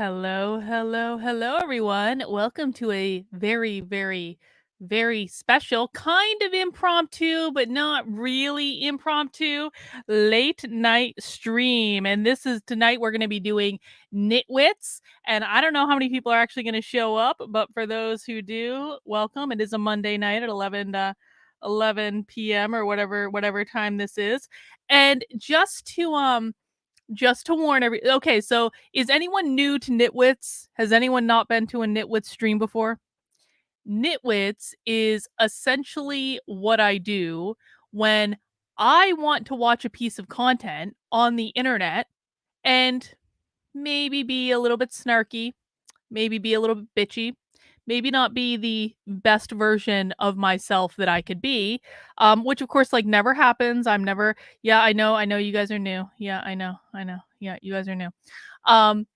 Hello, everyone. Welcome to a very special, kind of impromptu, but not really impromptu late night stream. And this is tonight we're going to be doing Nitwits. And I don't know how many people are actually going to show up, but for those who do, welcome. It is a Monday night at 11 p.m. or whatever time this is. And just to warn okay, so is anyone new to Nitwits? Has anyone not been to a Nitwits stream before? Nitwits is essentially what I do when I want to watch a piece of content on the internet and maybe be a little bit snarky, maybe be a little bit bitchy, maybe not be the best version of myself that I could be, which of course like never happens. I'm never, yeah, I know you guys are new. Yeah, I know. Yeah, you guys are new. Um,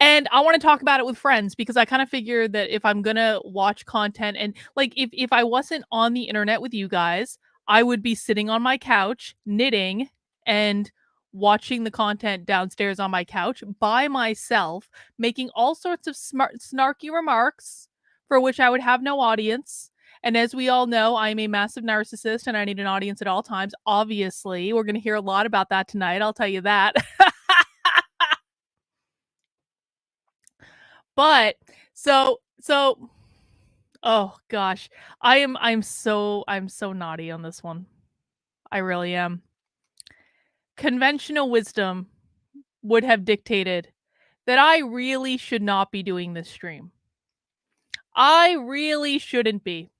and I want to talk about it with friends because I kind of figure that if I'm gonna watch content and like if I wasn't on the internet with you guys, I would be sitting on my couch knitting and watching the content downstairs on my couch by myself, making all sorts of smart snarky remarks for which I would have no audience. And as we all know, I'm a massive narcissist and I need an audience at all times. Obviously, we're going to hear a lot about that tonight. I'll tell you that. But so oh gosh. I'm so naughty on this one. I really am. Conventional wisdom would have dictated that I really should not be doing this stream. I really shouldn't be.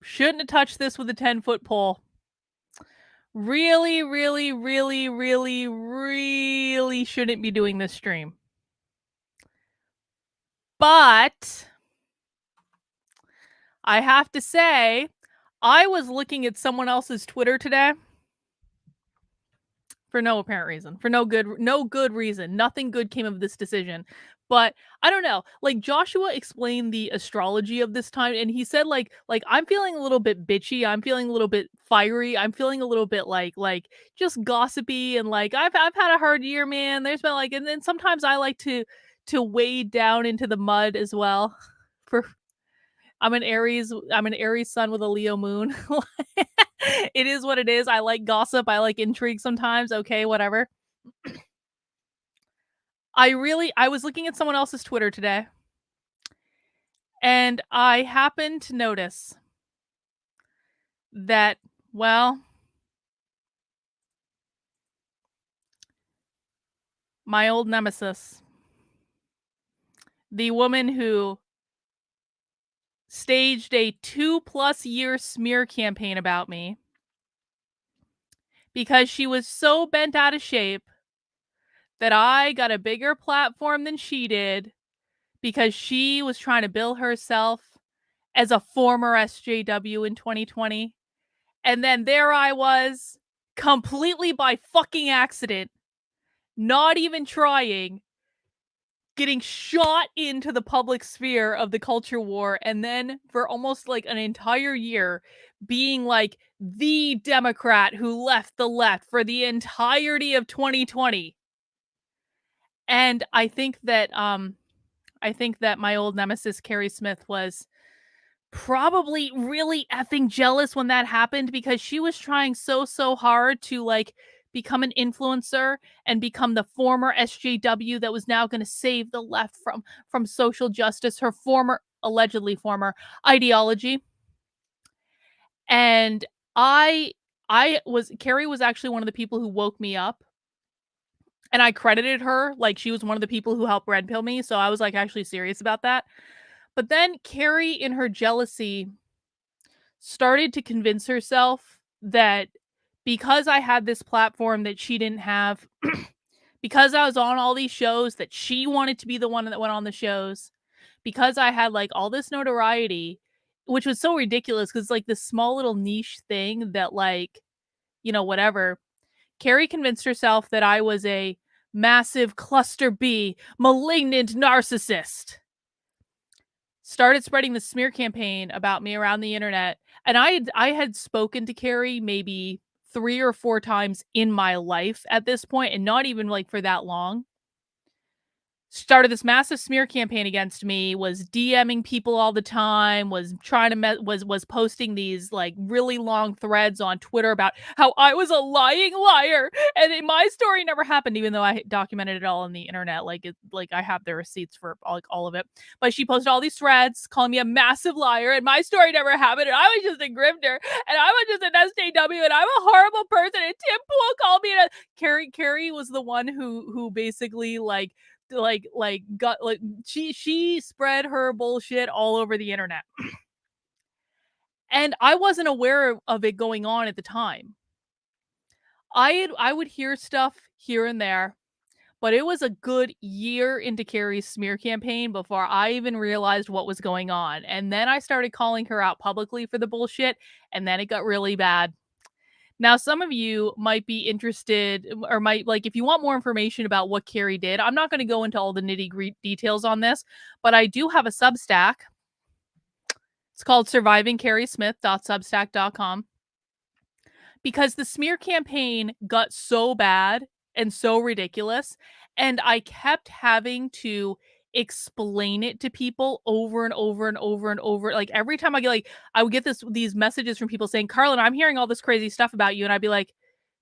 Shouldn't have touched this with a 10-foot pole. Really shouldn't be doing this stream. But I have to say, I was looking at someone else's Twitter today for no apparent reason, for no good reason. Nothing good came of this decision. But I don't know. Like Joshua explained the astrology of this time and he said like I'm feeling a little bit bitchy, I'm feeling a little bit fiery, I'm feeling a little bit like just gossipy and like I've had a hard year, man. There's been like and then sometimes I like to wade down into the mud as well. For I'm an Aries sun with a Leo moon. It is what it is. I like gossip. I like intrigue sometimes. Okay, whatever. I was looking at someone else's Twitter today and I happened to notice that, well, my old nemesis, the woman who staged a 2+ year smear campaign about me because she was so bent out of shape that I got a bigger platform than she did because she was trying to bill herself as a former SJW in 2020. And then there I was, completely by fucking accident, not even trying, getting shot into the public sphere of the culture war. And then for almost like an entire year, being like the Democrat who left the left for the entirety of 2020. And I think that my old nemesis Keri Smith was probably really effing jealous when that happened because she was trying so hard to like become an influencer and become the former SJW that was now going to save the left from social justice, her allegedly former ideology. And Keri was actually one of the people who woke me up. And I credited her, like she was one of the people who helped red pill me. So I was like actually serious about that. But then Keri, in her jealousy, started to convince herself that because I had this platform that she didn't have, because I was on all these shows that she wanted to be the one that went on the shows, because I had like all this notoriety, which was so ridiculous because like this small little niche thing that like, whatever. Keri convinced herself that I was a massive cluster B malignant narcissist. Started spreading the smear campaign about me around the internet. And I had spoken to Keri maybe 3 or 4 times in my life at this point, and not even like for that long. started this massive smear campaign against me, was DMing people all the time, was trying to was posting these like really long threads on Twitter about how I was a lying liar and my story never happened, even though I documented it all on the internet. Like I have the receipts for all of it. But she posted all these threads calling me a massive liar, and my story never happened, and I was just a grifter, and I was just an SJW, and I'm a horrible person. And Tim Pool called me, and Keri was the one who basically got like she spread her bullshit all over the internet. And I wasn't aware of it going on at the time. I would hear stuff here and there, but it was a good year into Keri's smear campaign before I even realized what was going on. And then I started calling her out publicly for the bullshit, and then it got really bad. Now, some of you might be interested or might like if you want more information about what Keri did. I'm not going to go into all the nitty-gritty details on this, but I do have a Substack. It's called survivingkerismith.substack.com, because the smear campaign got so bad and so ridiculous, and I kept having to explain it to people over and over and over and over. Like every time I would get these messages from people saying, "Carlin, I'm hearing all this crazy stuff about you," and I'd be like,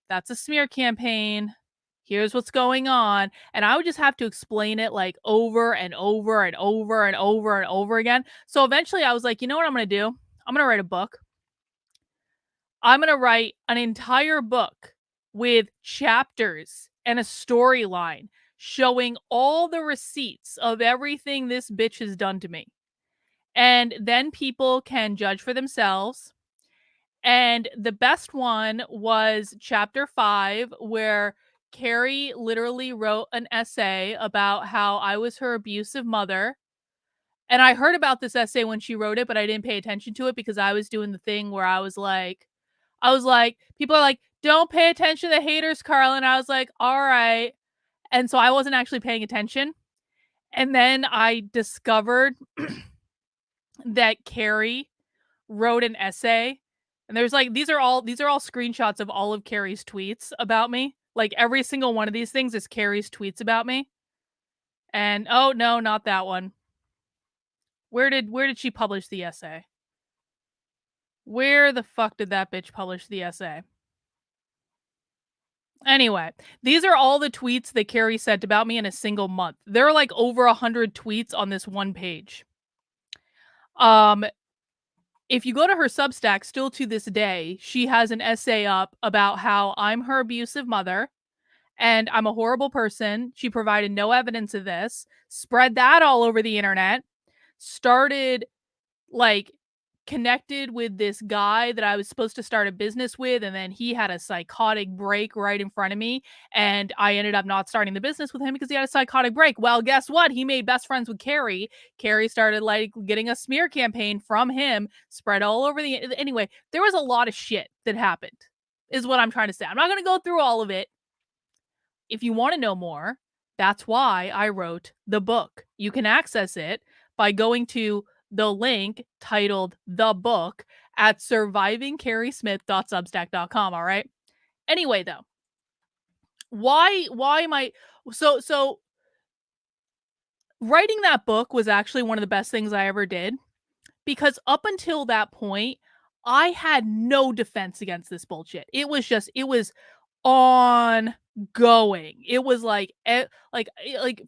"That's a smear campaign. Here's what's going on." And I would just have to explain it like over and over and over and over and over again. So eventually I was like, you know what I'm going to do? I'm going to write a book. I'm going to write an entire book with chapters and a storyline showing all the receipts of everything this bitch has done to me. And then people can judge for themselves. And the best one was chapter 5, where Keri literally wrote an essay about how I was her abusive mother. And I heard about this essay when she wrote it, but I didn't pay attention to it because I was doing the thing where I was like, people are like, "Don't pay attention to the haters, Carlin." I was like, all right. And so I wasn't actually paying attention. And then I discovered that Keri wrote an essay, and there's like these are all screenshots of all of Keri's tweets about me. Like every single one of these things is Keri's tweets about me. And oh no, not that one. Where did she publish the essay? Where the fuck did that bitch publish the essay? Anyway, these are all the tweets that Keri sent about me in a single month. There are like over 100 tweets on this one page. If you go to her Substack, still to this day, she has an essay up about how I'm her abusive mother and I'm a horrible person. She provided no evidence of this, spread that all over the internet, started like connected with this guy that I was supposed to start a business with, and then he had a psychotic break right in front of me, and I ended up not starting the business with him because he had a psychotic break. Well, guess what? He made best friends with Keri. Keri started like getting a smear campaign from him, spread all over the anyway, there was a lot of shit that happened, is what I'm trying to say. I'm not going to go through all of it. If you want to know more, that's why I wrote the book. You can access it by going to the link titled The Book at survivingkerismith.substack.com. All right. Anyway, though, why am I so writing that book was actually one of the best things I ever did, because up until that point, I had no defense against this bullshit. It was ongoing. It was like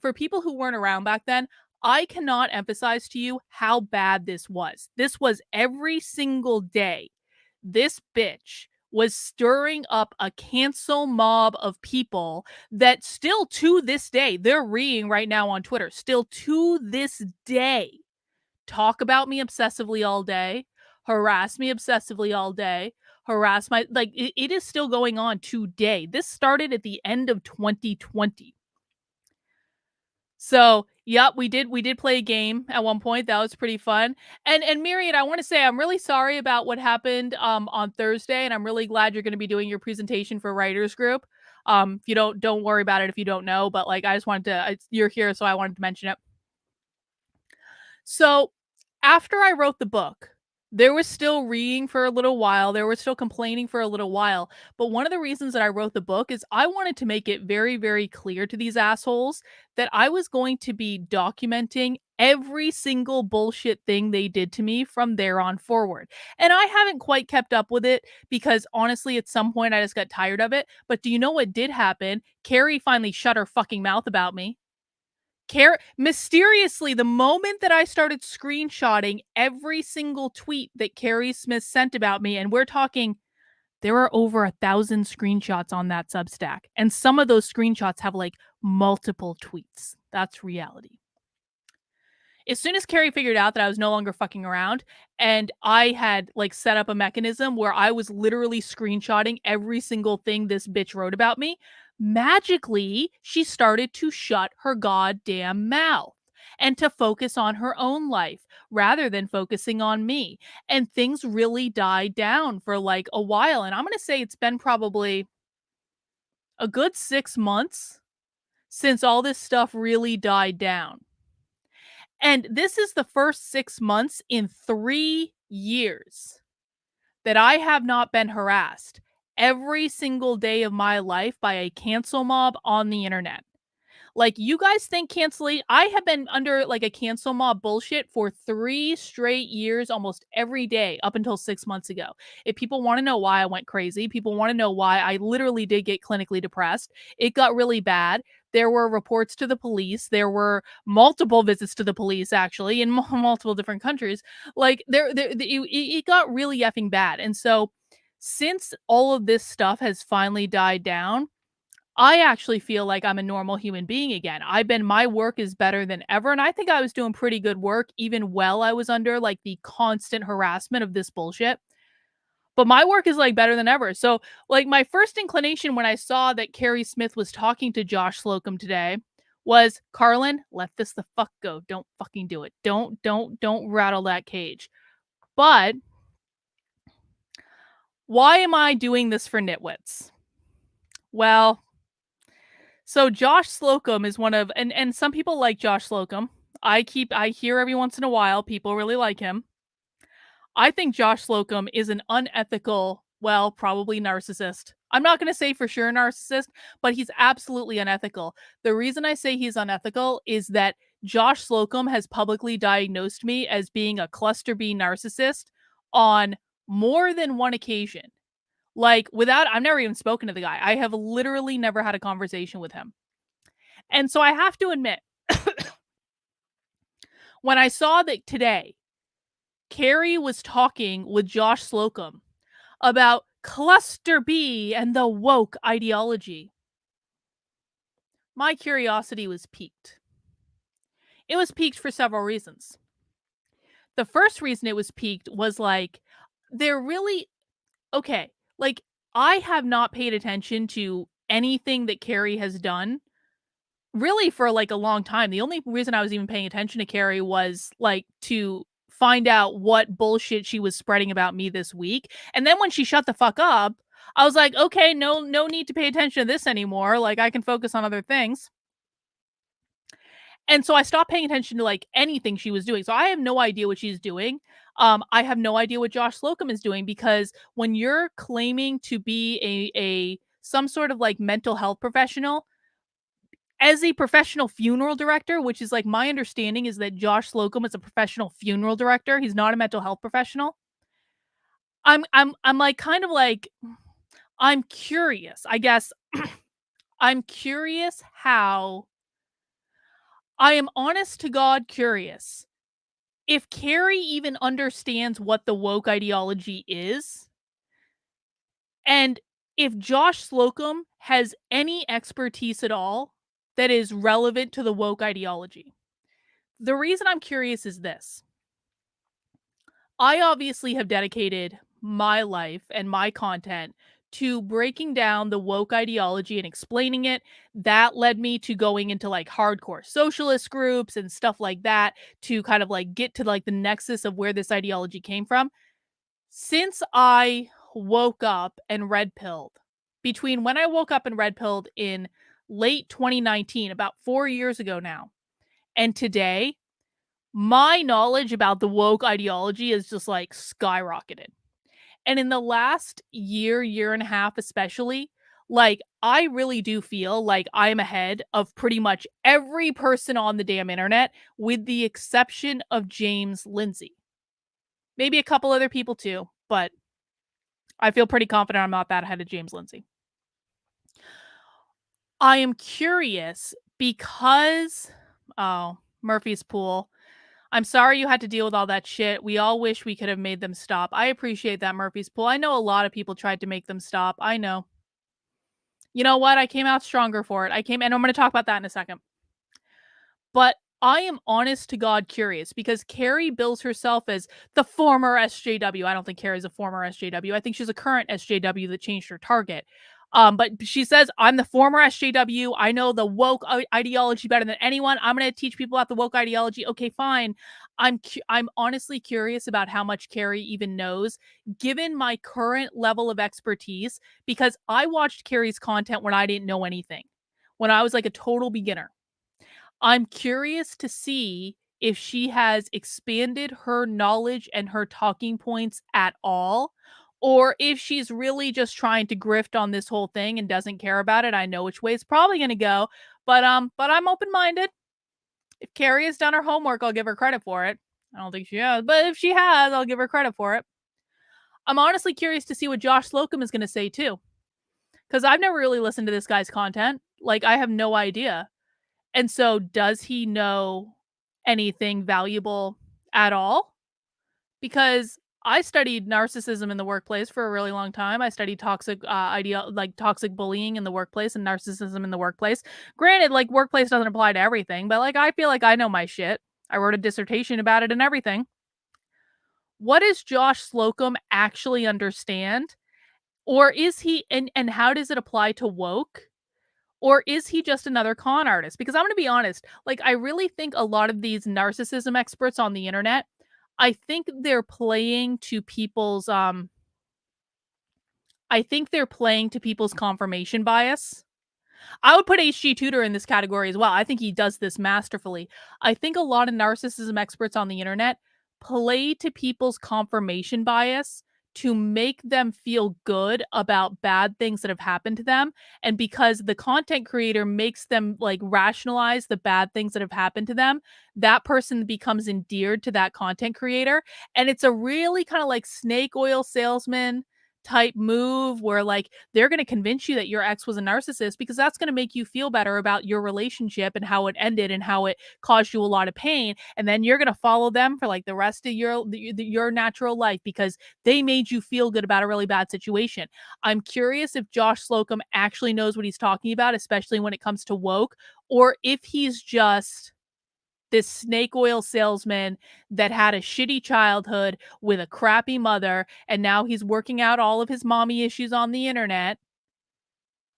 for people who weren't around back then, I cannot emphasize to you how bad this was. This was every single day. This bitch was stirring up a cancel mob of people that still to this day, they're reading right now on Twitter, still to this day, talk about me obsessively all day, harass me obsessively all day, harass my it is still going on today. This started at the end of 2020. So, yep, we did play a game at one point. That was pretty fun. And Myriad, I want to say I'm really sorry about what happened on Thursday, and I'm really glad you're going to be doing your presentation for writers group. If you don't worry about it if you don't know, but like I just wanted to you're here, so I wanted to mention it. So, after I wrote the book, There was still reading for a little while, there was still complaining for a little while, but one of the reasons that I wrote the book is I wanted to make it very, very clear to these assholes that I was going to be documenting every single bullshit thing they did to me from there on forward. And I haven't quite kept up with it because honestly, at some point I just got tired of it. But do you know what did happen? Keri finally shut her fucking mouth about me. Mysteriously, the moment that I started screenshotting every single tweet that Keri Smith sent about me, and we're talking, there are over 1,000 screenshots on that Substack, and some of those screenshots have like multiple tweets. That's reality. As soon as Keri figured out that I was no longer fucking around and I had like set up a mechanism where I was literally screenshotting every single thing this bitch wrote about me, magically she started to shut her goddamn mouth and to focus on her own life rather than focusing on me. And things really died down for like a while. And I'm going to say it's been probably a good 6 months since all this stuff really died down. And this is the first 6 months in 3 years that I have not been harassed every single day of my life by a cancel mob on the internet. Like, you guys think cancellation? I have been under like a cancel mob bullshit for 3 straight years, almost every day up until 6 months ago. If people want to know why I went crazy, people want to know why I literally did get clinically depressed. It got really bad. There were reports to the police. There were multiple visits to the police, actually, in multiple different countries. Like, it got really effing bad. And so, since all of this stuff has finally died down, I actually feel like I'm a normal human being again. My work is better than ever. And I think I was doing pretty good work even while I was under like the constant harassment of this bullshit. But my work is like better than ever. So, like, my first inclination when I saw that Keri Smith was talking to Josh Slocum today was, Carlin, let this the fuck go. Don't fucking do it. Don't rattle that cage. But why am I doing this for nitwits? Well, so Josh Slocum is one of, and some people like Josh Slocum. I hear every once in a while people really like him. I think Josh Slocum is an unethical, well, probably narcissist. I'm not going to say for sure narcissist, but he's absolutely unethical. The reason I say he's unethical is that Josh Slocum has publicly diagnosed me as being a cluster B narcissist on more than one occasion. Like, I've never even spoken to the guy. I have literally never had a conversation with him. And so I have to admit, when I saw that today, Keri was talking with Josh Slocum about cluster B and the woke ideology, my curiosity was piqued. It was piqued for several reasons. The first reason it was piqued was like, they're really, okay, like, I have not paid attention to anything that Keri has done really for like a long time. The only reason I was even paying attention to Keri was like to find out what bullshit she was spreading about me this week. And then when she shut the fuck up, I was like, okay, no need to pay attention to this anymore. Like, I can focus on other things. And so I stopped paying attention to like anything she was doing. So I have no idea what she's doing. I have no idea what Josh Slocum is doing, because when you're claiming to be a some sort of like mental health professional, as a professional funeral director, which is like my understanding is that Josh Slocum is a professional funeral director. He's not a mental health professional. I'm like kind of like, I'm curious. I guess I'm curious how, I am honest to God curious if Keri even understands what the woke ideology is, and if Josh Slocum has any expertise at all that is relevant to the woke ideology. The reason I'm curious is this. I obviously have dedicated my life and my content to breaking down the woke ideology and explaining it. That led me to going into like hardcore socialist groups and stuff like that to kind of like get to like the nexus of where this ideology came from. Since I woke up and red pilled, between when I woke up and red pilled in late 2019, about 4 years ago now, and today, My knowledge about the woke ideology is just like skyrocketed. And in the last year, year and a half, especially, like, I really do feel like I'm ahead of pretty much every person on the damn internet, with the exception of James Lindsay. Maybe a couple other people too, but I feel pretty confident I'm not that ahead of James Lindsay. I am curious because oh, Murphy's Pool. I'm sorry you had to deal with all that shit. We all wish we could have made them stop. I appreciate that, Murphy's Pool. I know a lot of people tried to make them stop. I know. You know what? I came out stronger for it. And I'm going to talk about that in a second. But I am honest to God curious because Keri bills herself as the former SJW. I don't think Keri's a former SJW. I think she's a current SJW that changed her target. But she says, I'm the former SJW. I know the woke ideology better than anyone. I'm going to teach people about the woke ideology. Okay, fine. I'm honestly curious about how much Keri even knows, given my current level of expertise, because I watched Keri's content when I didn't know anything, when I was like a total beginner. I'm curious to see if she has expanded her knowledge and her talking points at all, or if she's really just trying to grift on this whole thing and doesn't care about it. I know which way it's probably going to go, but I'm open-minded. If Keri has done her homework, I'll give her credit for it. I don't think she has, but if she has, I'll give her credit for it. I'm honestly curious to see what Josh Slocum is going to say too, because I've never really listened to this guy's content. Like, I have no idea. And so does he know anything valuable at all? Because I studied narcissism in the workplace for a really long time. I studied toxic bullying in the workplace and narcissism in the workplace. Granted, like, workplace doesn't apply to everything, but like, I feel like I know my shit. I wrote a dissertation about it and everything. What does Josh Slocum actually understand? Or is he and how does it apply to woke? Or is he just another con artist? Because I'm gonna be honest, like, I really think a lot of these narcissism experts on the internet, I think they're playing to people's confirmation bias. I would put HG Tudor in this category as well. I think he does this masterfully. I think a lot of narcissism experts on the internet play to people's confirmation bias to make them feel good about bad things that have happened to them. And because the content creator makes them like rationalize the bad things that have happened to them, that person becomes endeared to that content creator. And it's a really kind of like snake oil salesman type move where like they're going to convince you that your ex was a narcissist because that's going to make you feel better about your relationship and how it ended and how it caused you a lot of pain, and then you're going to follow them for like the rest of your natural life because they made you feel good about a really bad situation. I'm curious if Josh Slocum actually knows what he's talking about, especially when it comes to woke, or if he's just this snake oil salesman that had a shitty childhood with a crappy mother, and now he's working out all of his mommy issues on the internet.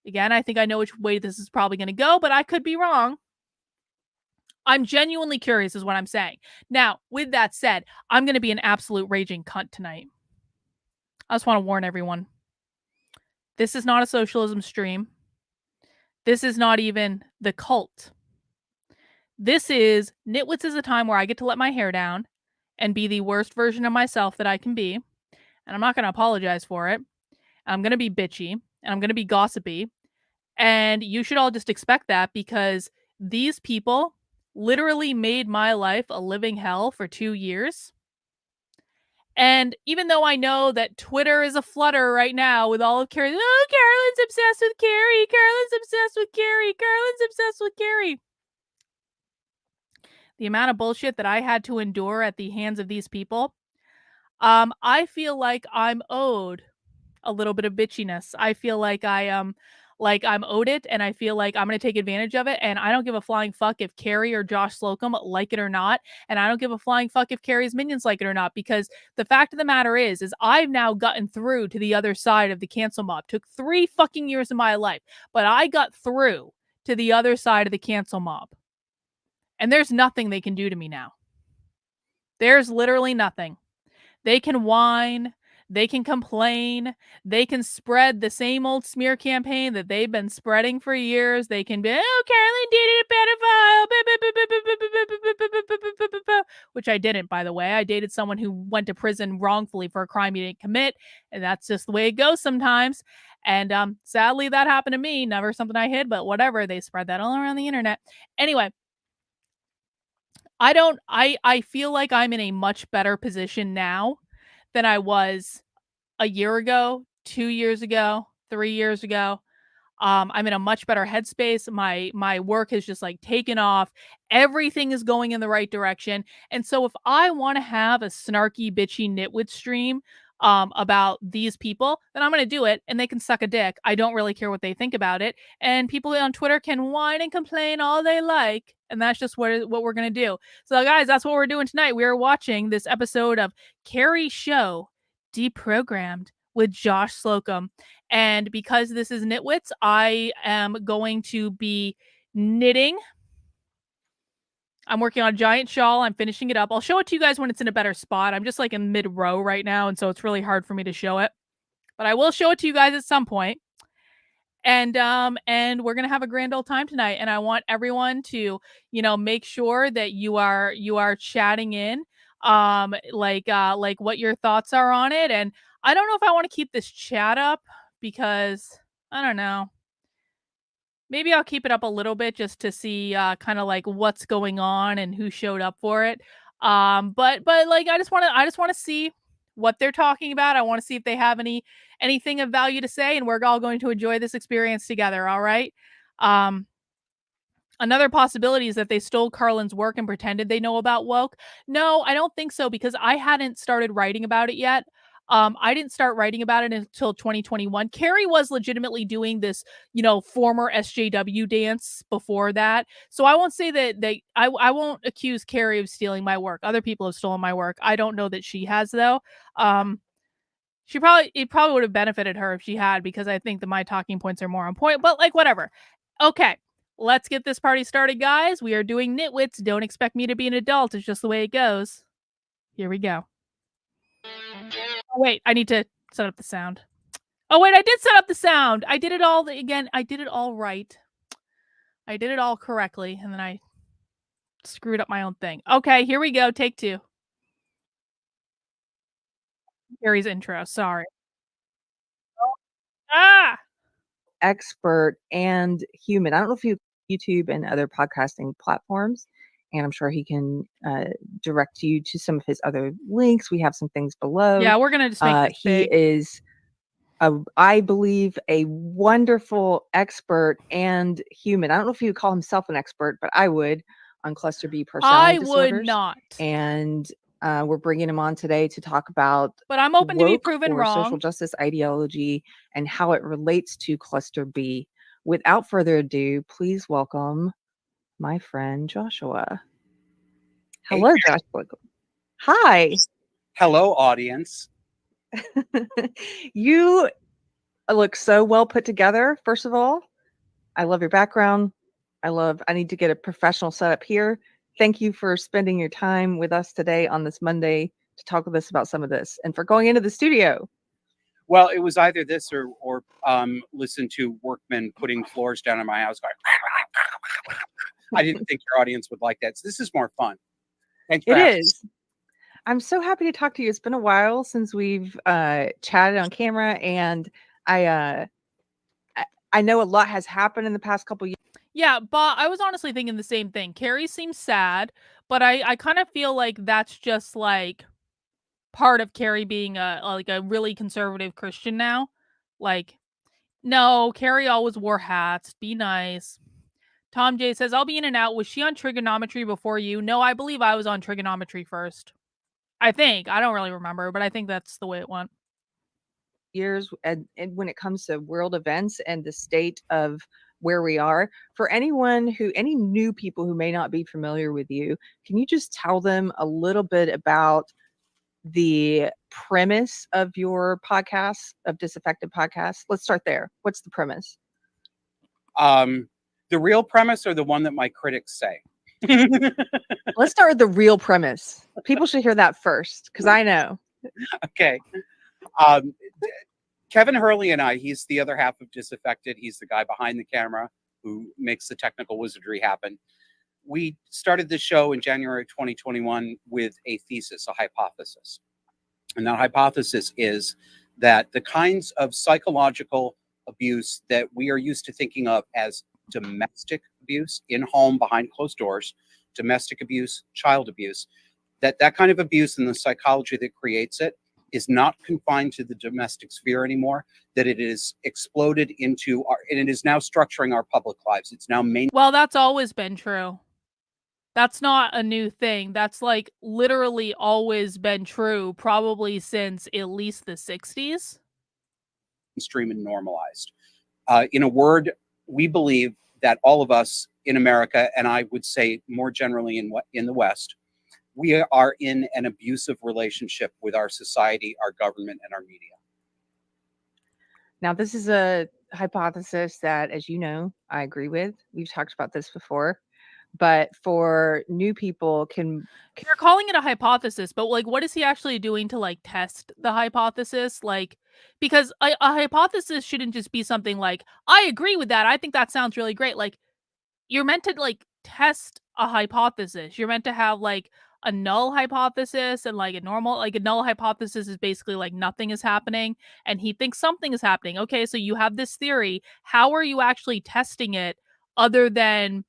Again, I think I know which way this is probably going to go, but I could be wrong. I'm genuinely curious, is what I'm saying. Now, with that said, I'm going to be an absolute raging cunt tonight. I just want to warn everyone. This is not a socialism stream. This is not even the cult. This is Nitwits is a time where I get to let my hair down and be the worst version of myself that I can be. And I'm not going to apologize for it. I'm going to be bitchy and I'm going to be gossipy. And you should all just expect that because these people literally made my life a living hell for 2 years. And even though I know that Twitter is a flutter right now with all of Keri, oh, Carolyn's obsessed with Keri. Carolyn's obsessed with Keri. Carolyn's obsessed with Keri. The amount of bullshit that I had to endure at the hands of these people, I feel like I'm owed a little bit of bitchiness. I feel like I'm owed it, and I feel like I'm gonna take advantage of it. And I don't give a flying fuck if Keri or Josh Slocum like it or not, and I don't give a flying fuck if Keri's minions like it or not. Because the fact of the matter is I've now gotten through to the other side of the cancel mob. Took 3 fucking years of my life, but I got through to the other side of the cancel mob. And there's nothing they can do to me now. There's literally nothing. They can whine, They can complain. They can spread the same old smear campaign that they've been spreading for years. They can be, oh, Carolyn dated a pedophile, which I didn't, by the way. I dated someone who went to prison wrongfully for a crime he didn't commit, and that's just the way it goes sometimes. And sadly, that happened to me. Never something I hid, but whatever. They spread that all around the internet. Anyway, I feel like I'm in a much better position now than I was a year ago, 2 years ago, 3 years ago. I'm in a much better headspace. My work has just like taken off. Everything is going in the right direction. And so if I want to have a snarky, bitchy nitwit stream about these people, then I'm going to do it and they can suck a dick. I don't really care what they think about it. And people on Twitter can whine and complain all they like. And that's just what we're going to do. So, guys, that's what we're doing tonight. We are watching this episode of Keri Show Deprogrammed with Josh Slocum. And because this is Nitwits, I am going to be knitting. I'm working on a giant shawl. I'm finishing it up. I'll show it to you guys when it's in a better spot. I'm just like in mid row right now. And so it's really hard for me to show it. But I will show it to you guys at some point. And we're gonna have a grand old time tonight. And I want everyone to, make sure that you are chatting in like what your thoughts are on it. And I don't know if I want to keep this chat up because I don't know. Maybe I'll keep it up a little bit just to see kind of like what's going on and who showed up for it. But like I just want to see what they're talking about. I want to see if they have anything of value to say, and we're all going to enjoy this experience together. All right. Another possibility is that they stole Carlin's work and pretended they know about Woke. No, I don't think so because I hadn't started writing about it yet. I didn't start writing about it until 2021. Keri was legitimately doing this, former SJW dance before that. So I won't say that I won't accuse Keri of stealing my work. Other people have stolen my work. I don't know that she has though. It probably would have benefited her if she had because I think that my talking points are more on point. But like whatever. Okay. Let's get this party started, guys. We are doing Nitwits. Don't expect me to be an adult. It's just the way it goes. Here we go. Oh, wait. I need to set up the sound. Oh, wait. I did set up the sound. I did it all again. I did it all right. I did it all correctly. And then I screwed up my own thing. Okay. Here we go. Take 2. Keri's intro. Sorry. Ah! Expert and human. I don't know if you YouTube and other podcasting platforms, and I'm sure he can direct you to some of his other links. We have some things below. Yeah, we're gonna just make this big. He is, I believe, a wonderful expert and human. I don't know if you would call himself an expert, but I would on cluster B personality disorders. I would not. And we're bringing him on today to talk about, but I'm open to be proven wrong, social justice ideology and how it relates to cluster B. Without further ado, please welcome my friend Joshua. Hello, hey. Joshua. Hi. Hello, audience. You look so well put together. First of all, I love your background. I need to get a professional setup here. Thank you for spending your time with us today on this Monday to talk with us about some of this and for going into the studio. Well, it was either this or listen to workmen putting floors down in my house going. I didn't think your audience would like that. So this is more fun. Thanks for having us. I'm so happy to talk to you. It's been a while since we've chatted on camera, and I know a lot has happened in the past couple years. Yeah, but I was honestly thinking the same thing. Keri seems sad, but I kind of feel like that's just like part of Keri being a really conservative Christian now. Like, no, Keri always wore hats. Be nice. Tom J says, I'll be in and out. Was she on trigonometry before you? No, I believe I was on trigonometry first. I think. I don't really remember, but I think that's the way it went. Years, and when it comes to world events and the state of where we are, for any new people who may not be familiar with you, can you just tell them a little bit about the premise of your podcast, of Disaffected Podcast? Let's start there. What's the premise? The real premise or the one that my critics say? Let's start with the real premise. People should hear that first, because I know. Okay. Um, Kevin Hurley and I, he's the other half of Disaffected. He's the guy behind the camera who makes the technical wizardry happen. We started this show in January 2021 with a thesis, a hypothesis. And that hypothesis is that the kinds of psychological abuse that we are used to thinking of as domestic abuse, in home, behind closed doors, domestic abuse, child abuse, that kind of abuse and the psychology that creates it is not confined to the domestic sphere anymore, that it is exploded into our, and it is now structuring our public lives. It's now main. Well, that's always been true. That's not a new thing. That's like literally always been true, probably since at least the 60s. Mainstream and normalized. In a word, we believe that all of us in America, and I would say more generally in the West, we are in an abusive relationship with our society, our government, and our media. Now, this is a hypothesis that, as you know, I agree with. We've talked about this before. But for new people, you're calling it a hypothesis, but like, what is he actually doing to like test the hypothesis? Like, because a hypothesis shouldn't just be something like, I agree with that. I think that sounds really great. Like, you're meant to like test a hypothesis. You're meant to have like a null hypothesis and like a normal, like a null hypothesis is basically like nothing is happening and he thinks something is happening. Okay, so you have this theory. How are you actually testing it other than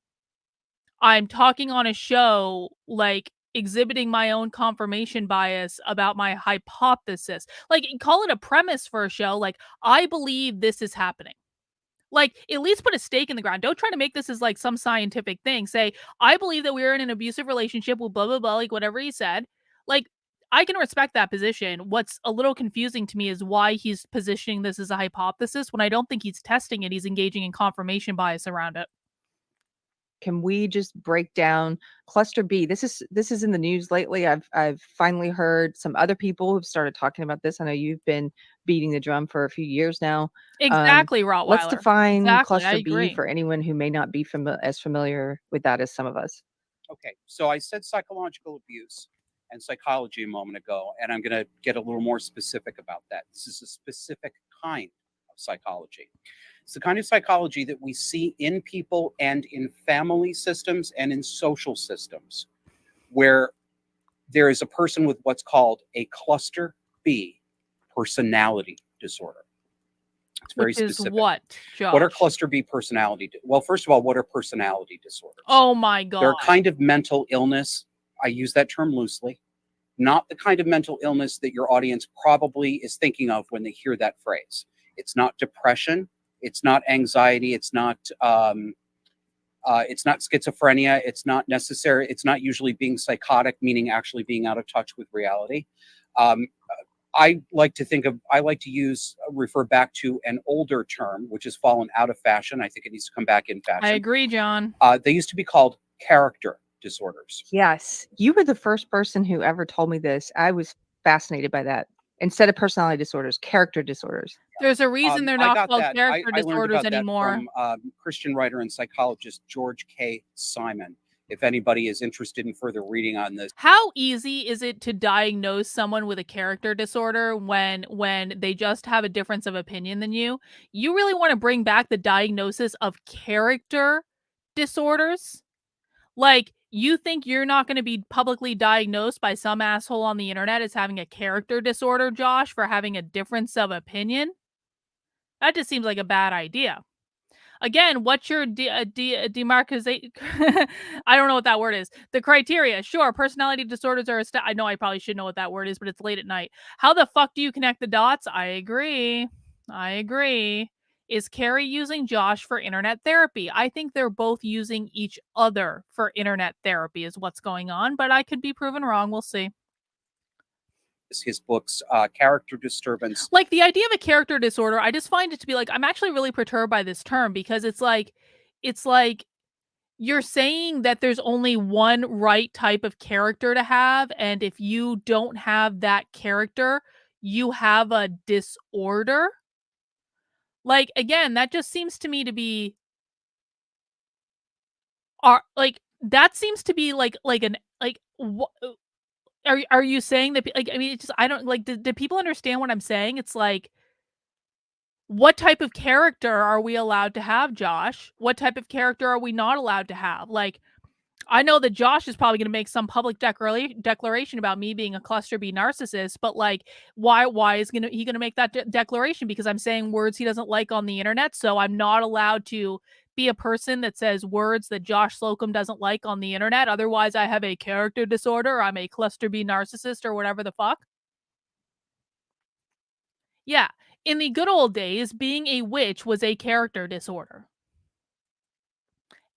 I'm talking on a show, like exhibiting my own confirmation bias about my hypothesis? Like, call it a premise for a show. Like, I believe this is happening. Like, at least put a stake in the ground. Don't try to make this as like some scientific thing. Say, I believe that we're in an abusive relationship with blah, blah, blah, like whatever he said. Like, I can respect that position. What's a little confusing to me is why he's positioning this as a hypothesis when I don't think he's testing it. He's engaging in confirmation bias around it. can we just break down cluster B? This is in the news lately. I've finally heard some other people who've started talking about this. I know you've been beating the drum for a few years now. Exactly, Let's Rottweiler. define Exactly, I cluster B agree. for anyone who may not be as familiar with that as some of us. Okay, so I said psychological abuse and psychology a moment ago, and I'm going to get a little more specific about that. This is a specific kind of psychology. It's the kind of psychology that we see in people and in family systems and in social systems, where there is a person with what's called a cluster B personality disorder. It's very Which is specific. what, Josh? What are cluster B personality? Well, first of all, what are personality disorders? Oh my God. They're a kind of mental illness. I use that term loosely. Not the kind of mental illness that your audience probably is thinking of when they hear that phrase. It's not depression. It's not anxiety. It's not schizophrenia. It's not necessary. It's not usually being psychotic, meaning actually being out of touch with reality. I like to refer back to an older term, which has fallen out of fashion. I think it needs to come back in fashion. I agree, John. They used to be called character disorders. Yes, you were the first person who ever told me this. I was fascinated by that. Instead of personality disorders, character disorders. There's a reason they're not called character I learned disorders about anymore. That from Christian writer and psychologist George K. Simon. If anybody is interested in further reading on this. How easy is it to diagnose someone with a character disorder when they just have a difference of opinion than you? You really want to bring back the diagnosis of character disorders? Like, you think you're not going to be publicly diagnosed by some asshole on the internet as having a character disorder, Josh, for having a difference of opinion? That just seems like a bad idea. Again, what's your demarcation? I don't know what that word is. The criteria. Sure, personality disorders are I know I probably should know what that word is, but it's late at night. How the fuck do you connect the dots? I agree. Is Keri using Josh for internet therapy? I think they're both using each other for internet therapy is what's going on, but I could be proven wrong. We'll see. His books, character disturbance. Like, the idea of a character disorder, I just find it to be like, I'm actually really perturbed by this term because it's like you're saying that there's only one right type of character to have, and if you don't have that character, you have a disorder. Like, again, that just seems to me to be that seems to be like are you saying that, like, I mean, it's just, I don't like, do people understand what I'm saying? It's like, what type of character are we allowed to have, Josh? What type of character are we not allowed to have? Like, I know that Josh is probably going to make some public declaration about me being a cluster B narcissist, but like, why is he going to make that declaration? Because I'm saying words he doesn't like on the internet, so I'm not allowed to be a person that says words that Josh Slocum doesn't like on the internet. Otherwise, I have a character disorder. Or I'm a cluster B narcissist or whatever the fuck. Yeah, in the good old days, being a witch was a character disorder.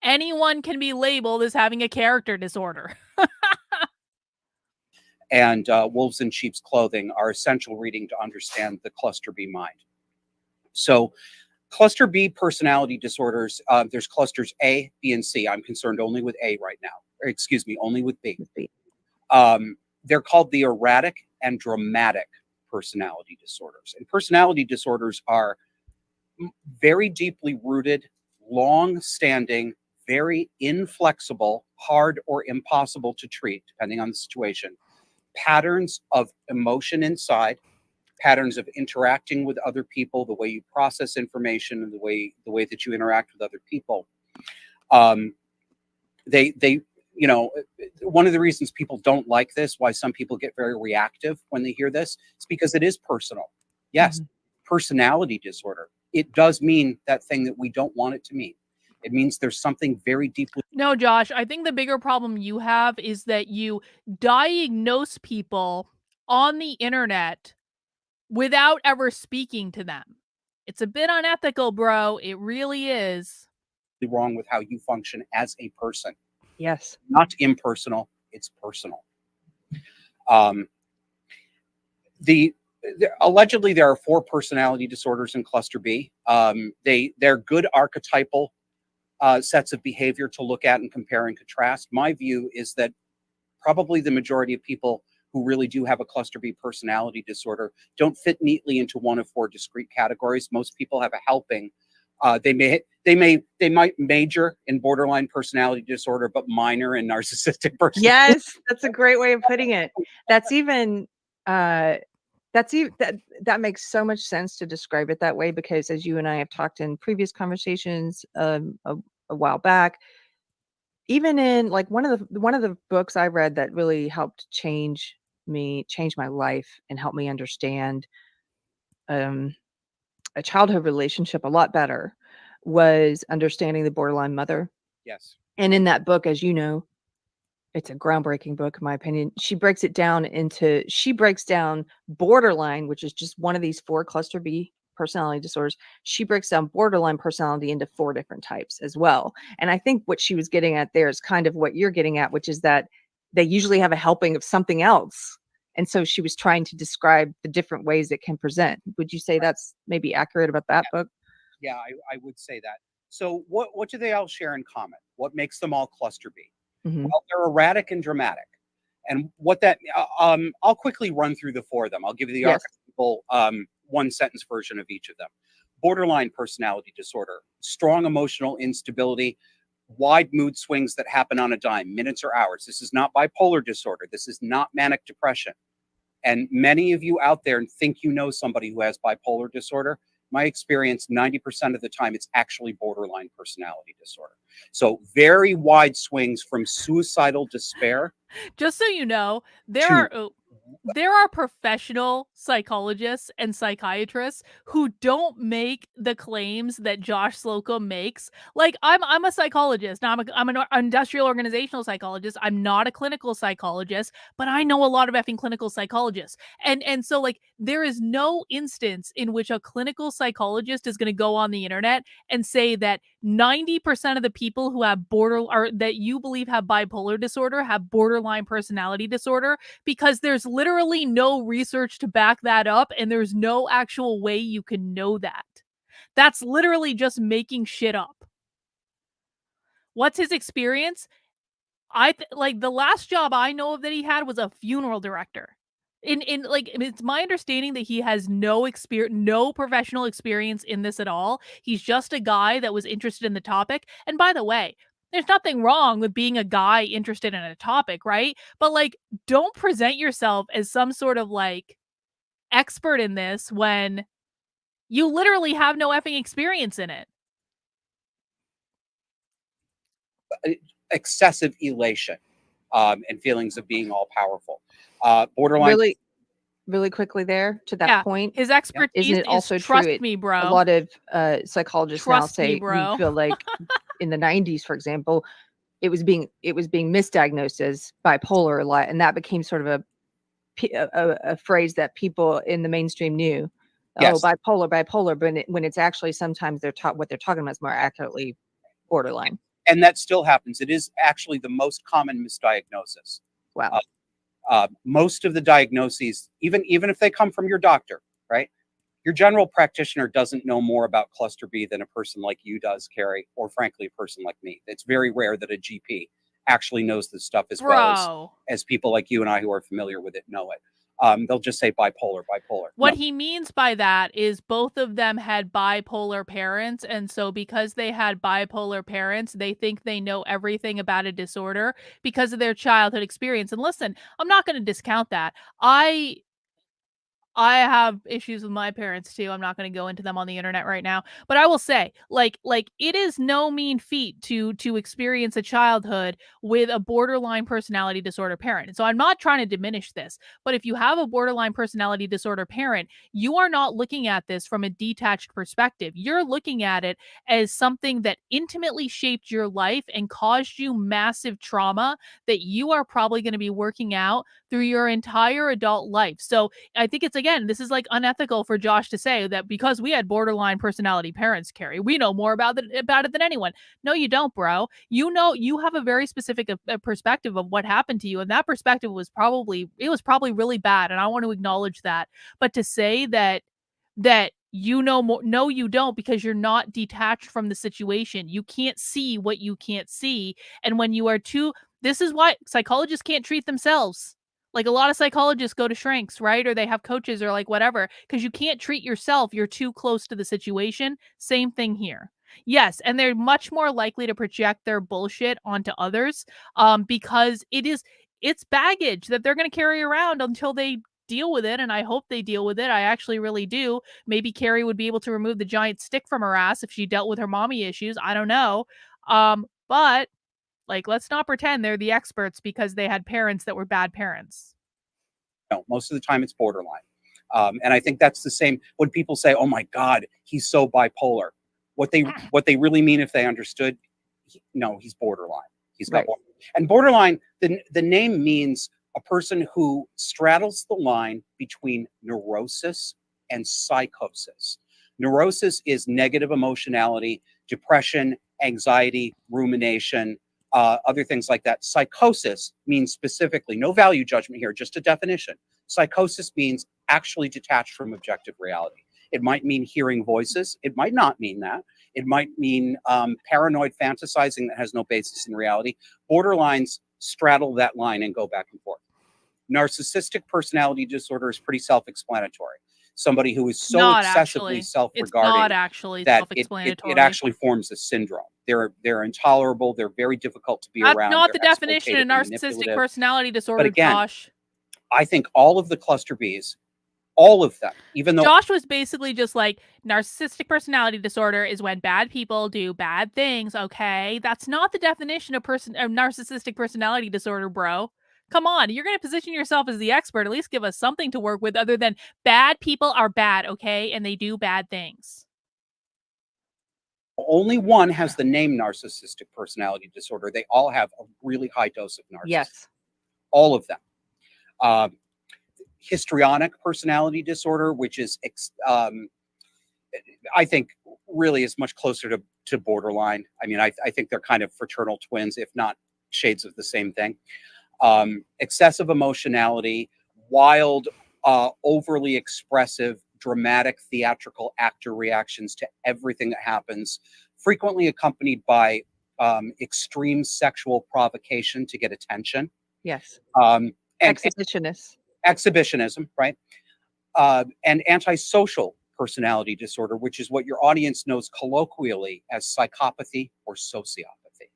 Anyone can be labeled as having a character disorder. And Wolves in Sheep's Clothing are essential reading to understand the cluster B mind. So cluster B personality disorders, there's clusters A, B, and C. I'm concerned only with A right now. Or excuse me, only with B. They're called the erratic and dramatic personality disorders. And personality disorders are very deeply rooted, long-standing, very inflexible, hard or impossible to treat, depending on the situation, patterns of emotion inside, patterns of interacting with other people, the way you process information, and the way that you interact with other people. They you know, one of the reasons people don't like this, why some people get very reactive when they hear this, is because it is personal. Yes, personality disorder. It does mean that thing that we don't want it to mean. It means there's something very deeply. No, Josh, I think the bigger problem you have is that you diagnose people on the internet without ever speaking to them. It's a bit unethical, bro. It really is. Wrong with how you function as a person. Yes. Not impersonal, it's personal. Allegedly there are 4 personality disorders in cluster B. They're good archetypal sets of behavior to look at and compare and contrast. My view is that probably the majority of people who really do have a cluster B personality disorder don't fit neatly into one of 4 discrete categories. Most people have a helping. They might major in borderline personality disorder, but minor in narcissistic personality. Yes, that's a great way of putting it. That makes so much sense to describe it that way, because as you and I have talked in previous conversations a while back, even in like one of the books I read that really helped change my life and help me understand a childhood relationship a lot better was Understanding the Borderline Mother. Yes. And in that book, as you know, it's a groundbreaking book, in my opinion. She breaks down borderline, which is just one of these 4 cluster B personality disorders. She breaks down borderline personality into 4 different types as well. And I think what she was getting at there is kind of what you're getting at, which is that they usually have a helping of something else. And so she was trying to describe the different ways it can present. Would you say that's maybe accurate about that book? Yeah, I would say that. So what do they all share in common? What makes them all cluster B? Well, they're erratic and dramatic. And what that, I'll quickly run through the 4 of them. I'll give you the archetypal one-sentence version of each of them. Borderline personality disorder, strong emotional instability, wide mood swings that happen on a dime, minutes or hours. This is not bipolar disorder. This is not manic depression. And many of you out there think you know somebody who has bipolar disorder. My experience, 90% of the time, it's actually borderline personality disorder. So very wide swings from suicidal despair. Just so you know, there are professional psychologists and psychiatrists who don't make the claims that Josh Slocum makes. Like, I'm a psychologist. Now I'm an industrial organizational psychologist. I'm not a clinical psychologist, but I know a lot of effing clinical psychologists. And so, like, there is no instance in which a clinical psychologist is going to go on the internet and say that 90% of the people who have or that you believe have bipolar disorder have borderline personality disorder, because there's literally no research to back that up, and there's no actual way you can know that. That's literally just making shit up. What's his experience? Like, the last job I know of that he had was a funeral director. Like, it's my understanding that he has no professional experience in this at all. He's just a guy that was interested in the topic. And by the way, there's nothing wrong with being a guy interested in a topic, right? But like, don't present yourself as some sort of like expert in this when you literally have no effing experience in it. Excessive elation and feelings of being all powerful. Borderline. Really quickly there to that Yeah, point. his Isn't expertise it is also true? trust me, A bro. lot of psychologists now Trust me, say we bro. feel like in the 90s, for example, it was being misdiagnosed as bipolar a lot, and that became sort of a phrase that people in the mainstream knew. Oh, Yes. bipolar, but when it's actually sometimes what they're talking about is more accurately borderline. And that still happens. It is actually the most common misdiagnosis. Wow. Most of the diagnoses, even if they come from your doctor, right? Your general practitioner doesn't know more about cluster B than a person like you does, Keri, or frankly, a person like me. It's very rare that a GP actually knows this stuff as well as people like you and I who are familiar with it know it. They'll just say bipolar. What he means by that is both of them had bipolar parents, and so because they had bipolar parents, they think they know everything about a disorder because of their childhood experience. And listen, I'm not going to discount that. I have issues with my parents too. I'm not going to go into them on the internet right now, but I will say, like it is no mean feat to experience a childhood with a borderline personality disorder parent. And so I'm not trying to diminish this, but if you have a borderline personality disorder parent, you are not looking at this from a detached perspective. You're looking at it as something that intimately shaped your life and caused you massive trauma that you are probably going to be working out through your entire adult life. So I think it's, again, this is like unethical for Josh to say that because we had borderline personality parents, Keri, we know more about it than anyone. No, you don't, bro. You know, you have a very specific perspective of what happened to you, and that perspective was probably really bad, and I want to acknowledge that. But to say that you know more, no, you don't, because you're not detached from the situation. You can't see what you can't see, and when you are too, this is why psychologists can't treat themselves. Like, a lot of psychologists go to shrinks, right? Or they have coaches or like whatever, because you can't treat yourself. You're too close to the situation. Same thing here. Yes, and they're much more likely to project their bullshit onto others because it's baggage that they're going to carry around until they deal with it, and I hope they deal with it. I actually really do. Maybe Keri would be able to remove the giant stick from her ass if she dealt with her mommy issues. I don't know. But like, let's not pretend they're the experts because they had parents that were bad parents. No, most of the time it's borderline. And I think that's the same when people say, "Oh my God, he's so bipolar." What they really mean, if they understood, no, he's borderline. He's got Right. borderline. And borderline. The name means a person who straddles the line between neurosis and psychosis. Neurosis is negative emotionality, depression, anxiety, rumination, other things like that. Psychosis means specifically, no value judgment here, just a definition. Psychosis means actually detached from objective reality. It might mean hearing voices. It might not mean that. It might mean paranoid fantasizing that has no basis in reality. Borderlines straddle that line and go back and forth. Narcissistic personality disorder is pretty self-explanatory. Somebody who is so excessively self-regarding, it's not actually that self-explanatory. it actually forms a syndrome. They're intolerable. They're very difficult to be That's around. not They're the definition of exploitative and narcissistic manipulative. personality But disorder, again, Josh. I think all of the cluster Bs, all of them, even though Josh was basically just like, narcissistic personality disorder is when bad people do bad things. Okay, that's not the definition of narcissistic personality disorder, bro. Come on, you're going to position yourself as the expert. At least give us something to work with other than bad people are bad, okay, and they do bad things. only one has the name narcissistic personality disorder, they all have a really high dose of narcissism. Yes. All of them. Histrionic personality disorder, which is, I think, really is much closer to borderline. I mean, I think they're kind of fraternal twins, if not shades of the same thing. Excessive emotionality, wild, overly expressive, dramatic, theatrical actor reactions to everything that happens, frequently accompanied by extreme sexual provocation to get attention. Yes. And Exhibitionism, right? And antisocial personality disorder, which is what your audience knows colloquially as psychopathy or sociopathy.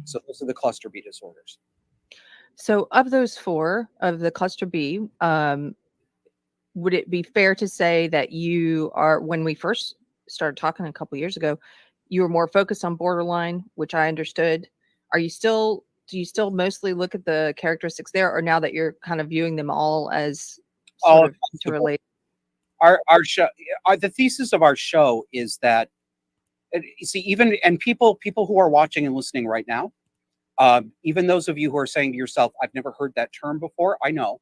So those are the cluster B disorders. So of those 4 of the cluster B, would it be fair to say that you are, when we first started talking a couple years ago, you were more focused on borderline, which I understood. Do you still mostly look at the characteristics there, or now that you're kind of viewing them all as All sort of across the board. interrelated? Our show, the thesis of our show is that, you see, even, and people who are watching and listening right now, even those of you who are saying to yourself, I've never heard that term before, I know.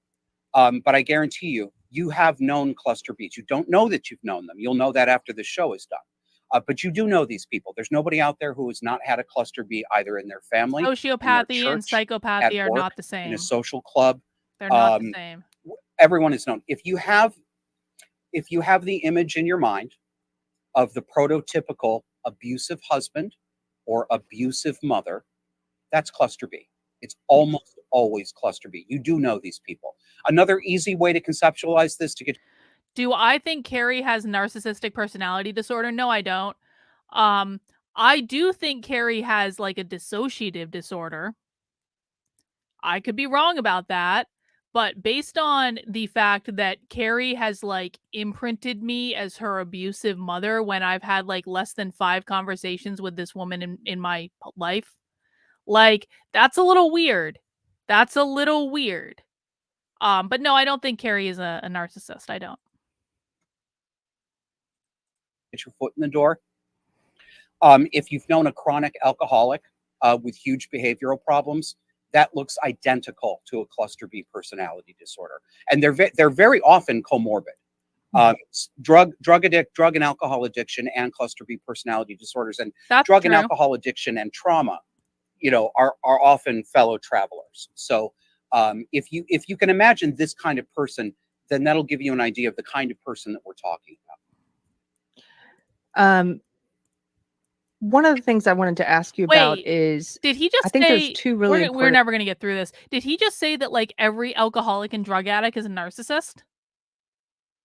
But I guarantee you have known cluster Bs. You don't know that you've known them. You'll know that after the show is done. But you do know these people. There's nobody out there who has not had a cluster B either in their family, Sociopathy and psychopathy are not the same. in a social club. They're not the same. Everyone is known. If you have the image in your mind of the prototypical abusive husband or abusive mother, that's cluster B. It's almost always cluster B. You do know these people. Another easy way to conceptualize this to get. Do I think Keri has narcissistic personality disorder? No, I don't. I do think Keri has like a dissociative disorder. I could be wrong about that, but based on the fact that Keri has like imprinted me as her abusive mother when I've had like less than 5 conversations with this woman in my life, like that's a little weird. That's a little weird. But no, I don't think Keri is a narcissist. I don't. Get your foot in the door. If you've known a chronic alcoholic with huge behavioral problems, that looks identical to a cluster B personality disorder, and they're very often comorbid. Drug and alcohol addiction and cluster B personality disorders, and That's drug true. and alcohol addiction and trauma, are often fellow travelers. So if you can imagine this kind of person, then that'll give you an idea of the kind of person that we're talking about. One of the things I wanted to ask you about is, did he just I think say, there's 2 really important. We're never going to get through this. Did he just say that like every alcoholic and drug addict is a narcissist?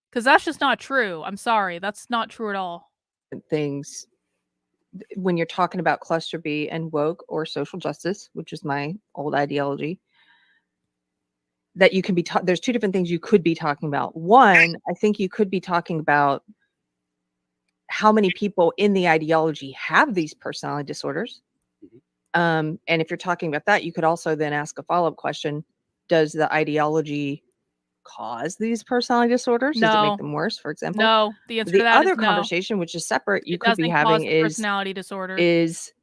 Because that's just not true. I'm sorry. That's not true at all. Things when you're talking about cluster B and woke or social justice, which is my old ideology, that you can be there's 2 different things you could be talking about. One, I think you could be talking about how many people in the ideology have these personality disorders. And if you're talking about that, you could also then ask a follow-up question: does the ideology cause these personality disorders? Does it make them worse, for example? No. The answer to that is no. The other conversation, which is separate, you could be doesn't having cause the personality disorders. is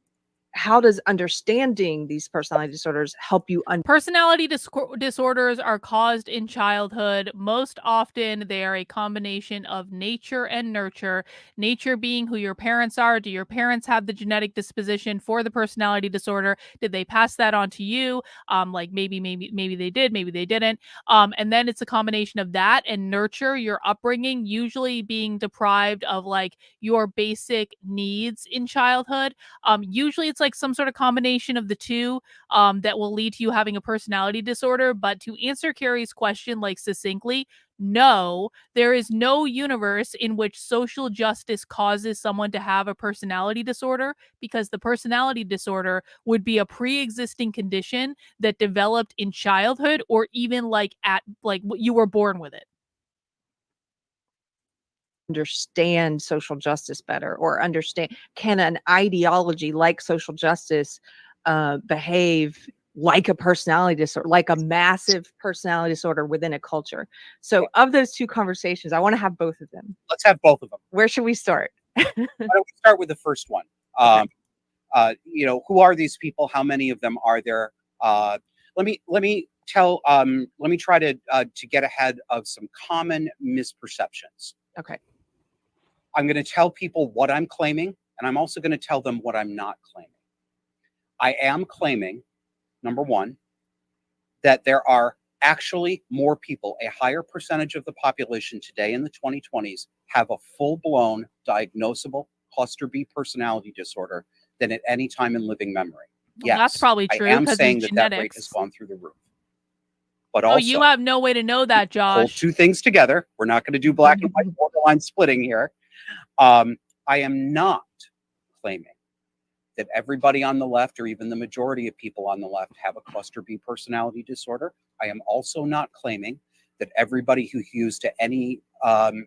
how does understanding these personality disorders help you personality disorders are caused in childhood. Most often they are a combination of nature and nurture. Nature being who your parents are. Do your parents have the genetic disposition for the personality disorder? Did they pass that on to you? Like maybe they did, maybe they didn't. And then it's a combination of that and nurture, your upbringing, usually being deprived of like your basic needs in childhood. Usually it's like some sort of combination of the two that will lead to you having a personality disorder. But to answer Keri's question like succinctly, no, there is no universe in which social justice causes someone to have a personality disorder, because the personality disorder would be a pre-existing condition that developed in childhood, or even like at like you were born with it. Understand social justice better, or can an ideology like social justice behave like a personality disorder, like a massive personality disorder within a culture? So of those 2 conversations, I want to have both of them. Let's have both of them. Where should we start? Why don't we start with the first one? Okay. Who are these people? How many of them are there? Let me try to get ahead of some common misperceptions. Okay. I'm going to tell people what I'm claiming, and I'm also going to tell them what I'm not claiming. I am claiming, number one, that there are actually more people, a higher percentage of the population today in the 2020s have a full-blown diagnosable cluster B personality disorder than at any time in living memory. Yes, that's probably true. I am saying that rate has gone through the roof. But also, you have no way to know that, Josh. Hold 2 things together. We're not going to do black and white borderline splitting here. I am not claiming that everybody on the left, or even the majority of people on the left, have a cluster B personality disorder. I am also not claiming that everybody who hews to any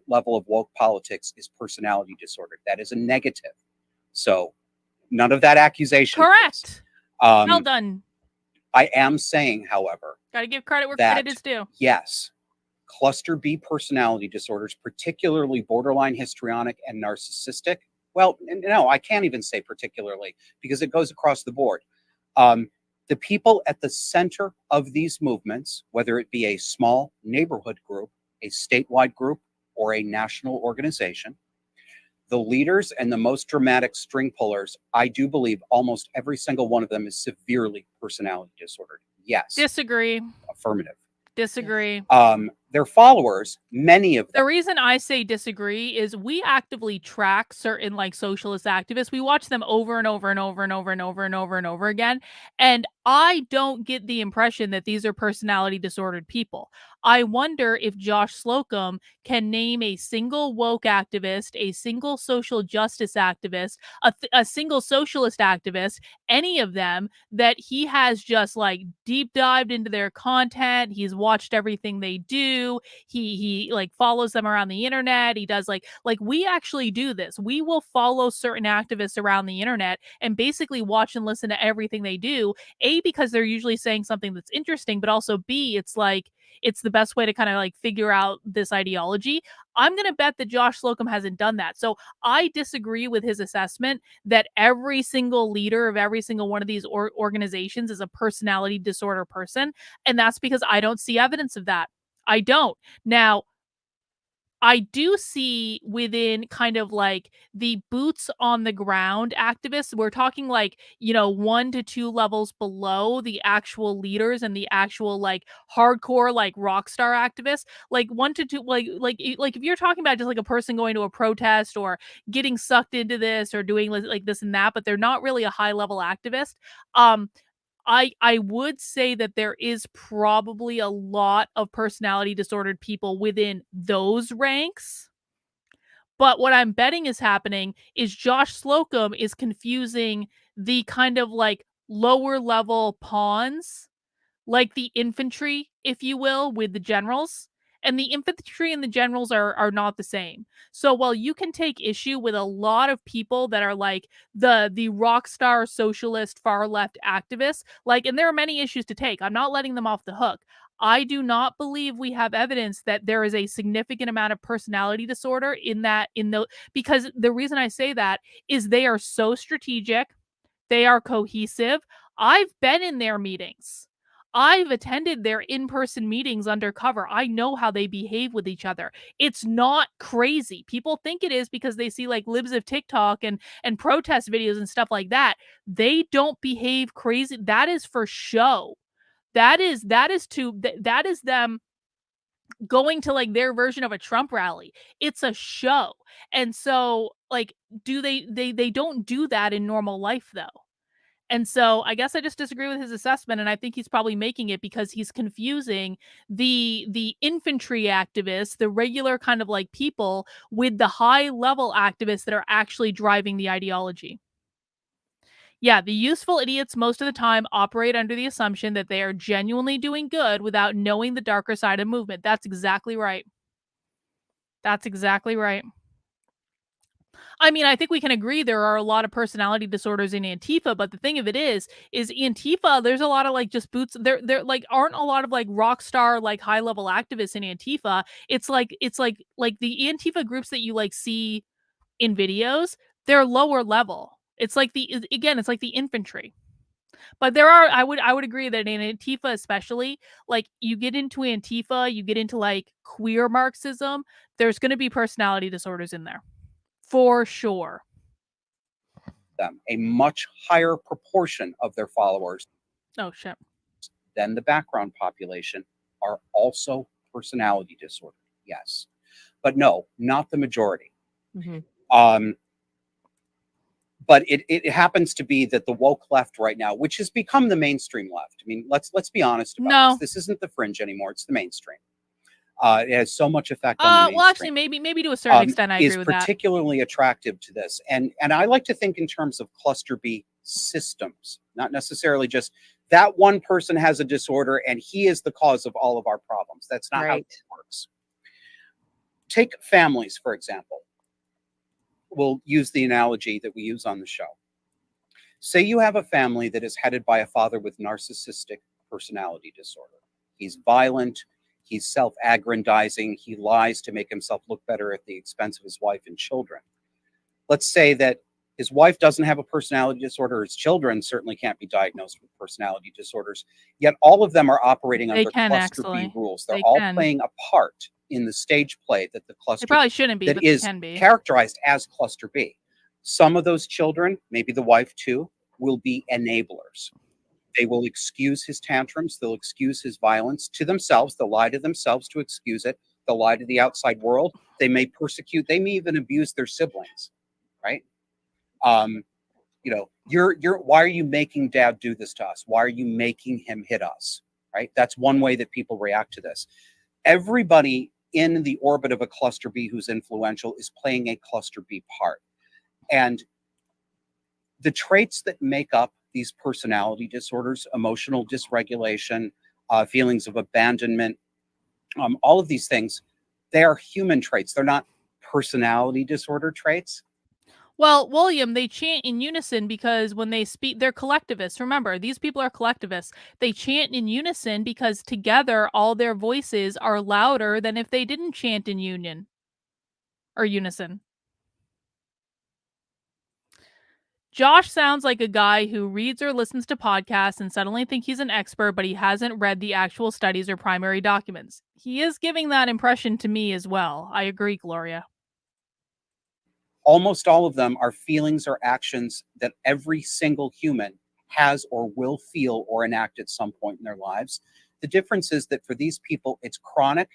level of woke politics is personality disordered. That is a negative. So none of that accusation. Correct. Well done. I am saying, however, got to give credit where credit is due. Yes, cluster B personality disorders, particularly borderline histrionic and narcissistic. Well, no, I can't even say particularly, because it goes across the board. The people at the center of these movements, whether it be a small neighborhood group, a statewide group, or a national organization, the leaders and the most dramatic string pullers, I do believe almost every single one of them is severely personality disordered. Yes. Disagree. Affirmative. Disagree. Their followers, many of them. The reason I say disagree is we actively track certain like socialist activists. We watch them over and over and over and over and over and over and over again. And I don't get the impression that these are personality disordered people. I wonder if Josh Slocum can name a single woke activist, a single social justice activist, a single socialist activist, any of them that he has just like deep dived into their content. He's watched everything they do. He like follows them around the internet. He does like we actually do this. We will follow certain activists around the internet and basically watch and listen to everything they do. A, because they're usually saying something that's interesting, but also B, it's like it's the best way to kind of like figure out this ideology. I'm going to bet that Josh Slocum hasn't done that. So I disagree with his assessment that every single leader of every single one of these organizations is a personality disorder person. And that's because I don't see evidence of that. I don't. Now, I do see within kind of like the boots on the ground activists, we're talking like, 1 to 2 levels below the actual leaders and the actual like hardcore like rock star activists, like 1 to 2 like if you're talking about just like a person going to a protest or getting sucked into this or doing like this and that, but they're not really a high level activist. I would say that there is probably a lot of personality disordered people within those ranks. But what I'm betting is happening is Josh Slocum is confusing the kind of like lower level pawns, like the infantry, if you will, with the generals. And the infantry and the generals are not the same. So while you can take issue with a lot of people that are like the rock star socialist far left activists, like, and there are many issues to take. I'm not letting them off the hook. I do not believe we have evidence that there is a significant amount of personality disorder because the reason I say that is they are so strategic, they are cohesive. I've been in their meetings. I've attended their in-person meetings undercover. I know how they behave with each other. It's not crazy. People think it is because they see like libs of TikTok and protest videos and stuff like that. They don't behave crazy. That is for show. That is them going to like their version of a Trump rally. It's a show. And so like they don't do that in normal life though. And so I guess I just disagree with his assessment, and I think he's probably making it because he's confusing the infantry activists, the regular kind of like people, with the high level activists that are actually driving the ideology. Yeah, the useful idiots most of the time operate under the assumption that they are genuinely doing good without knowing the darker side of movement. That's exactly right. That's exactly right. I mean, I think we can agree there are a lot of personality disorders in Antifa, but the thing of it is Antifa, there's a lot of like just boots. There like aren't a lot of like rock star, like high level activists in Antifa. It's like the Antifa groups that you like see in videos, they're lower level. It's like it's like the infantry. But there are, I would agree that in Antifa especially, like you get into Antifa, you get into like queer Marxism, there's going to be personality disorders in there. For sure. A much higher proportion of their followers than the background population are also personality disordered. Yes. But no, not the majority. Mm-hmm. But it happens to be that the woke left right now, which has become the mainstream left. I mean, let's be honest about this. This isn't the fringe anymore. It's the mainstream. It has so much effect on the mainstream. Well, actually, maybe to a certain extent, I agree with that. Is particularly attractive to this, and I like to think in terms of cluster B systems, not necessarily just that one person has a disorder and he is the cause of all of our problems. That's not how it works. Take families, for example. We'll use the analogy that we use on the show. Say you have a family that is headed by a father with narcissistic personality disorder. He's violent, he's self-aggrandizing, he lies to make himself look better at the expense of his wife and children. Let's say that his wife doesn't have a personality disorder, his children certainly can't be diagnosed with personality disorders, yet all of them are operating under cluster B rules. They're all playing a part in the stage play that the cluster They probably shouldn't be, that but is they can be. characterized as cluster B. Some of those children, maybe the wife too, will be enablers. They will excuse his tantrums. They'll excuse his violence to themselves. They'll lie to themselves to excuse it. They'll lie to the outside world. They may persecute. They may even abuse their siblings, right? You know, why are you making dad do this to us? Why are you making him hit us, right? That's one way that people react to this. Everybody in the orbit of a cluster B who's influential is playing a cluster B part. And the traits that make up these personality disorders, emotional dysregulation, feelings of abandonment, all of these things, they are human traits. They're not personality disorder traits. Well, William, they chant in unison because when they speak, they're collectivists. Remember, these people are collectivists. They chant in unison because together all their voices are louder than if they didn't chant in union or unison. Josh sounds like a guy who reads or listens to podcasts and suddenly think he's an expert, but he hasn't read the actual studies or primary documents. He is giving that impression to me as well. I agree, Gloria. Almost all of them are feelings or actions that every single human has or will feel or enact at some point in their lives. The difference is that for these people, it's chronic,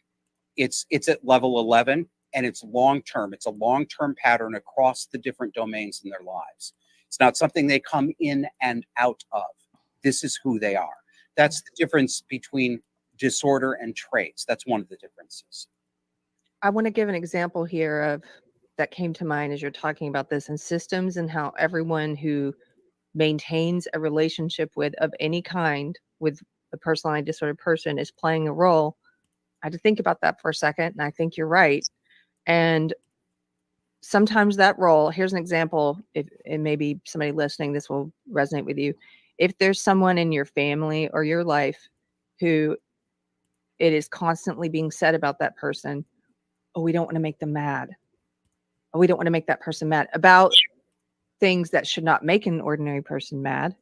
it's at level 11, and it's long-term. It's a long-term pattern across the different domains in their lives. It's not something they come in and out of. This is who they are. That's the difference between disorder and traits. That's one of the differences. I want to give an example here of that came to mind as you're talking about this and systems and how everyone who maintains a relationship with of any kind with a personality disordered person is playing a role. I had to think about that for a second, and I think you're right. And sometimes that role, here's an example, if and maybe somebody listening, this will resonate with you. If there's someone in your family or your life who it is constantly being said about that person, oh, we don't want to make them mad. Oh, we don't want to make that person mad about things that should not make an ordinary person mad,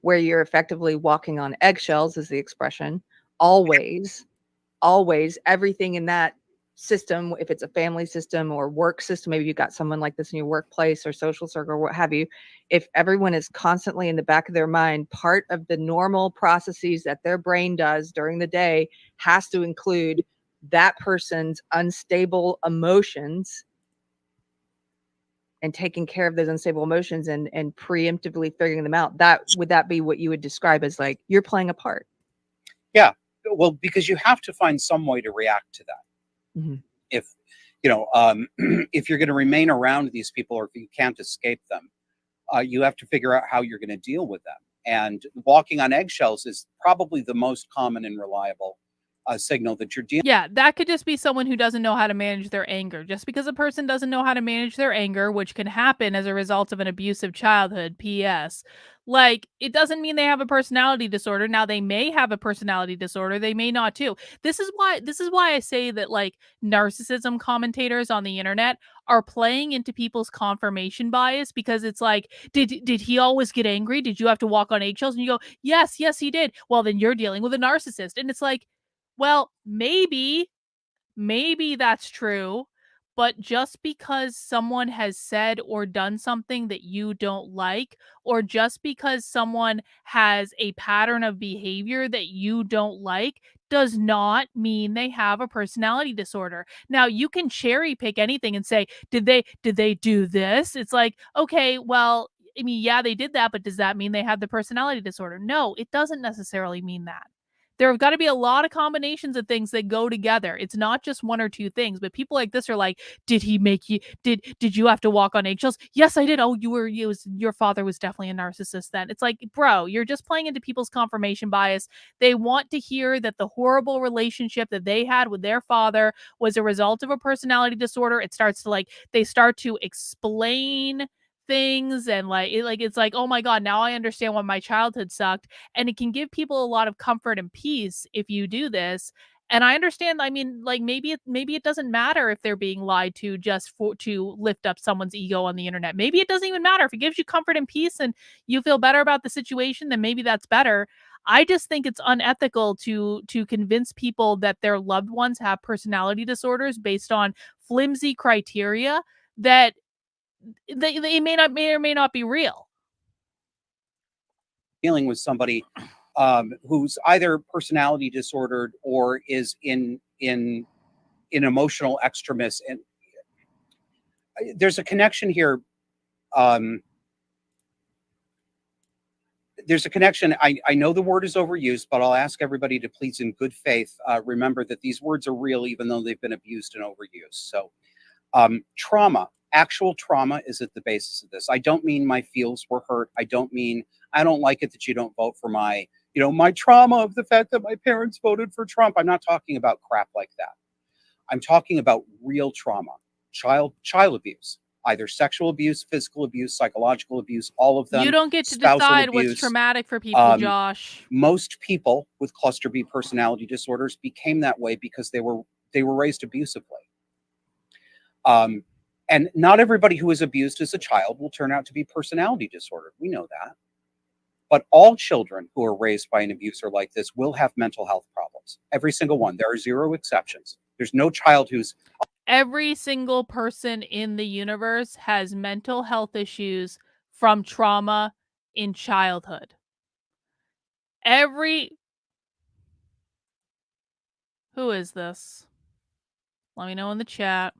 where you're effectively walking on eggshells is the expression. Always, everything in that system, if it's a family system or work system, maybe you've got someone like this in your workplace or social circle or what have you, if everyone is constantly in the back of their mind, part of the normal processes that their brain does during the day has to include that person's unstable emotions and taking care of those unstable emotions and preemptively figuring them out. Would that be what you would describe as like you're playing a part? Yeah, well, because you have to find some way to react to that. Mm-hmm. If you know, if you're going to remain around these people, or if you can't escape them, you have to figure out how you're going to deal with them. And walking on eggshells is probably the most common and reliable signal that you're dealing. Yeah, that could just be someone who doesn't know how to manage their anger. Just because a person doesn't know how to manage their anger, which can happen as a result of an abusive childhood, P.S., like, it doesn't mean they have a personality disorder. Now, they may have a personality disorder. They may not too. This is why I say that, like, narcissism commentators on the internet are playing into people's confirmation bias, because it's like, did he always get angry? Did you have to walk on eggshells? And you go, yes, he did. Well, then you're dealing with a narcissist. And it's like, well, maybe that's true, but just because someone has said or done something that you don't like, or just because someone has a pattern of behavior that you don't like, does not mean they have a personality disorder. Now, you can cherry pick anything and say, did they do this? It's like, okay, well, I mean, yeah, they did that, but does that mean they have the personality disorder? No, it doesn't necessarily mean that. There have got to be a lot of combinations of things that go together. It's not just one or two things. But people like this are like, did he make you? Did you have to walk on eggshells? Yes, I did. Oh, your father was definitely a narcissist then. It's like, bro, you're just playing into people's confirmation bias. They want to hear that the horrible relationship that they had with their father was a result of a personality disorder. It starts to they start to explain things, and it's like, oh my god, now I understand why my childhood sucked. And it can give people a lot of comfort and peace if you do this. And I understand, I mean, maybe it doesn't matter if they're being lied to just to lift up someone's ego on the internet. Maybe it doesn't even matter. If it gives you comfort and peace and you feel better about the situation, then maybe that's better. I just think it's unethical to convince people that their loved ones have personality disorders based on flimsy criteria that they may or may not be real. Dealing with somebody who's either personality disordered or is in emotional extremis, and there's a connection here. There's a connection. I know the word is overused, but I'll ask everybody to please, in good faith, remember that these words are real, even though they've been abused and overused. So trauma, actual trauma, is at the basis of this. I don't mean my feels were hurt. I don't mean, I don't like it that you don't vote for my trauma of the fact that my parents voted for Trump. I'm not talking about crap like that. I'm talking about real trauma, child abuse, either sexual abuse, physical abuse, psychological abuse, all of them. You don't get to decide what's traumatic for people, Josh. Most people with cluster B personality disorders became that way because they were raised abusively. And not everybody who is abused as a child will turn out to be personality disordered. We know that. But all children who are raised by an abuser like this will have mental health problems. Every single one. There are zero exceptions. There's no child who's... Every single person in the universe has mental health issues from trauma in childhood. Who is this? Let me know in the chat.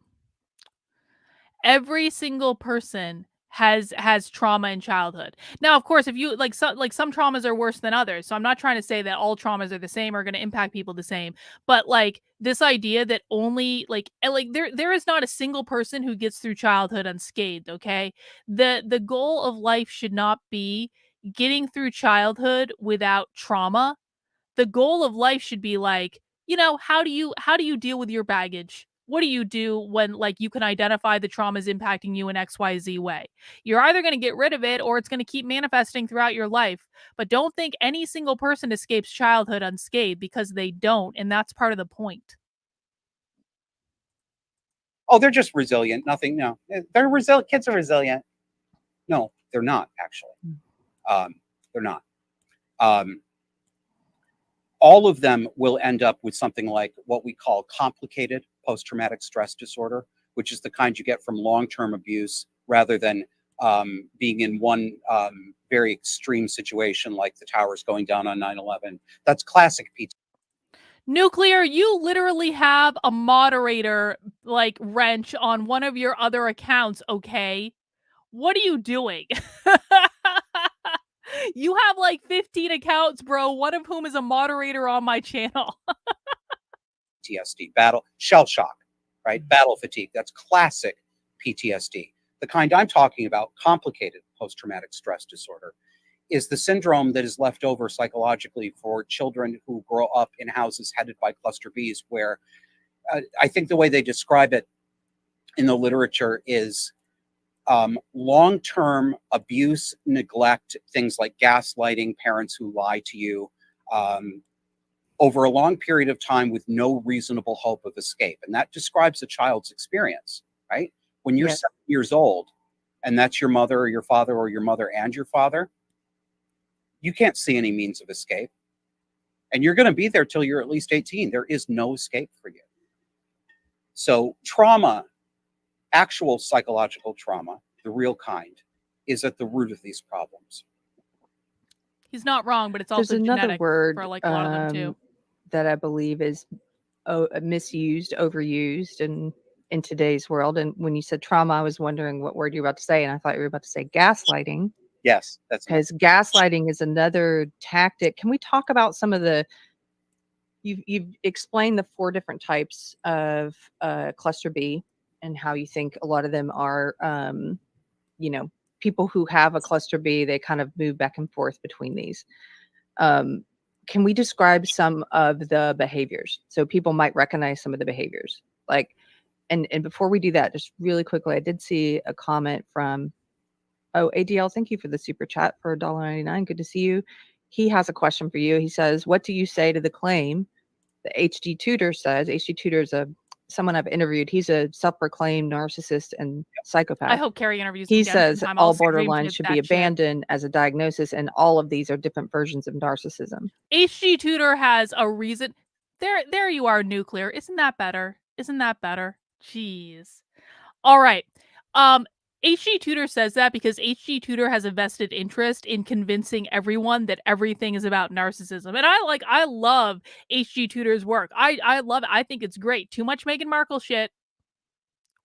Every single person has trauma in childhood. Now, of course, if you some traumas are worse than others. So I'm not trying to say that all traumas are the same or going to impact people the same. But this idea that only there is not a single person who gets through childhood unscathed. Okay, the goal of life should not be getting through childhood without trauma. The goal of life should be how do you deal with your baggage? What do you do when you can identify the traumas impacting you in XYZ way? You're either going to get rid of it or it's going to keep manifesting throughout your life. But don't think any single person escapes childhood unscathed, because they don't. And that's part of the point. Oh, they're just resilient. Nothing. No, they're resilient. Kids are resilient. No, they're not actually. They're not. All of them will end up with something like what we call complicated post-traumatic stress disorder, which is the kind you get from long-term abuse rather than being in one very extreme situation like the towers going down on 9/11. That's classic PTSD. Nuclear, you literally have a moderator wrench on one of your other accounts, okay? What are you doing? You have 15 accounts, bro, one of whom is a moderator on my channel. PTSD, shell shock, right? Battle fatigue. That's classic PTSD. The kind I'm talking about, complicated post-traumatic stress disorder, is the syndrome that is left over psychologically for children who grow up in houses headed by cluster Bs, where I think the way they describe it in the literature is long-term abuse, neglect, things like gaslighting, parents who lie to you, over a long period of time with no reasonable hope of escape. And that describes a child's experience, right? When you're 7 years old and that's your mother or your father or your mother and your father, you can't see any means of escape. And you're going to be there till you're at least 18. There is no escape for you. So trauma, actual psychological trauma, the real kind, is at the root of these problems. He's not wrong, but it's also genetic word for a lot of them too. That I believe is misused, overused in today's world. And when you said trauma, I was wondering what word you were about to say, and I thought you were about to say gaslighting. Yes, that's because gaslighting is another tactic. Can we talk about some of the you've explained the 4 different types of cluster B and how you think a lot of them are, you know, people who have a cluster B, they kind of move back and forth between these. Can we describe some of the behaviors so people might recognize some of the behaviors? Like, and before we do that, just really quickly, I did see a comment from, oh, ADL, thank you for the super chat for $1.99. Good to see you. He has a question for you. He says, what do you say to the claim the HD Tutor says? HD Tutor is someone I've interviewed. He's a self-proclaimed narcissist and psychopath. I hope Keri interviews him He again says sometime. all I'll stream borderlines his should be that shit. abandoned as a diagnosis, and all of these are different versions of narcissism. HG Tutor has a reason. There you are, Nuclear. Isn't that better? Isn't that better? Jeez. All right. HG Tutor says that because HG Tutor has a vested interest in convincing everyone that everything is about narcissism. And I love HG Tutor's work. I love it. I think it's great. Too much Meghan Markle shit.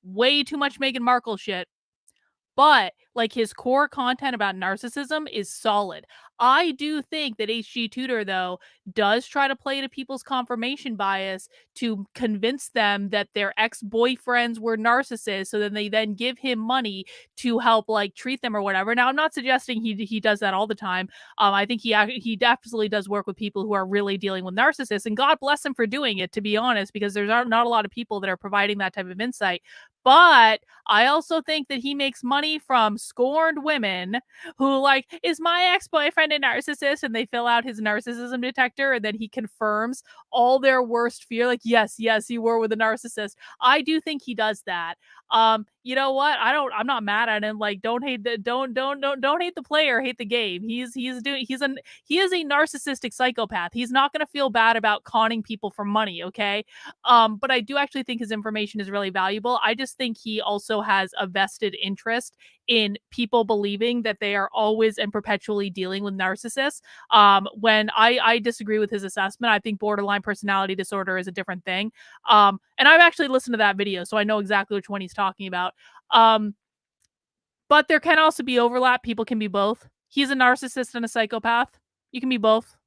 Way too much Meghan Markle shit. But like his core content about narcissism is solid. I do think that HG Tutor, though, does try to play to people's confirmation bias to convince them that their ex-boyfriends were narcissists, so then they then give him money to help like treat them or whatever. Now, I'm not suggesting he does that all the time. I think he definitely does work with people who are really dealing with narcissists, and God bless him for doing it, to be honest, because there's not a lot of people that are providing that type of insight. But I also think that he makes money from scorned women who like, is my ex-boyfriend a narcissist? And they fill out his narcissism detector, and then he confirms all their worst fear. Like, yes, you were with a narcissist. I do think he does that. You know what? I'm not mad at him. Like, don't hate the player, hate the game. He is a narcissistic psychopath. He's not gonna feel bad about conning people for money, okay? But I do actually think his information is really valuable. I just think he also has a vested interest in people believing that they are always and perpetually dealing with narcissists. When I disagree with his assessment, I think borderline personality disorder is a different thing. And I've actually listened to that video, so I know exactly which one he's talking about. But there can also be overlap. People can be both. He's a narcissist and a psychopath. You can be both.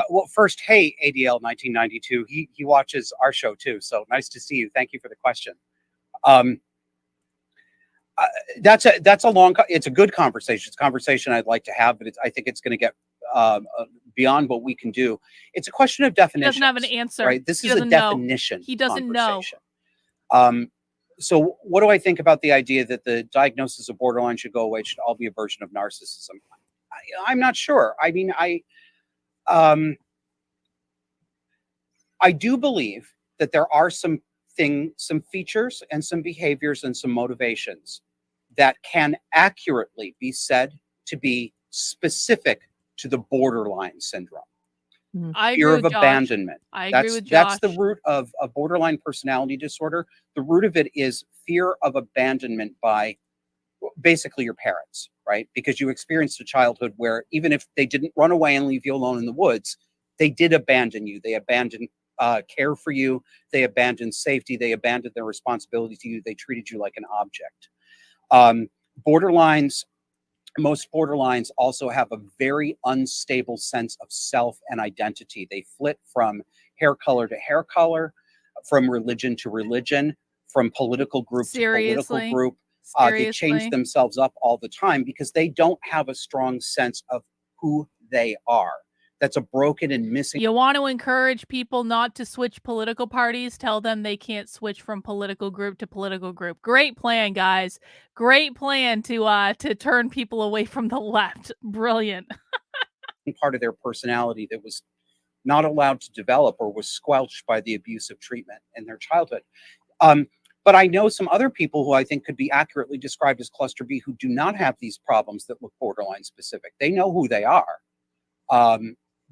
Well, first, hey, ADL 1992. He watches our show too, so nice to see you. Thank you for the question. That's a long. It's a good conversation. It's a conversation I'd like to have, but I think it's going to get beyond what we can do. It's a question of definition. He doesn't have an answer. Right. This is a definition. He doesn't know. So what do I think about the idea that the diagnosis of borderline should go away? It should all be a version of narcissism. I'm not sure. I mean, I do believe that there are some features and some behaviors and some motivations that can accurately be said to be specific to the borderline syndrome. Fear of abandonment. I agree with Josh. That's the root of a borderline personality disorder. The root of it is fear of abandonment by basically your parents, right? Because you experienced a childhood where even if they didn't run away and leave you alone in the woods, they did abandon you. They abandoned care for you. They abandoned safety. They abandoned their responsibility to you. They treated you like an object. Most borderlines also have a very unstable sense of self and identity. They flit from hair color to hair color, from religion to religion, from political group to political group. They change themselves up all the time because they don't have a strong sense of who they are. That's a broken and missing. You want to encourage people not to switch political parties. Tell them they can't switch from political group to political group. Great plan, guys. Great plan to turn people away from the left. Brilliant. Part of their personality that was not allowed to develop or was squelched by the abusive treatment in their childhood. But I know some other people who I think could be accurately described as cluster B who do not have these problems that look borderline specific. They know who they are.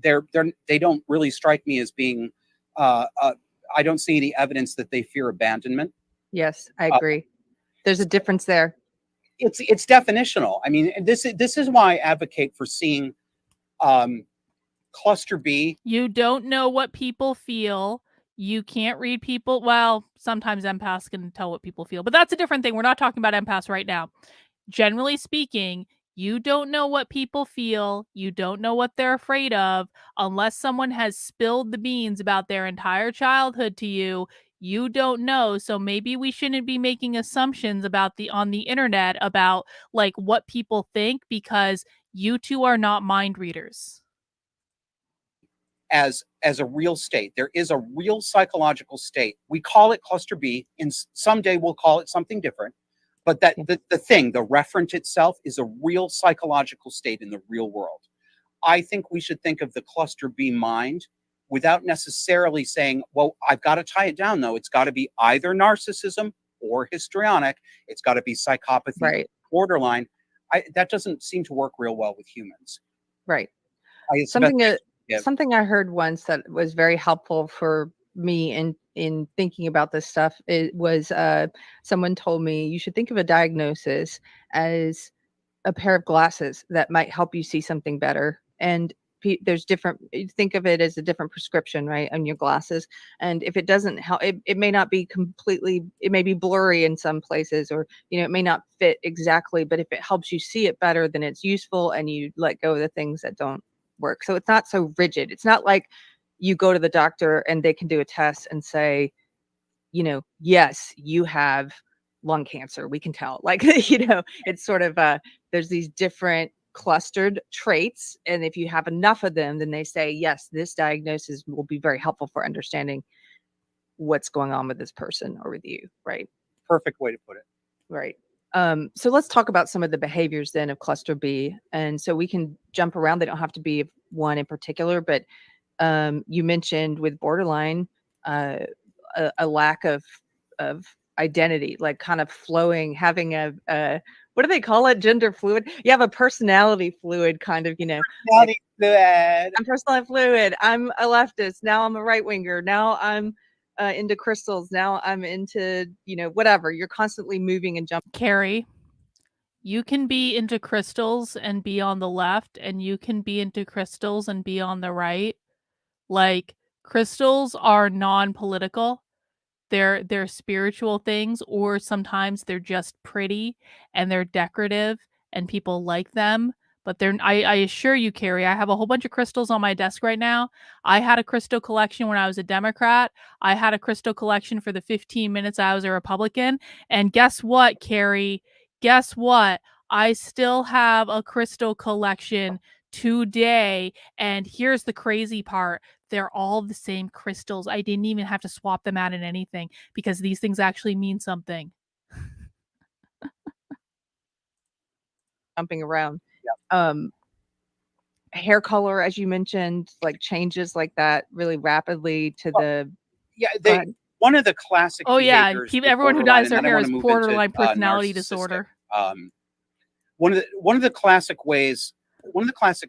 They don't really strike me as being. I don't see any evidence that they fear abandonment. Yes, I agree. There's a difference there. It's definitional. I mean, this is why I advocate for seeing cluster B. You don't know what people feel. You can't read people. Well, sometimes empaths can tell what people feel, but that's a different thing. We're not talking about empaths right now. Generally speaking, You don't know what people feel. You don't know what they're afraid of unless someone has spilled the beans about their entire childhood to you. You don't know. So maybe we shouldn't be making assumptions about the on the internet about like what people think, because you two are not mind readers. As a real state. There is a real psychological state. We call it cluster B, and someday we'll call it something different. But that the referent itself is a real psychological state in the real world. I think we should think of the cluster B mind without necessarily saying, well, I've got to tie it down, though. It's got to be either narcissism or histrionic. It's got to be psychopathy, right, borderline. That doesn't seem to work real well with humans. Right. Something I heard once that was very helpful for me in thinking about this stuff. It was someone told me you should think of a diagnosis as a pair of glasses that might help you see something better. And there's different, think of it as a different prescription, right, on your glasses. And if it doesn't help, it may not be completely, it may be blurry in some places, or it may not fit exactly, but if it helps you see it better, then it's useful, and you let go of the things that don't work. So it's not so rigid. It's not like you go to the doctor and they can do a test and say, yes, you have lung cancer. We can tell. Like, it's sort of there's these different clustered traits, and if you have enough of them, then they say, yes, this diagnosis will be very helpful for understanding what's going on with this person or with you, right? Perfect way to put it. Right. So let's talk about some of the behaviors then of cluster B. And so we can jump around. They don't have to be one in particular, but you mentioned with borderline a lack of identity, like kind of flowing, having a what do they call it? Gender fluid. You have a personality fluid kind of, Personality fluid. I'm personality fluid. I'm a leftist. Now I'm a right winger. Now I'm into crystals. Now I'm into, whatever. You're constantly moving and jumping. Keri, you can be into crystals and be on the left, and you can be into crystals and be on the right. Like, crystals are non-political. They're spiritual things, or sometimes they're just pretty and they're decorative and people like them. But I assure you, Keri, I have a whole bunch of crystals on my desk right now. I had a crystal collection when I was a Democrat. I had a crystal collection for the 15 minutes I was a Republican. And guess what, Keri? Guess what? I still have a crystal collection today. And here's the crazy part. They're all the same crystals. I didn't even have to swap them out in anything, because these things actually mean something. Jumping around. Yep. Hair color, as you mentioned, like changes like that really rapidly to one of the classic behaviors, keep everyone who dyes their hair is borderline personality disorder. One of the classic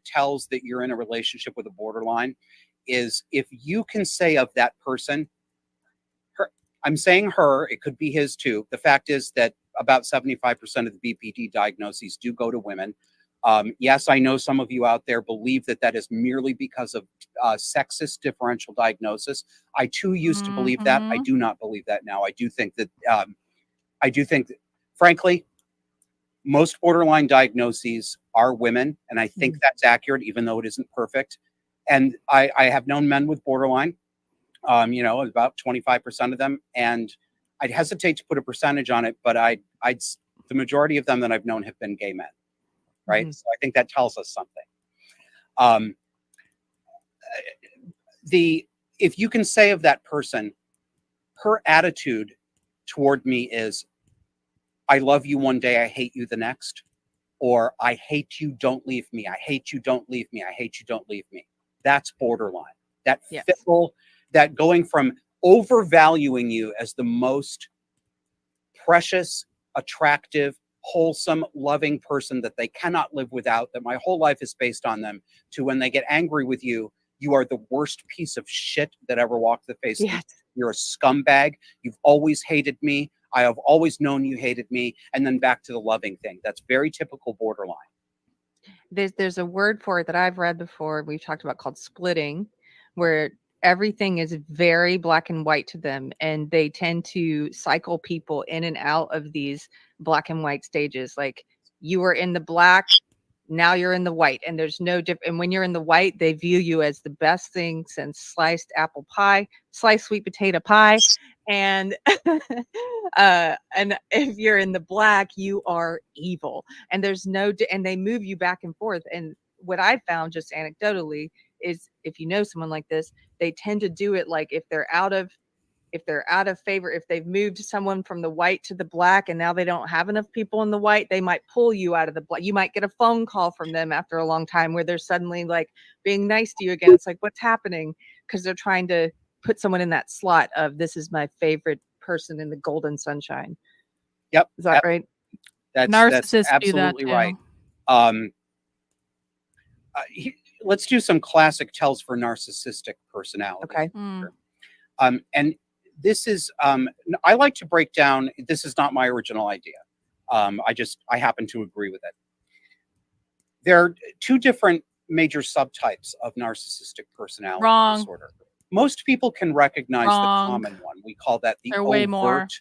tells that you're in a relationship with a borderline is if you can say of that person, I'm saying her, it could be his too. The fact is that about 75% of the BPD diagnoses do go to women. Yes, I know some of you out there believe that is merely because of sexist differential diagnosis. I too used to believe that. I do not believe that now. I do think that, frankly, most borderline diagnoses are women, and I think that's accurate, even though it isn't perfect. And I have known men with borderline, about 25% of them, and I'd hesitate to put a percentage on it, but the majority of them that I've known have been gay men, right? So I think that tells us something. If you can say of that person, her attitude toward me is, I love you one day, I hate you the next, or I hate you, don't leave me. I hate you, don't leave me. I hate you, don't leave me. That's borderline. That fickle, that going from overvaluing you as the most precious, attractive, wholesome, loving person that they cannot live without, that my whole life is based on them, to when they get angry with you, you are the worst piece of shit that ever walked the face of the earth. You're a scumbag. You've always hated me. I have always known you hated me. And then back to the loving thing. That's very typical borderline. There's a word for it that I've read before, we've talked about, called splitting, where everything is very black and white to them, and they tend to cycle people in and out of these black and white stages. Like, you were in the black Now you're in the white, and there's no different. And when you're in the white, they view you as the best thing since sliced apple pie, sliced sweet potato pie. And and if you're in the black, you are evil. And there's no and they move you back and forth. And what I found, just anecdotally, is if you know someone like this, they tend to do it like if they're out of favor, if they've moved someone from the white to the black and now they don't have enough people in the white, they might pull you out of the black. You might get a phone call from them after a long time where they're suddenly like being nice to you again. It's like, what's happening? Because they're trying to put someone in that slot of this is my favorite person in the golden sunshine. Yep. Is that right? That's Narcissists absolutely do that right. Let's do some classic tells for narcissistic personality. Okay. And this is, I like to break down, this is not my original idea. I happen to agree with it. There are two different major subtypes of narcissistic personality disorder. Most people can recognize the common one. We call that the overt,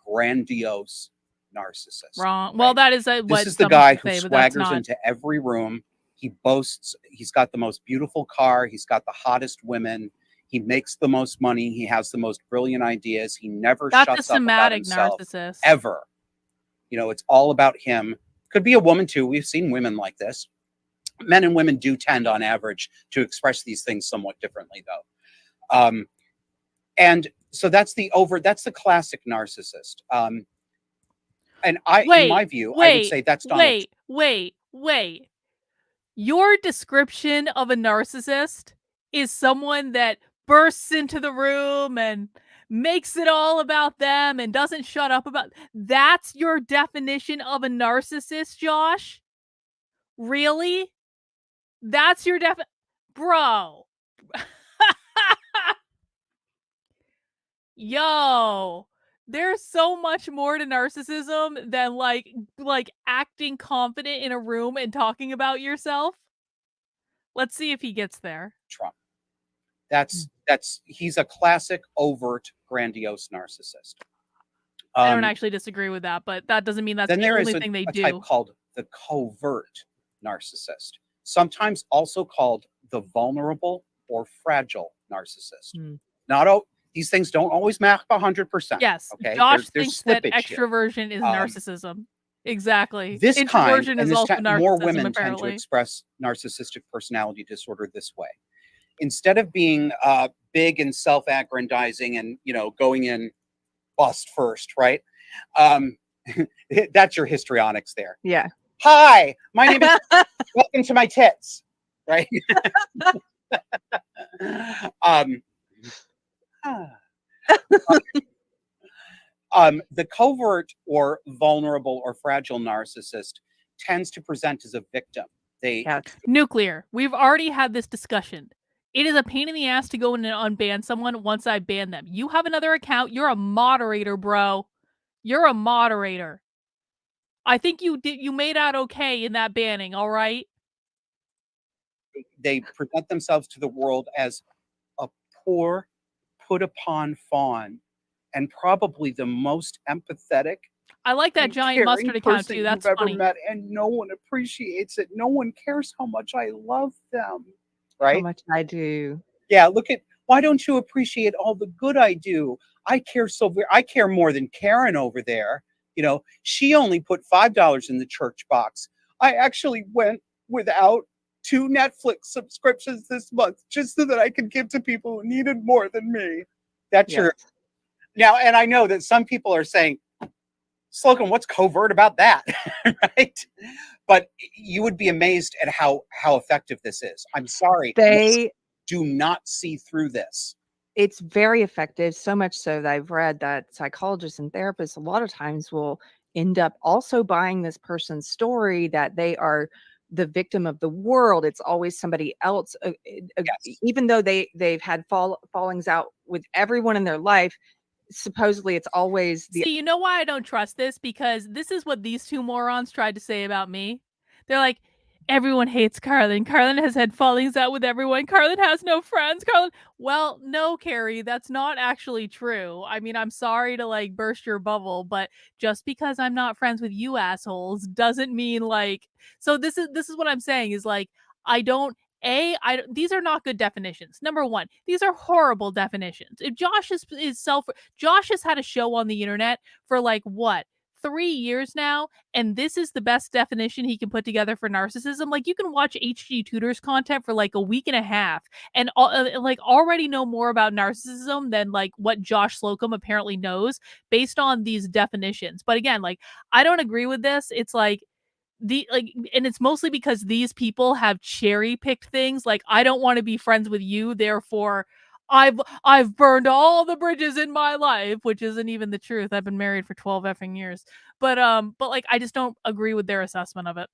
grandiose narcissist. Well, that is this is the guy who swaggers into every room. He boasts, he's got the most beautiful car. He's got the hottest women. He makes the most money. He has the most brilliant ideas. He never shuts up about himself, narcissist. Ever. You know, it's all about him. Could be a woman too. We've seen women like this. Men and women do tend on average to express these things somewhat differently though. And so that's the classic narcissist. And in my view, I would say that's Donald. Wait. Your description of a narcissist is someone that bursts into the room and makes it all about them and doesn't shut up about. That's your definition of a narcissist, Josh? Really? That's your bro. Yo, there's so much more to narcissism than like acting confident in a room and talking about yourself. Let's see if he gets there. Trump. He's a classic, overt, grandiose narcissist. I don't actually disagree with that, but that doesn't mean that's the only thing they do. Then there is a type called the covert narcissist, sometimes also called the vulnerable or fragile narcissist. Not all these things don't always map 100%. Yes, okay. Josh thinks that extroversion is narcissism. Exactly. This kind, and this more women tend to express narcissistic personality disorder this way. Instead of being big and self-aggrandizing and going in bust first, right? That's your histrionics there. Yeah. Hi, my name is. Welcome to my tits, right? The covert or vulnerable or fragile narcissist tends to present as a victim. Nuclear. We've already had this discussion. It is a pain in the ass to go in and unban someone once I ban them. You have another account. You're a moderator, bro. You're a moderator. I think you made out okay in that banning, all right? They present themselves to the world as a poor, put upon fawn, and probably the most empathetic. I like that giant mustard account too. That's funny. Ever met, and no one appreciates it. No one cares how much I love them. Right? How much I do. Yeah, why don't you appreciate all the good I do? I care more than Karen over there. She only put $5 in the church box. I actually went without 2 Netflix subscriptions this month just so that I could give to people who needed more than me. That's now, and I know that some people are saying, Slocum, what's covert about that? Right? But you would be amazed at how effective this is. I'm sorry. They do not see through this. It's very effective, so much so that I've read that psychologists and therapists a lot of times will end up also buying this person's story that they are the victim of the world. It's always somebody else. Even though they've had fallings out with everyone in their life, supposedly it's always the. See, you know why I don't trust this? Because this is what these two morons tried to say about me. They're like, everyone hates Carlin. Carlin has had fallings out with everyone. Carlin has no friends. Carlin. Well, no, Keri, that's not actually true. I mean, I'm sorry to like burst your bubble, but just because I'm not friends with you assholes doesn't mean like. So this is what I'm saying is like I don't. These are not good definitions. Number one, these are horrible definitions. If Josh Josh has had a show on the internet for like what 3 years now, and this is the best definition he can put together for narcissism. Like you can watch HG Tudor's content for like a week and a half and like already know more about narcissism than like what Josh Slocum apparently knows based on these definitions. But again, like I don't agree with this. It's like and it's mostly because these people have cherry picked things like I don't want to be friends with you, therefore I've burned all the bridges in my life, which isn't even the truth. I've been married for 12 effing years. But like I just don't agree with their assessment of it.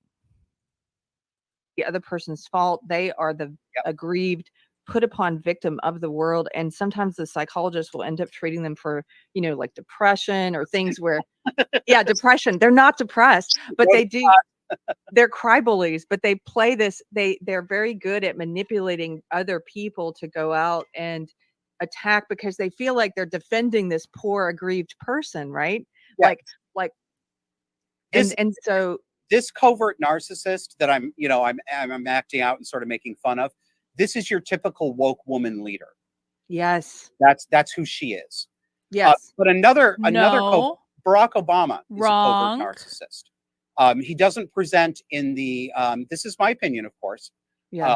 The other person's fault. They are the aggrieved, put upon victim of the world. And sometimes the psychologist will end up treating them for, like depression or things where, depression. They're not depressed, but they do. They're cry bullies, but they play this. They're very good at manipulating other people to go out and attack because they feel like they're defending this poor aggrieved person, right? Yeah. Like, this, and so this covert narcissist that I'm acting out and sort of making fun of. This is your typical woke woman leader. Yes, that's who she is. Yes, but another No. Barack Obama is Wrong. a covert narcissist. He doesn't present in the this is my opinion, of course. yeah.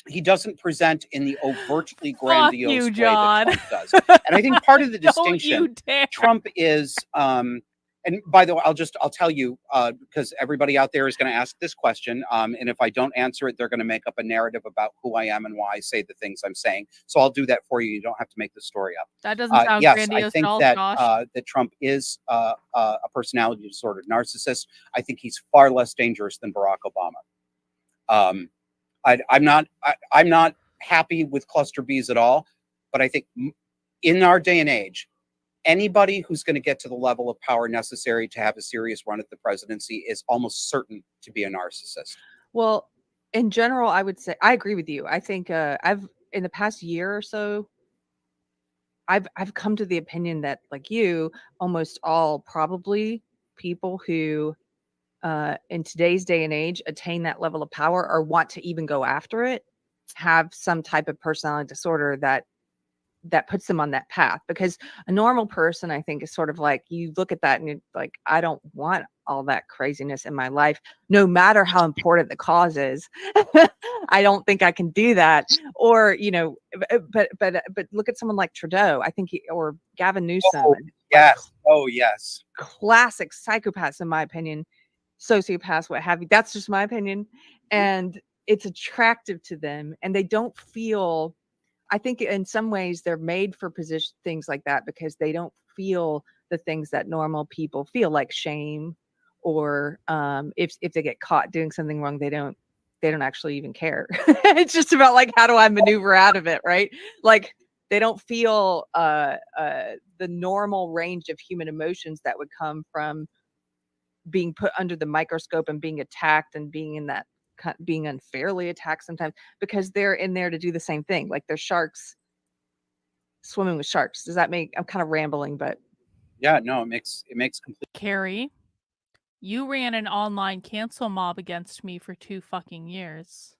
He doesn't present in the overtly grandiose you, way John. that Trump does. And I think part of the Don't you distinction, dare. Trump is and by the way, I'll tell you, because everybody out there is going to ask this question. And if I don't answer it, they're going to make up a narrative about who I am and why I say the things I'm saying. So I'll do that for you. You don't have to make the story up. That doesn't sound yes, grandiose I think at all, that Josh. that Trump is a personality disordered narcissist. I think he's far less dangerous than Barack Obama. I'm not happy with cluster Bs at all, but I think in our day and age, anybody who's going to get to the level of power necessary to have a serious run at the presidency is almost certain to be a narcissist. Well, in general, I would say I agree with you. I think I've in the past year or so, I've come to the opinion that like you, almost all probably people who in today's day and age attain that level of power or want to even go after it have some type of personality disorder that puts them on that path. Because a normal person, I think, is sort of like you look at that and you're like, I don't want all that craziness in my life, no matter how important the cause is. I don't think I can do that. Or, but look at someone like Trudeau, I think, or Gavin Newsom. Yes. Oh, yes. Classic psychopaths, in my opinion, sociopaths, what have you. That's just my opinion. And it's attractive to them, and they don't feel, I think in some ways they're made for things like that because they don't feel the things that normal people feel, like shame, or if they get caught doing something wrong, they don't actually even care. It's just about like, how do I maneuver out of it, right? Like they don't feel the normal range of human emotions that would come from being put under the microscope and being attacked and being unfairly attacked sometimes, because they're in there to do the same thing. Like they're sharks swimming with sharks. Does that make, I'm kind of rambling, but yeah, no, it makes complete. Keri, you ran an online cancel mob against me for 2 fucking years.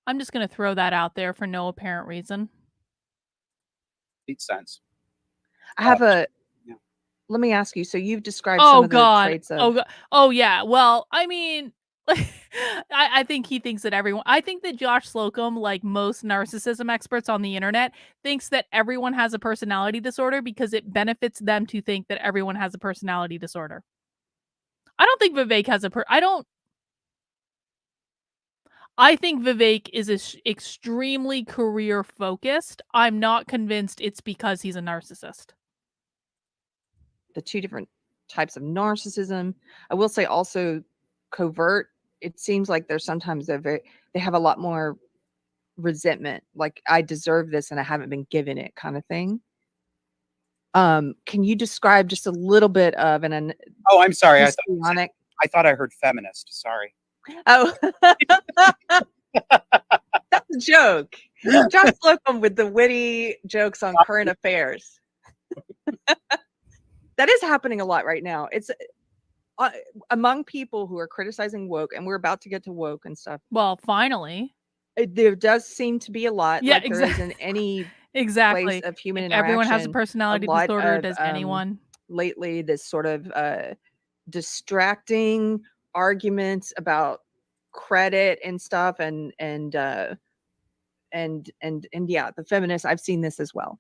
I'm just going to throw that out there for no apparent reason. Sense. I have let me ask you. So you've described some of the traits of. Oh yeah. Well, I mean, I think he thinks that I think that Josh Slocum, like most narcissism experts on the internet, thinks that everyone has a personality disorder because it benefits them to think that everyone has a personality disorder. I don't think Vivek has I think Vivek is extremely career focused. I'm not convinced it's because he's a narcissist. The two different types of narcissism. I will say also covert. It seems like there's sometimes they have a lot more resentment, like I deserve this and I haven't been given it, kind of thing. Can you describe just a little bit of Oh, I'm sorry. I thought I heard feminist. Sorry. Oh, that's a joke. Josh Slocum with the witty jokes on current affairs. That is happening a lot right now. It's among people who are criticizing woke, and we're about to get to woke and stuff. Well, finally. There does seem to be a lot, Yeah, like there is in any place exactly. of human If interaction. everyone has a personality lot disorder, of, does anyone? lately this sort of distracting arguments about credit and stuff, and yeah, the feminists. I've seen this as well.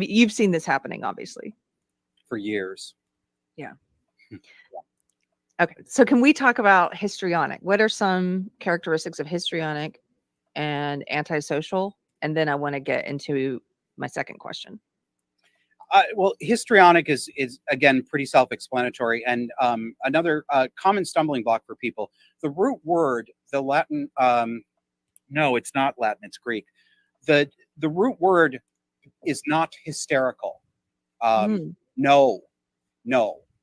You've seen this happening, obviously. For years. Yeah. Okay, so can we talk about histrionic? What are some characteristics of histrionic and antisocial? And then I want to get into my second question. Well, histrionic is again pretty self-explanatory, and another common stumbling block for people. The root word, the Latin, no, it's not Latin, it's Greek. The root word is not hysterical. No,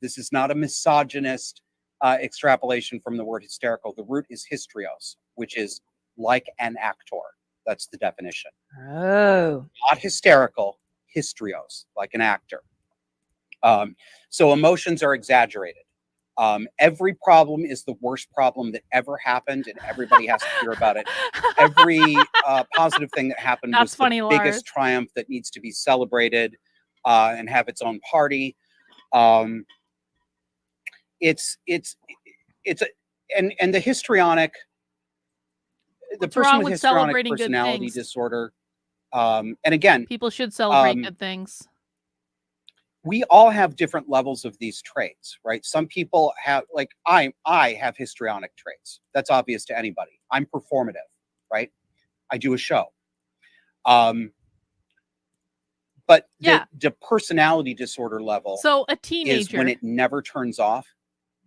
this is not a misogynist extrapolation from the word hysterical. The root is hystrios, which is like an actor. That's the definition. Oh, not hysterical. Hystrios, like an actor. So emotions are exaggerated. Every problem is the worst problem that ever happened, and everybody has to hear about it. Every positive thing that happened was the biggest triumph that needs to be celebrated and have its own party. And the histrionic, the person with histrionic personality disorder. And again, people should celebrate good things. We all have different levels of these traits, right? Some people have, like I have histrionic traits. That's obvious to anybody. I'm performative, right? I do a show. But the personality disorder level, so a teenager, is when it never turns off,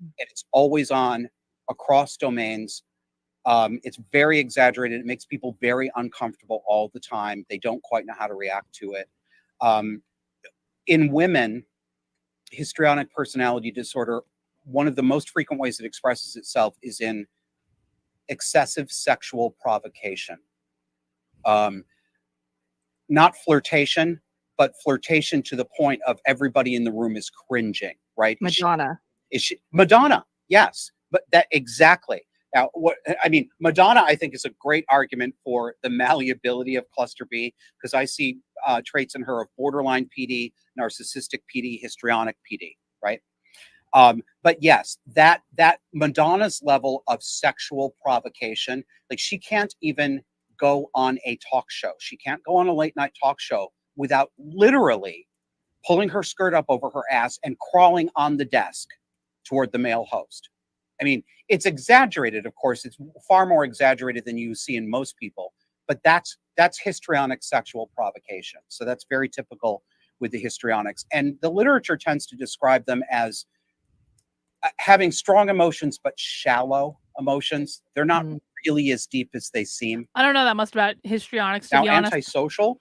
and it's always on across domains. It's very exaggerated. It makes people very uncomfortable all the time. They don't quite know how to react to it. In women, histrionic personality disorder, one of the most frequent ways it expresses itself is in excessive sexual provocation. Not flirtation, but flirtation to the point of everybody in the room is cringing, right? Madonna. Madonna, yes, but that exactly. Now, Madonna, I think, is a great argument for the malleability of cluster B, because I see traits in her of borderline PD, narcissistic PD, histrionic PD, right? But yes, that Madonna's level of sexual provocation, like she can't even go on a talk show. She can't go on a late night talk show without literally pulling her skirt up over her ass and crawling on the desk toward the male host. I mean, it's exaggerated, of course. It's far more exaggerated than you see in most people, but that's histrionic sexual provocation. So that's very typical with the histrionics. And the literature tends to describe them as having strong emotions, but shallow emotions. They're not really as deep as they seem. I don't know that much about histrionics, to be honest. Antisocial,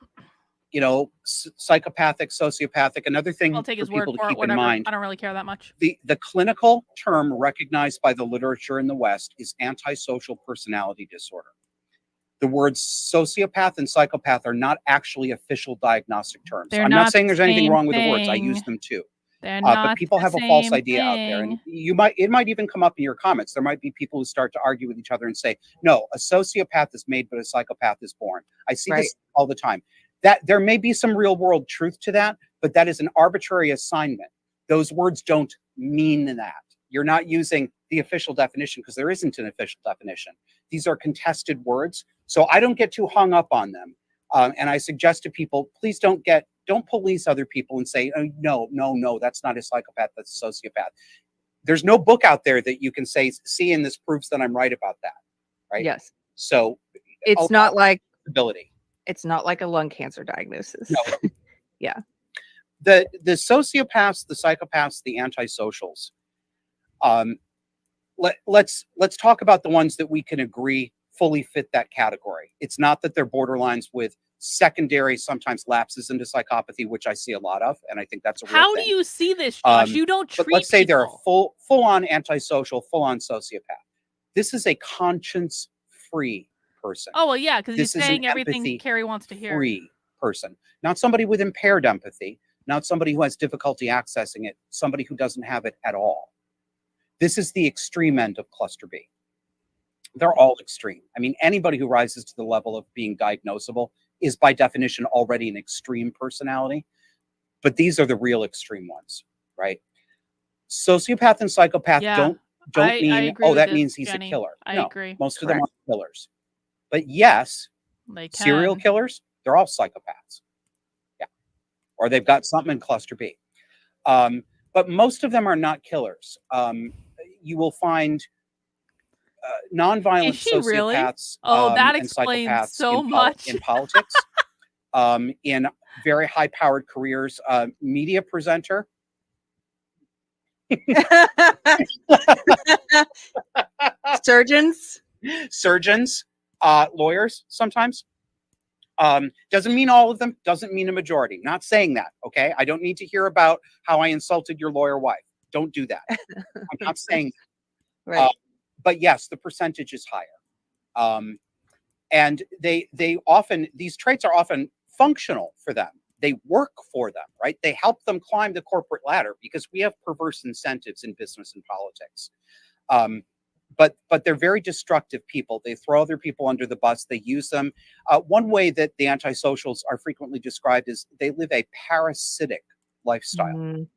psychopathic, sociopathic. Another thing I'll take for his word people to for it, keep whatever. in mind. I don't really care that much. The clinical term recognized by the literature in the West is antisocial personality disorder. The words sociopath and psychopath are not actually official diagnostic terms. I'm not saying there's anything wrong with the words. I use them too. But people have a false idea out there, and it might even come up in your comments. There might be people who start to argue with each other and say, no, a sociopath is made, but a psychopath is born. I see this all the time. That there may be some real world truth to that, but that is an arbitrary assignment. Those words don't mean that. You're not using the official definition because there isn't an official definition. These are contested words, so I don't get too hung up on them. And I suggest to people, please don't police other people and say, oh, no, that's not a psychopath, that's a sociopath. There's no book out there that you can say, see, and this proves that I'm right about that, right? Yes. So it's not like ability. It's not like a lung cancer diagnosis. No. Yeah. The sociopaths, the psychopaths, the antisocials. Let's talk about the ones that we can agree fully fit that category. It's not that they're borderlines with secondary, sometimes lapses into psychopathy, which I see a lot of, and I think that's a real How thing. do you see this, Josh? You don't treat but let's say people. they're a full-on antisocial, full-on sociopath. This is a conscience-free person. Oh, well, yeah, because he's This is an saying everything Keri wants to hear. empathy-free person, not somebody with impaired empathy, not somebody who has difficulty accessing it, somebody who doesn't have it at all. This is the extreme end of cluster B. They're all extreme. I mean, anybody who rises to the level of being diagnosable is by definition already an extreme personality, but these are the real extreme ones, right? Sociopath and psychopath Yeah, don't I mean, agree oh, with that this, means he's Jenny. a killer. I No, agree. most of them Correct. are killers. But yes, They serial can. killers, they're all psychopaths. Yeah. Or they've got something in cluster B. But most of them are not killers. You will find nonviolent Is she really? sociopaths Oh, that and explains psychopaths so much. in politics, in very high-powered careers. Media presenter, Surgeons. surgeons, lawyers sometimes. Doesn't mean all of them, doesn't mean a majority. Not saying that, okay? I don't need to hear about how I insulted your lawyer wife. Don't do that. I'm not saying that. Right. But yes, the percentage is higher. And they often, these traits are often functional for them. They work for them, right? They help them climb the corporate ladder because we have perverse incentives in business and politics. But they're very destructive people. They throw other people under the bus. They use them. One way that the antisocials are frequently described is they live a parasitic lifestyle. Mm.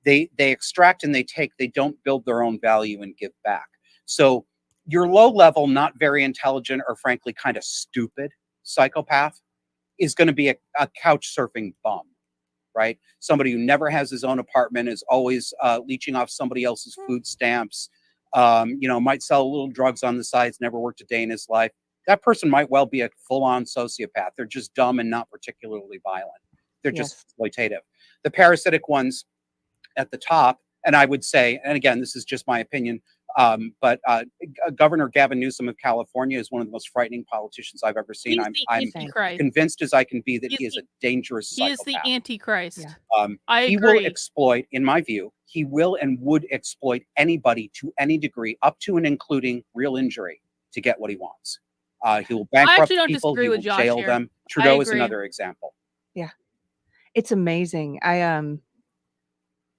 They extract and they take. They don't build their own value and give back. So your low level, not very intelligent, or frankly kind of stupid psychopath is going to be a couch surfing bum, right? Somebody who never has his own apartment, is always leeching off somebody else's food stamps, might sell a little drugs on the sides, never worked a day in his life. That person might well be a full-on sociopath. They're just dumb and not particularly violent. They're just exploitative. The parasitic ones at the top, and I would say, and again, this is just my opinion, but Governor Gavin Newsom of California is one of the most frightening politicians I've ever seen. He's I'm the Antichrist. convinced as I can be that He's he is the- a dangerous He psychopath. is the Antichrist. Yeah. I He will agree. exploit, in my view, he will and would exploit anybody to any degree, up to and including real injury, to get what he wants. He will bankrupt actually don't people. disagree He with will Josh jail here. them. Trudeau is agree. another example. It's amazing.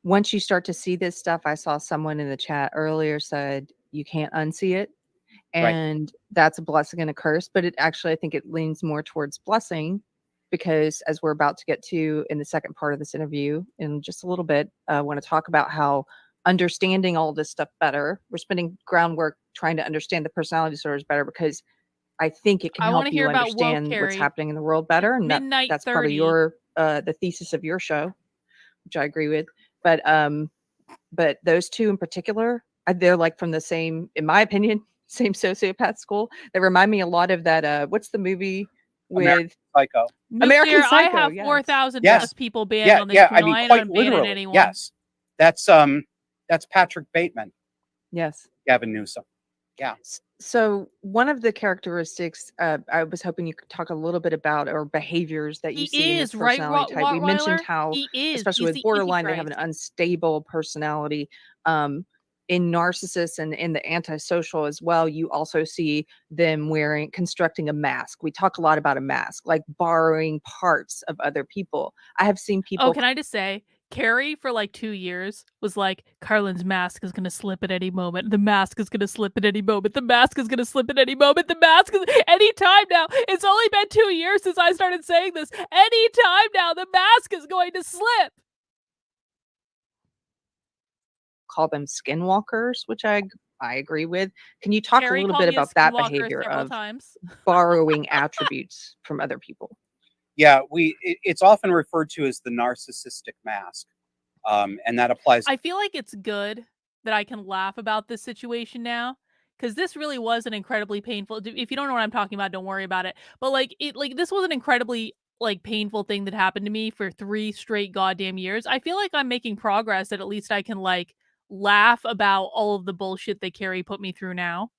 Once you start to see this stuff, I saw someone in the chat earlier said you can't unsee it. Right. And that's a blessing and a curse. But it actually, I think it leans more towards blessing, because as we're about to get to in the second part of this interview in just a little bit, I want to talk about how understanding all this stuff better, we're spending groundwork trying to understand the personality disorders better, because I think it can I help wanna you hear about woke, understand what's Keri. happening in the world better. And Midnight that's 30. part of your the thesis of your show, which I agree with. But those two in particular, they're like from the same, in my opinion, same sociopath school. They remind me a lot of that. What's the movie with American Psycho. American Nuclear, I Psycho, have yes. 4,000 Yes. plus people banned Yeah, on this yeah. I channel. mean, I ain't quite unbanning literally. anyone. Yes, that's Patrick Bateman, Yes. Gavin Newsom. Yeah. So one of the characteristics I was hoping you could talk a little bit about, or behaviors that you He see in this is, right, personality type. We mentioned Rottweiler? how, He is. especially He's with the borderline, they have an Antichrist. unstable personality. In narcissists and in the antisocial as well, you also see them constructing a mask. We talk a lot about a mask, like borrowing parts of other people. I have seen people. Oh, can I just say, Keri for like 2 years was like, Carlin's mask is gonna slip at any moment. The mask is gonna slip at any moment. The mask is gonna slip at any moment. The mask is any time now. It's only been 2 years since I started saying this. Any time now, the mask is going to slip. Call them skinwalkers, which I agree with. Can you talk Keri a little called bit me a about that skinwalker behavior several of times. borrowing attributes from other people? Yeah, it's often referred to as the narcissistic mask, and that applies. I feel like it's good that I can laugh about this situation now, because this really was an incredibly painful. If you don't know what I'm talking about, don't worry about it. But this was an incredibly painful thing that happened to me for 3 straight goddamn years. I feel like I'm making progress that at least I can laugh about all of the bullshit that Keri put me through now.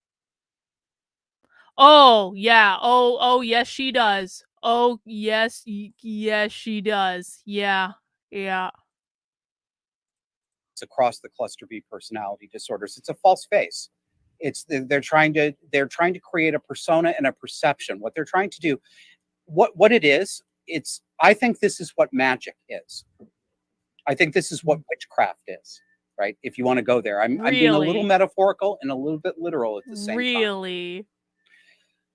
Oh yeah. Oh yes, she does. Oh yes, yes she does. Yeah. Across the cluster B personality disorders. It's a false face. They're trying to create a persona and a perception. What they're trying to do, what it is, I think this is what magic is. I think this is what witchcraft is, right? If you want to go there, I'm being a little metaphorical and a little bit literal at the same time. Really?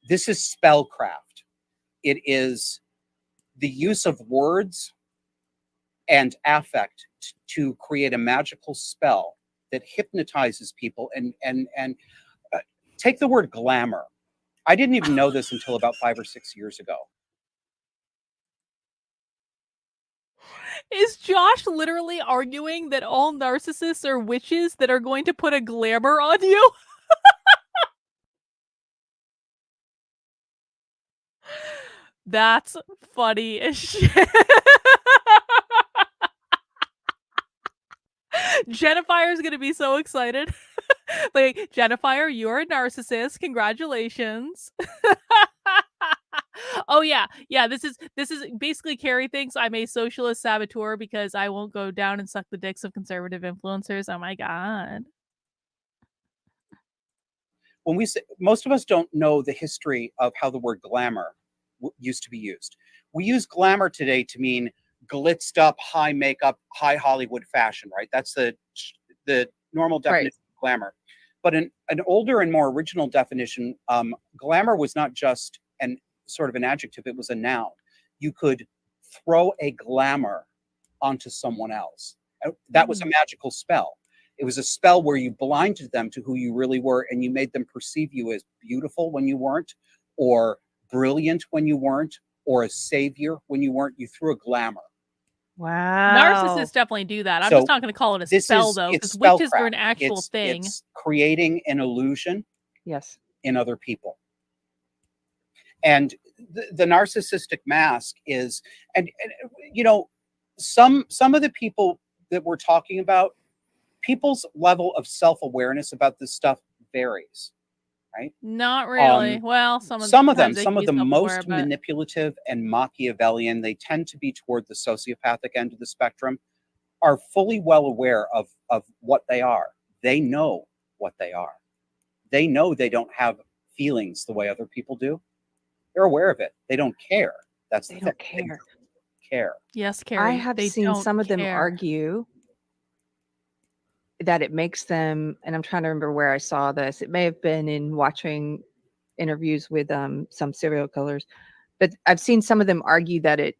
This is spellcraft. It is the use of words and affect to create a magical spell that hypnotizes people. And take the word glamour. I didn't even know this until about 5 or 6 years ago. Is Josh literally arguing that all narcissists are witches that are going to put a glamour on you? That's funny as shit. Jennifer is gonna be so excited. Like, Jennifer, you're a narcissist. Congratulations. Oh yeah. This is basically Keri thinks I'm a socialist saboteur because I won't go down and suck the dicks of conservative influencers. Oh my god. When we say, most of us don't know the history of how the word glamour used to be used. We use glamour today to mean glitzed up, high makeup, high Hollywood fashion, right? That's the normal definition of glamour. But an older and more original definition, glamour was not just an sort of an adjective, it was a noun. You could throw a glamour onto someone else. That was a magical spell. It was a spell where you blinded them to who you really were, and you made them perceive you as beautiful when you weren't, or brilliant when you weren't, or a savior when you weren't. You threw a glamour. Wow. Narcissists definitely do that. I'm just not going to call it a spell, though, because witches are an actual thing. It's creating an illusion in other people. And the narcissistic mask is, and you know, some of the people that we're talking about, people's level of self-awareness about this stuff varies, right? Not really. Well, some of the most manipulative and Machiavellian, they tend to be toward the sociopathic end of the spectrum, are fully well aware of what they are. They know what they are. They know they don't have feelings the way other people do. They're aware of it. They don't care. That's the thing. They don't care. Yes, Keri. I have seen some of them argue that it makes them, and I'm trying to remember where I saw this. It may have been in watching interviews with some serial killers, but I've seen some of them argue that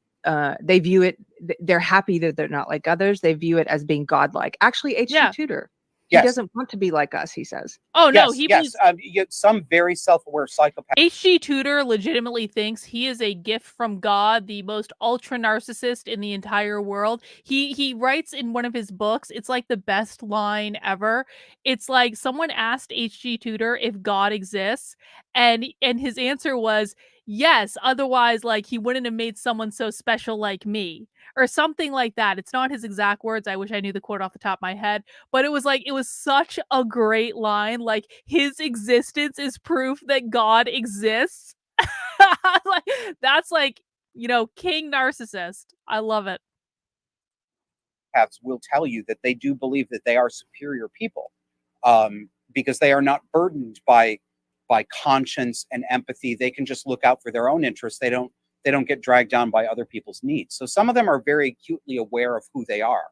they view it, they're happy that they're not like others. They view it as being godlike. Actually, H.G. Tudor, he doesn't want to be like us, he says. Oh, no. Some very self-aware psychopath. H.G. Tudor legitimately thinks he is a gift from God, the most ultra narcissist in the entire world. He writes in one of his books, it's like the best line ever. It's like someone asked H.G. Tudor if God exists, and his answer was yes, otherwise like he wouldn't have made someone so special like me, or something like that. It's not his exact words. I wish I knew the quote off the top of my head, but it was such a great line. Like, his existence is proof that God exists. That's king narcissist. I love it. Will tell you that they do believe that they are superior people, because they are not burdened by conscience and empathy. They can just look out for their own interests. They don't get dragged down by other people's needs. So some of them are very acutely aware of who they are.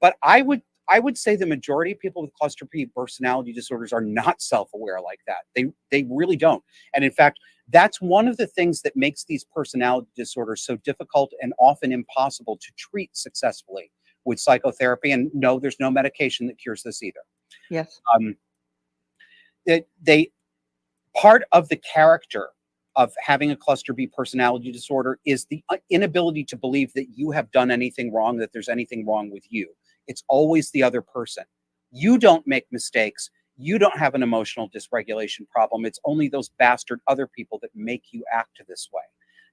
But I would say the majority of people with cluster B personality disorders are not self-aware like that. They really don't. And in fact, that's one of the things that makes these personality disorders so difficult and often impossible to treat successfully with psychotherapy. And no, there's no medication that cures this either. Yes. Part of the character of having a cluster B personality disorder is the inability to believe that you have done anything wrong, that there's anything wrong with you. It's always the other person. You don't make mistakes. You don't have an emotional dysregulation problem. It's only those bastard other people that make you act this way.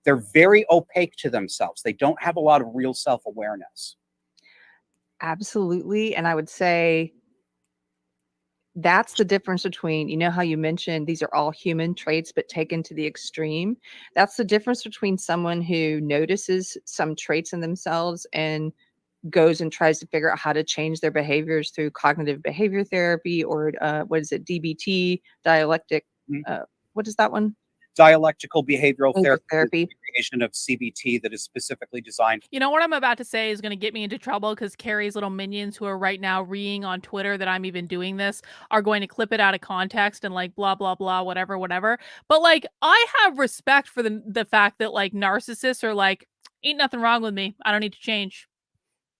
They're very opaque to themselves. They don't have a lot of real self-awareness. Absolutely. And I would say that's the difference between, you know how you mentioned these are all human traits, but taken to the extreme. That's the difference between someone who notices some traits in themselves and goes and tries to figure out how to change their behaviors through cognitive behavior therapy, or what is it, DBT, dialectic, what is that one? Dialectical behavioral Therapy. is the creation of CBT that is specifically designed. You know what I'm about to say is going to get me into trouble because Keri's little minions who are right now reeing on Twitter that I'm even doing this are going to clip it out of context and like blah blah blah whatever whatever. But like I have respect for the fact that like narcissists are like ain't nothing wrong with me. I don't need to change.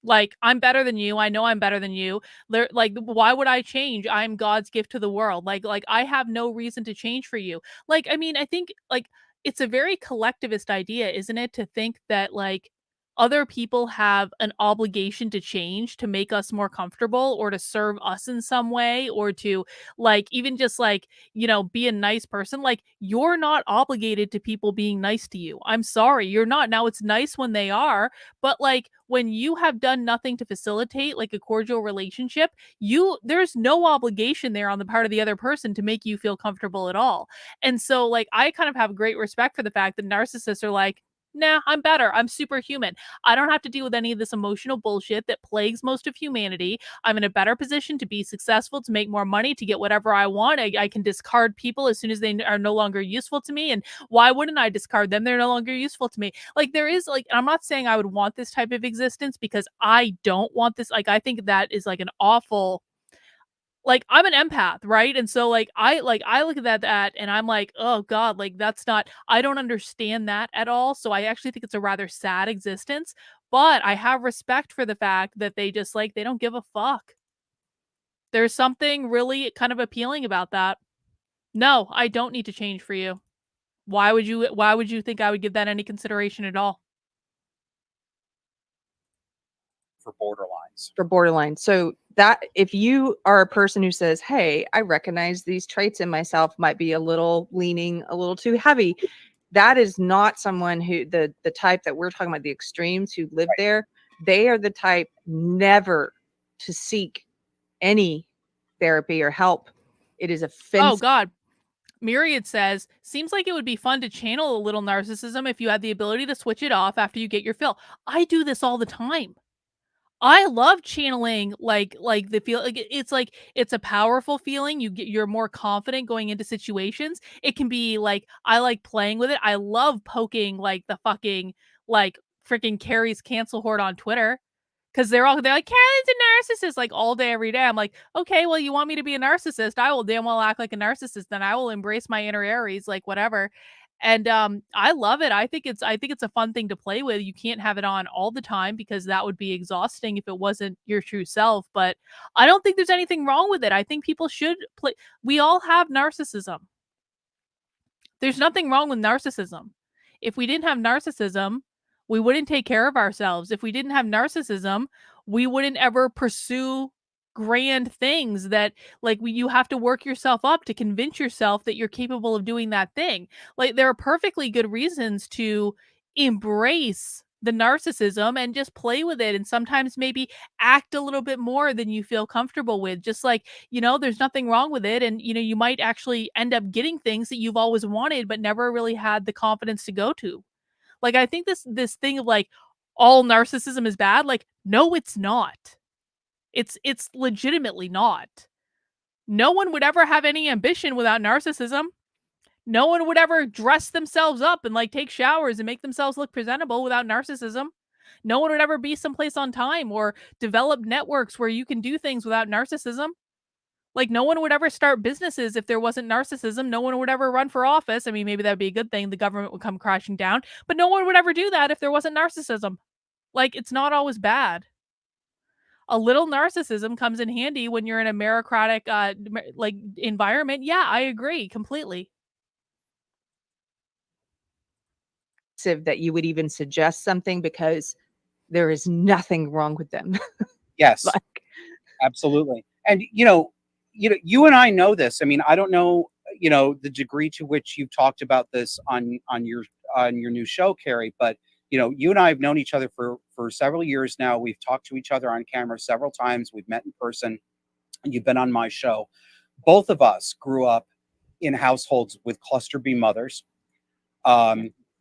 Like, I'm better than you. I know I'm better than you. Like, why would I change? I'm God's gift to the world. Like I have no reason to change for you. Like, I mean, I think like it's a very collectivist idea, isn't it, to think that like other people have an obligation to change to make us more comfortable or to serve us in some way or to like even just like, you know, be a nice person. Like, you're not obligated to people being nice to you. I'm sorry, you're not. Now it's nice when they are, but like when you have done nothing to facilitate like a cordial relationship, there's no obligation there on the part of the other person to make you feel comfortable at all. And so like I kind of have great respect for the fact that narcissists are like, nah, I'm better. I'm superhuman. I don't have to deal with any of this emotional bullshit that plagues most of humanity. I'm in a better position to be successful, to make more money, to get whatever I want. I can discard people as soon as they are no longer useful to me. And why wouldn't I discard them? They're no longer useful to me. Like there is like, I'm not saying I would want this type of existence because I don't want this. Like I think that is like an awful, like I'm an empath, right? And so I look at that and I'm like, oh God, like that's not, I don't understand that at all. So I actually think it's a rather sad existence. But I have respect for the fact that they just like they don't give a fuck. There's something really kind of appealing about that. No, I don't need to change for you. Why would you think I would give that any consideration at all? For borderlines. For borderline. So that if you are a person who says, hey, I recognize these traits in myself might be a little leaning a little too heavy, that is not someone who the type that we're talking about, the extremes who live there. They are the type never to seek any therapy or help. It is Oh offensive. God. Myriad says, seems like it would be fun to channel a little narcissism if you had the ability to switch it off after you get your fill. I do this all the time. I love channeling like the feel like it's a powerful feeling. You're more confident going into situations. It can be like I like playing with it. I love poking like the fucking like freaking Keri's cancel horde on Twitter. Cause they're like, Keri's a narcissist like all day, every day. I'm like, okay, well, you want me to be a narcissist? I will damn well act like a narcissist. Then I will embrace my inner Aries, like whatever. And I love it. I think it's a fun thing to play with. You can't have it on all the time because that would be exhausting if it wasn't your true self. But I don't think there's anything wrong with it. I think people should play. We all have narcissism. There's nothing wrong with narcissism. If we didn't have narcissism, we wouldn't take care of ourselves. If we didn't have narcissism, we wouldn't ever pursue grand things that you have to work yourself up to convince yourself that you're capable of doing that thing. Like there are perfectly good reasons to embrace the narcissism and just play with it and sometimes maybe act a little bit more than you feel comfortable with. Just like, there's nothing wrong with it. And, you might actually end up getting things that you've always wanted, but never really had the confidence to go to. Like, I think this thing of like all narcissism is bad. Like, no, it's not. It's legitimately not. No one would ever have any ambition without narcissism. No one would ever dress themselves up and like take showers and make themselves look presentable without narcissism. No one would ever be someplace on time or develop networks where you can do things without narcissism. Like no one would ever start businesses if there wasn't narcissism. No one would ever run for office. I mean, maybe that'd be a good thing. The government would come crashing down, but no one would ever do that if there wasn't narcissism. Like it's not always bad. A little narcissism comes in handy when you're in a meritocratic like environment. Yeah, I agree completely. That you would even suggest something because there is nothing wrong with them. Yes, Like, absolutely. And you and I know this. I mean, I don't know, the degree to which you've talked about this on your new show, Keri, but you and I have known each other for several years now. We've talked to each other on camera several times. We've met in person, and you've been on my show. Both of us grew up in households with cluster B mothers.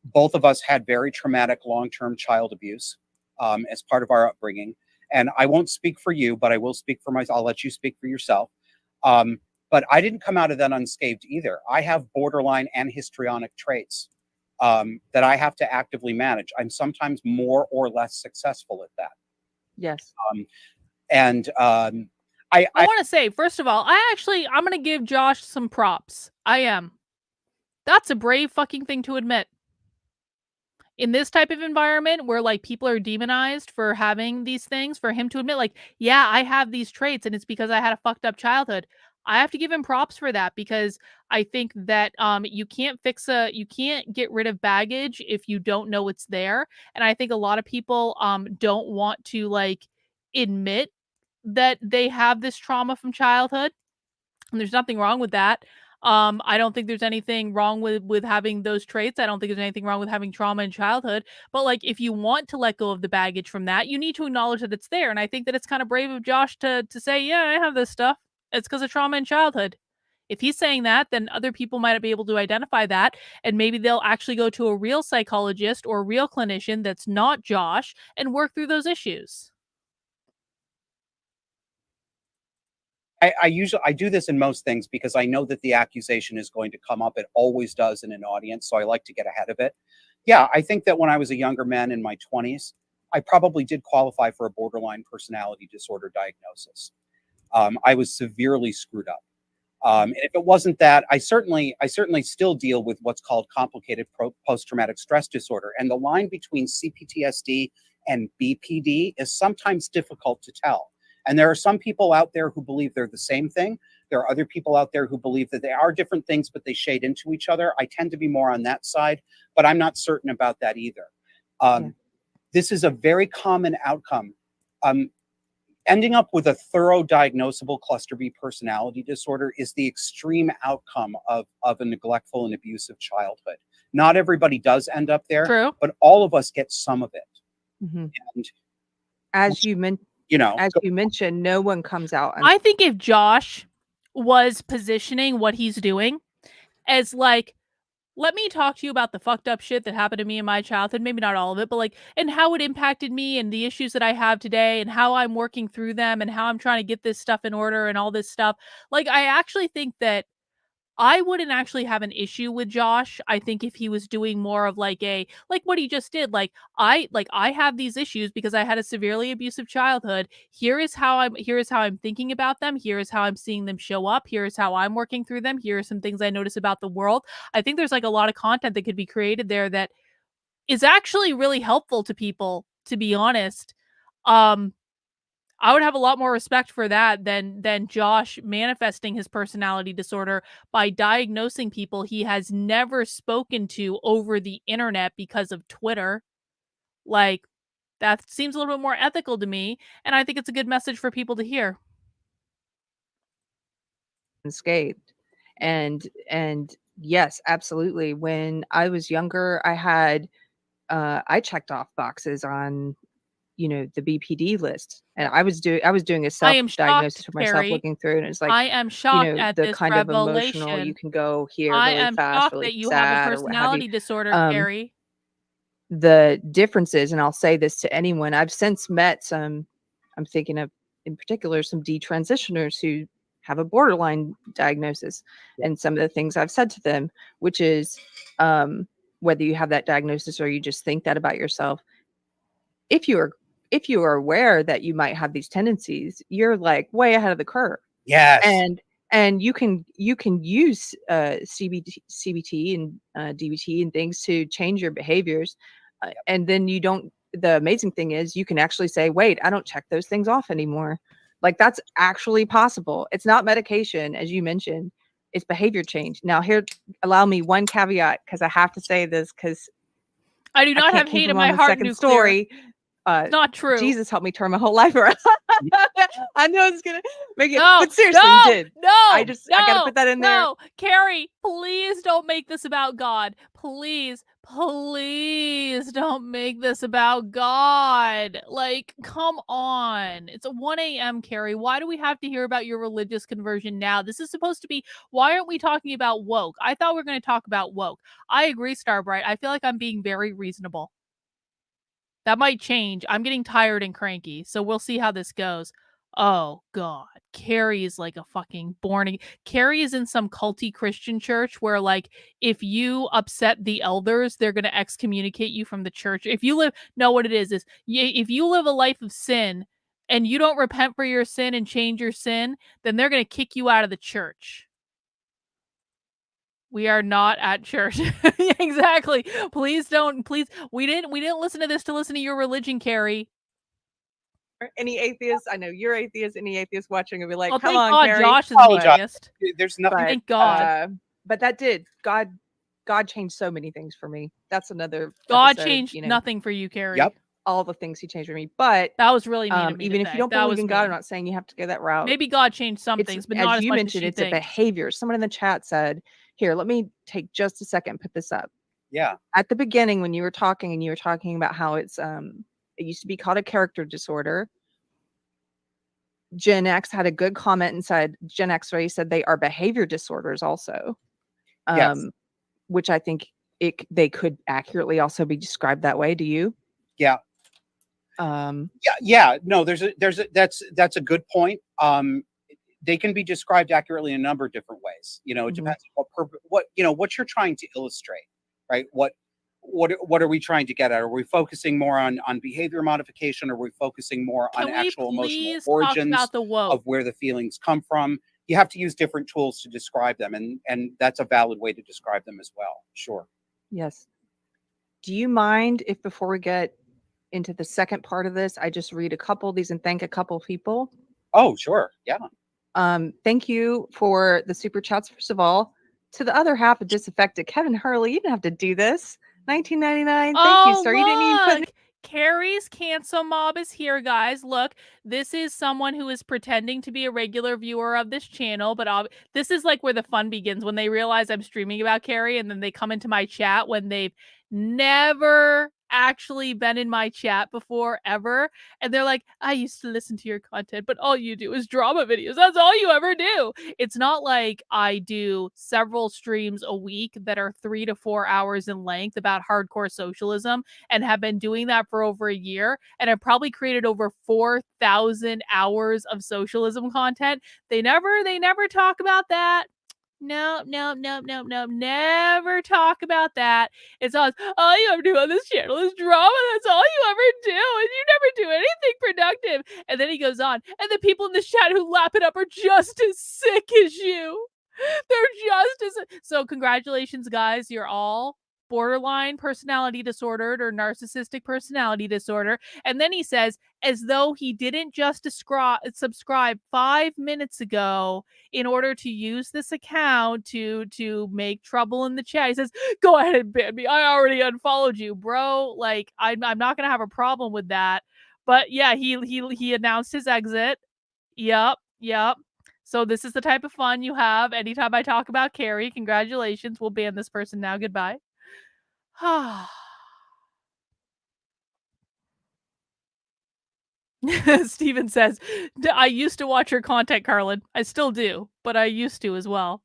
Both of us had very traumatic long-term child abuse as part of our upbringing. and I won't speak for you, but I will speak for myself. I'll let you speak for yourself. But I didn't come out of that unscathed either. I have borderline and histrionic traits that I have to actively manage. I'm sometimes more or less successful at that. Yes. And I want to say, first of all, I'm going to give Josh some props. I am. That's a brave fucking thing to admit. In this type of environment where like people are demonized for having these things, for him to admit like, yeah, I have these traits and it's because I had a fucked up childhood. I have to give him props for that because I think that you can't get rid of baggage if you don't know it's there. And I think a lot of people don't want to like admit that they have this trauma from childhood. And there's nothing wrong with that. I don't think there's anything wrong with having those traits. I don't think there's anything wrong with having trauma in childhood. But like, if you want to let go of the baggage from that, you need to acknowledge that it's there. And I think that it's kind of brave of Josh to say, yeah, I have this stuff. It's because of trauma in childhood. If he's saying that, then other people might be able to identify that, and maybe they'll actually go to a real psychologist or a real clinician that's not Josh and work through those issues. I do this in most things because I know that the accusation is going to come up. It always does in an audience, so I like to get ahead of it. Yeah, I think that when I was a younger man in my 20s, I probably did qualify for a borderline personality disorder diagnosis. I was severely screwed up. And if it wasn't that, I certainly still deal with what's called complicated post-traumatic stress disorder. And the line between CPTSD and BPD is sometimes difficult to tell. And there are some people out there who believe they're the same thing. There are other people out there who believe that they are different things, but they shade into each other. I tend to be more on that side, but I'm not certain about that either. This is a very common outcome. Ending up with a thorough diagnosable cluster B personality disorder is the extreme outcome of a neglectful and abusive childhood. Not everybody does end up there, True. But all of us get some of it. Mm-hmm. And as you mentioned, no one comes out. I think if Josh was positioning what he's doing as like, let me talk to you about the fucked up shit that happened to me in my childhood, maybe not all of it, but like, and how it impacted me and the issues that I have today and how I'm working through them and how I'm trying to get this stuff in order and all this stuff. Like, I actually think that I wouldn't actually have an issue with Josh. I think if he was doing more of like what he just did, like I have these issues because I had a severely abusive childhood. Here is how I'm thinking about them. Here is how I'm seeing them show up. Here is how I'm working through them. Here are some things I notice about the world. I think there's like a lot of content that could be created there that is actually really helpful to people, to be honest. I would have a lot more respect for that than Josh manifesting his personality disorder by diagnosing people he has never spoken to over the internet because of Twitter. Like, that seems a little bit more ethical to me, and I think it's a good message for people to hear. Unscathed. And yes, absolutely. When I was younger, I had I checked off boxes on the BPD list, and I was doing a self-diagnosis for myself, Keri. looking through, and it's like, I am shocked at the this kind revelation. of emotional, you can go here I really am fast, shocked really that you sad, have a or what have you. personality disorder, Keri. The differences, and I'll say this to anyone, I've since met some, I'm thinking of in particular some detransitioners who have a borderline diagnosis, and some of the things I've said to them, which is whether you have that diagnosis or you just think that about yourself, if you are aware that you might have these tendencies, you're like way ahead of the curve. Yes. And you can use CBT and DBT and things to change your behaviors, and then you don't. The amazing thing is you can actually say, wait, I don't check those things off anymore. Like, that's actually possible. It's not medication, as you mentioned. It's behavior change. Now, here, allow me one caveat, because I have to say this, because I do not have hate in my heart. Second story. Not true. Jesus helped me turn my whole life around. I know it's gonna make it, but seriously, you did. I gotta put that in there. No, Keri, please don't make this about God. Please don't make this about God. Like, come on. It's 1 a.m., Keri. Why do we have to hear about your religious conversion now? This is supposed to be, why aren't we talking about woke? I thought we were going to talk about woke. I agree, Starbright. I feel like I'm being very reasonable. That might change. I'm getting tired and cranky, so we'll see how this goes. Oh god, Keri is like a fucking Keri is in some culty Christian church where, like, if you upset the elders, they're gonna excommunicate you from the church. If you live, no, what it is if you live a life of sin and you don't repent for your sin and change your sin, then they're gonna kick you out of the church. We are not at church. Exactly. Please don't. Please, we didn't listen to this to listen to your religion, Keri. Any atheists, I know you're atheist, any atheists watching will be like, Oh, come thank on, God Keri. Josh is an Apologize. atheist. There's nothing. Thank God. But that did. God changed so many things for me. That's another God episode, changed you know, nothing for you, Keri. Yep. all the things he changed for me. But That was really mean of me to even if say. you don't That believe was in God, I'm mean. not saying you have to go that route. Maybe God changed some It's, things, but not as as you much mentioned, as it's you a think. behavior. Someone in the chat said, here, let me take just a second and put this up. Yeah. At the beginning, when you were talking and you were talking about how it's it used to be called a character disorder, Gen X had a good comment and said, Gen X Ray said they are behavior disorders also. Yes. Which I think they could accurately also be described that way. Do you? Yeah. Yeah. No, that's a good point. They can be described accurately in a number of different ways. You know, it depends on what you're trying to illustrate, right? What are we trying to get at? Are we focusing more on behavior modification? Or are we focusing more on actual emotional origins talk about the woke? Of where the feelings come from? You have to use different tools to describe them, and that's a valid way to describe them as well. Sure. Yes. Do you mind if before we get into the second part of this, I just read a couple of these and thank a couple people? Oh, sure. Yeah. Thank you for the super chats, first of all. To the other half of Disaffected, Kevin Hurley, you didn't have to do this. 1999. Thank you, sir. You didn't even put. Keri's cancel mob is here, guys. Look, this is someone who is pretending to be a regular viewer of this channel, but this is like where the fun begins, when they realize I'm streaming about Keri, and then they come into my chat when they've never actually been in my chat before, ever. And they're like, I used to listen to your content, but all you do is drama videos. That's all you ever do. It's not like I do several streams a week that are 3 to 4 hours in length about hardcore socialism, and have been doing that for over a year, and I've probably created over 4,000 hours of socialism content. They never talk about that. No, never talk about that. It's all you ever do on this channel is drama. That's all you ever do, and you never do anything productive. And then he goes on, and the people in this chat who lap it up are just as sick as you. They're just as. So congratulations, guys. You're all borderline personality disordered or narcissistic personality disorder. And then he says, as though he didn't just subscribe 5 minutes ago in order to use this account to make trouble in the chat. He says, go ahead and ban me. I already unfollowed you, bro. Like, I'm not gonna have a problem with that. But yeah, he announced his exit. Yep. So this is the type of fun you have anytime I talk about Keri. Congratulations. We'll ban this person now. Goodbye. Steven says, I used to watch your content, Carlin. I still do, but I used to as well.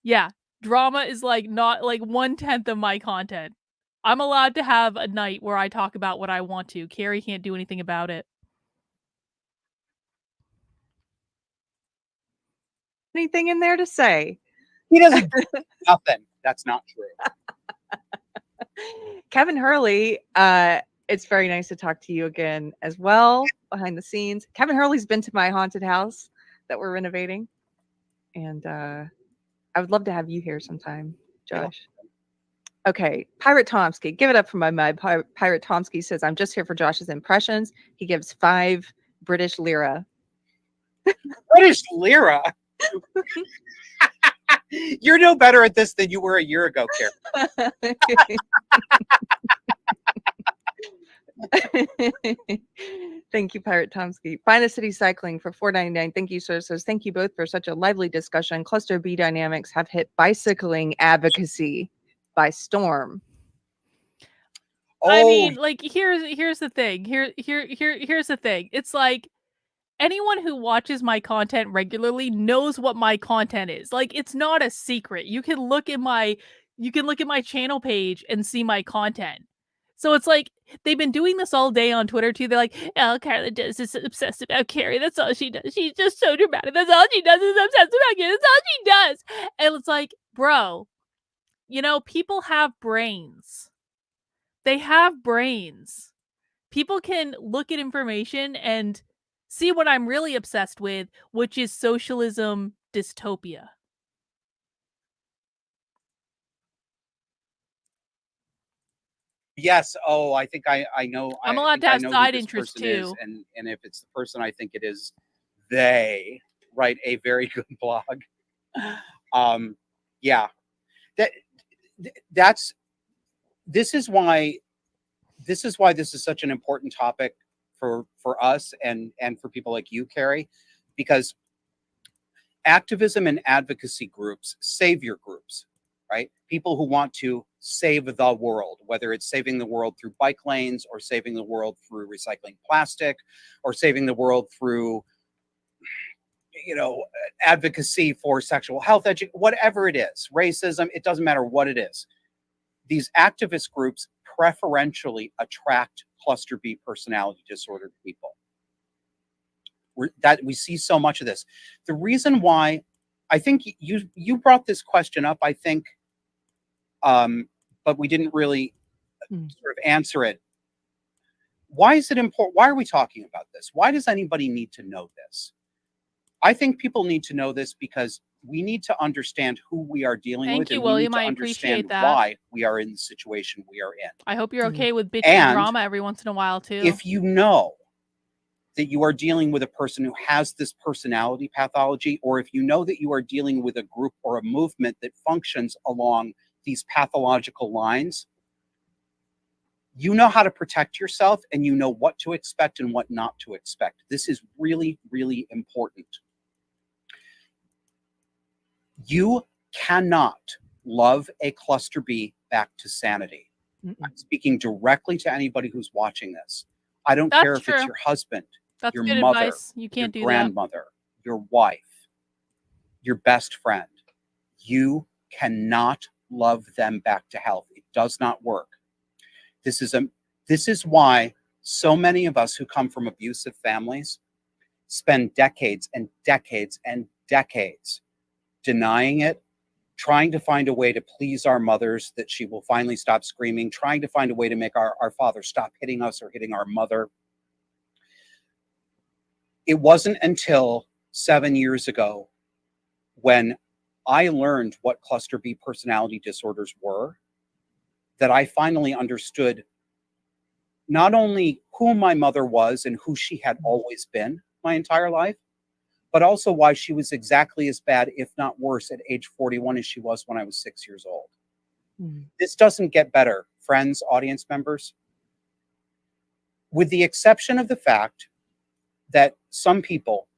Yeah, drama is like not like 1/10 of my content. I'm allowed to have a night where I talk about what I want to. Keri can't do anything about it. Anything in there to say? He doesn't. Nothing. That's not true. Kevin Hurley, it's very nice to talk to you again as well behind the scenes. Kevin Hurley's been to my haunted house that we're renovating, and I would love to have you here sometime, Josh. Yeah. Okay, Pirate Tomsky, give it up for my mud. Pirate Tomsky says, I'm just here for Josh's impressions. He gives 5 British lira. British lira? You're no better at this than you were a year ago, Keri. Thank you, Pirate Tomsky. Finest City Cycling for $4.99. Thank you, sir. Says, thank you both for such a lively discussion. Cluster B dynamics have hit bicycling advocacy by storm. Oh. I mean, like, here's the thing. Here's the thing. It's like, anyone who watches my content regularly knows what my content is. Like, it's not a secret. You can look at my channel page and see my content. So it's like they've been doing this all day on Twitter too. They're like, "Oh, Carla does is obsessed about Keri. That's all she does. She's just so dramatic. That's all she does is obsessed about Keri. That's all she does." And it's like, bro, people have brains. They have brains. People can look at information and see what I'm really obsessed with, which is socialism dystopia. Yes. Oh, I think I know. I'm I allowed think to I have know who side this interests person is, too. and if it's the person I think it is, they write a very good blog. Yeah, that that's this is why this is such an important topic for us and for people like you, Keri, because activism and advocacy groups, savior groups, right? People who want to save the world, whether it's saving the world through bike lanes or saving the world through recycling plastic or saving the world through, advocacy for sexual health, whatever it is, racism, it doesn't matter what it is. These activist groups preferentially attract cluster B personality disordered people. That we see so much of this. The reason why, I think you brought this question up, I think, but we didn't really sort of answer it. Why is it important? Why are we talking about this? Why does anybody need to know this? I think people need to know this because we need to understand who we are dealing with, Thank you, and we need William. to I understand appreciate that. why we are in the situation we are in. I hope you're okay with bitchy And drama every once in a while too. if you know that you are dealing with a person who has this personality pathology, or if you know that you are dealing with a group or a movement that functions along these pathological lines, you know how to protect yourself and you know what to expect and what not to expect. This is really, really important. You cannot love a cluster B back to sanity. I'm speaking directly to anybody who's watching this. I don't care if it's your husband, That's your good mother, advice. You can't your do that. grandmother, your wife, your best friend. You cannot love them back to health. It does not work. This is why so many of us who come from abusive families spend decades and decades and decades denying it, trying to find a way to please our mothers that she will finally stop screaming, trying to find a way to make our father stop hitting us or hitting our mother. It wasn't until 7 years ago when I learned what cluster B personality disorders were that I finally understood not only who my mother was and who she had always been my entire life, but also why she was exactly as bad, if not worse, at age 41 as she was when I was 6 years old. This doesn't get better, friends, audience members, with the exception of the fact that some people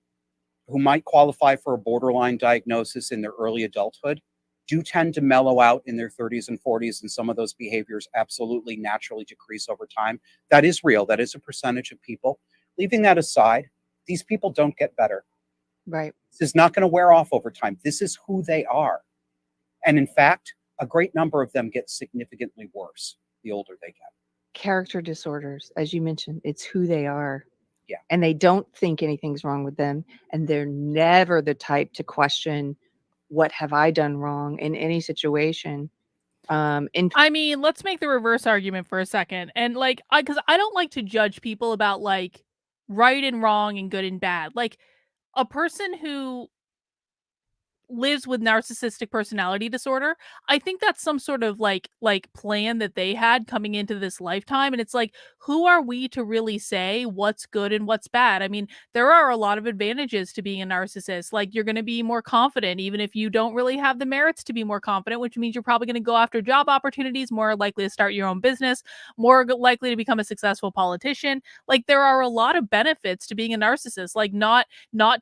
who might qualify for a borderline diagnosis in their early adulthood do tend to mellow out in their 30s and 40s, and some of those behaviors absolutely naturally decrease over time. That is real. That is a percentage of people. Leaving that aside, these people don't get better. Right. This is not going to wear off over time. This is who they are. And in fact, a great number of them get significantly worse the older they get. Character disorders, as you mentioned, it's who they are. Yeah. And they don't think anything's wrong with them. And they're never the type to question, what have I done wrong in any situation? I mean, let's make the reverse argument for a second. And because I don't like to judge people about right and wrong and good and bad. Like a person who lives with narcissistic personality disorder, I think that's some sort of plan that they had coming into this lifetime. And it's like, who are we to really say what's good and what's bad? I mean, there are a lot of advantages to being a narcissist. Like, you're going to be more confident even if you don't really have the merits to be more confident, which means you're probably going to go after job opportunities, more likely to start your own business, more likely to become a successful politician. Like, there are a lot of benefits to being a narcissist. Like, not